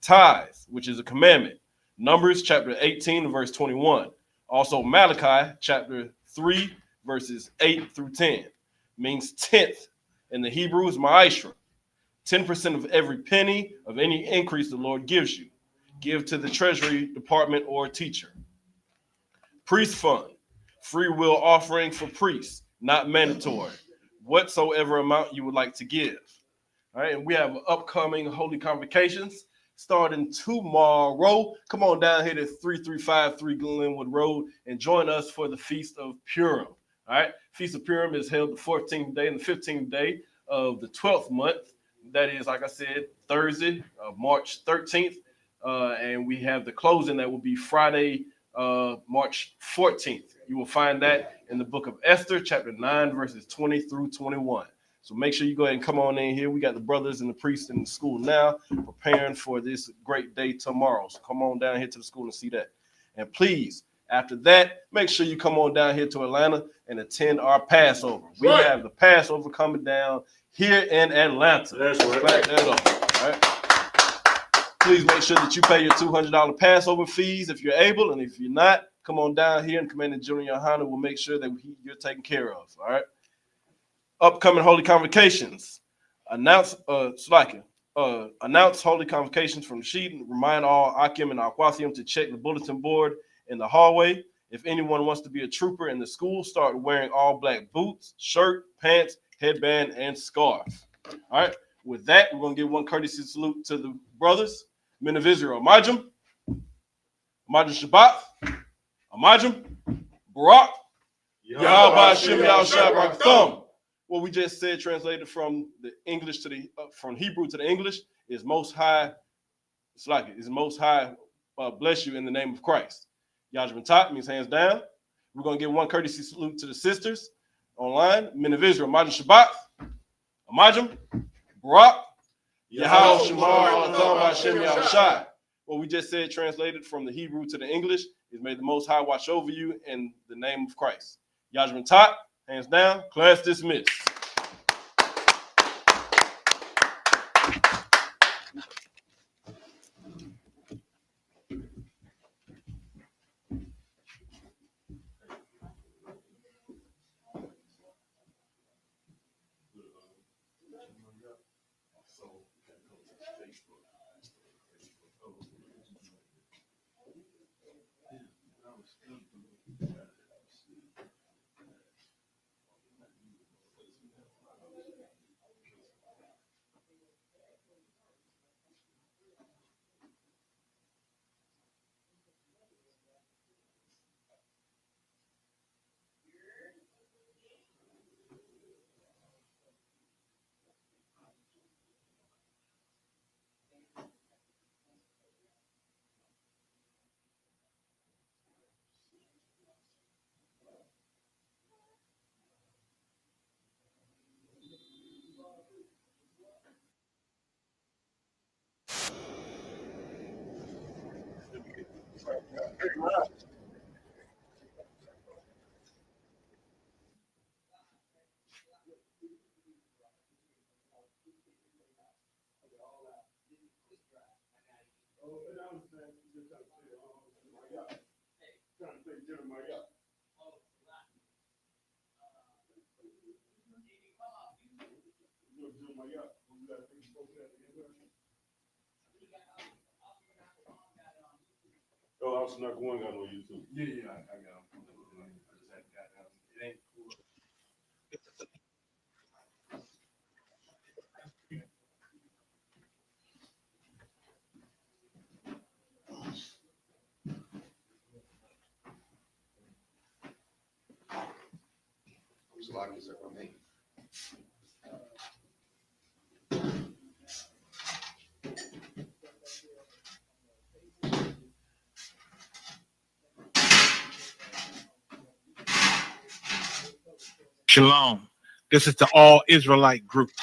Tithes, which is a commandment. Numbers chapter 18, verse 21. Also Malachi chapter 3, verses 8 through 10. Means tenth. In the Hebrew is ma'ashra. 10% of every penny of any increase the Lord gives you. Give to the treasury department or teacher. Priest fund. Free will offering for priests, not mandatory. Whatsoever amount you would like to give. All right, and we have upcoming holy convocations starting tomorrow. Come on down here to 3353 Glenwood Road and join us for the Feast of Purim. All right, Feast of Purim is held the 14th day and the 15th day of the 12th month. That is, like I said, Thursday, March 13th. And we have the closing that will be Friday, March 14th. You will find that in the book of Esther, chapter 9, verses 20 through 21. So make sure you go ahead and come on in here. We got the brothers and the priests in the school now preparing for this great day tomorrow. So come on down here to the school and see that. And please, after that, make sure you come on down here to Atlanta and attend our Passover. We have the Passover coming down here in Atlanta. That's right. Back that up. All right. Please make sure that you pay your $200 Passover fees if you're able. And if you're not, come on down here and Commander Junior YAHANNA will make sure that you're taken care of. All right. Upcoming holy convocations. Announce holy convocations from the sheet and remind all Akim and Aquathium to check the bulletin board in the hallway. If anyone wants to be a trooper in the school, start wearing all black boots, shirt, pants, headband, and scarf. All right. With that, we're going to give one courtesy salute to the brothers, men of Israel. Amajim, Shabbat, Amajim, Barak, Yahweh Shem Yahshua Thumb. What we just said, translated from the English to the from Hebrew to the English, is Most High. It's like it is Most High. Bless you in the name of Christ. Yajim Top means hands down. We're going to give one courtesy salute to the sisters online, men of Israel. Amajim Shabbat, Amajim, Barak, Yahweh Shemar Thumb Hashem Yahushai. what we just said, translated from the Hebrew to the English, is may the Most High watch over you in the name of Christ. Yajman Tat, hands down, class dismissed. Oh, I was not going out on YouTube. Yeah, I got him. I just had got down. It ain't cool. Shalom. This is to all Israelite groups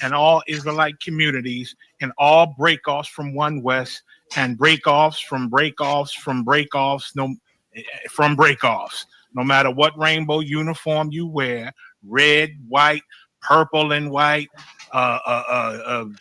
and all Israelite communities and all breakoffs from One West and breakoffs from breakoffs, no matter what rainbow uniform you wear, red, white, purple and white, all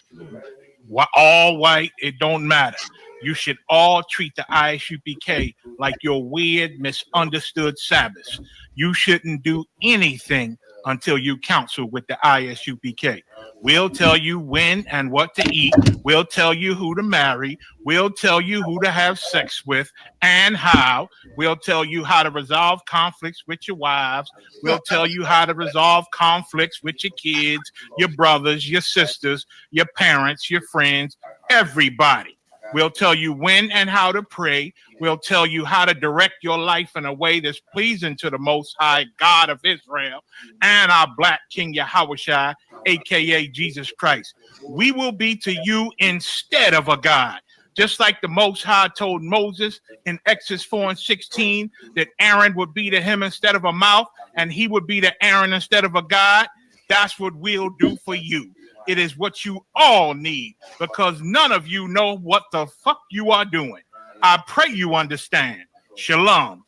white, it don't matter. You should all treat the I.S.U.P.K like your weird, misunderstood Sabbaths. You shouldn't do anything until you counsel with the I.S.U.P.K. We'll tell you when and what to eat. We'll tell you who to marry. We'll tell you who to have sex with and how. We'll tell you how to resolve conflicts with your wives. We'll tell you how to resolve conflicts with your kids, your brothers, your sisters, your parents, your friends, everybody. We'll tell you when and how to pray. We'll tell you how to direct your life in a way that's pleasing to the Most High God of Israel and our Black King Yahushua, a.k.a. Jesus Christ. We will be to you instead of a God. Just like the Most High told Moses in Exodus 4:16 that Aaron would be to him instead of a mouth and he would be to Aaron instead of a God. That's what we'll do for you. It is what you all need because none of you know what the fuck you are doing. I pray you understand. Shalom.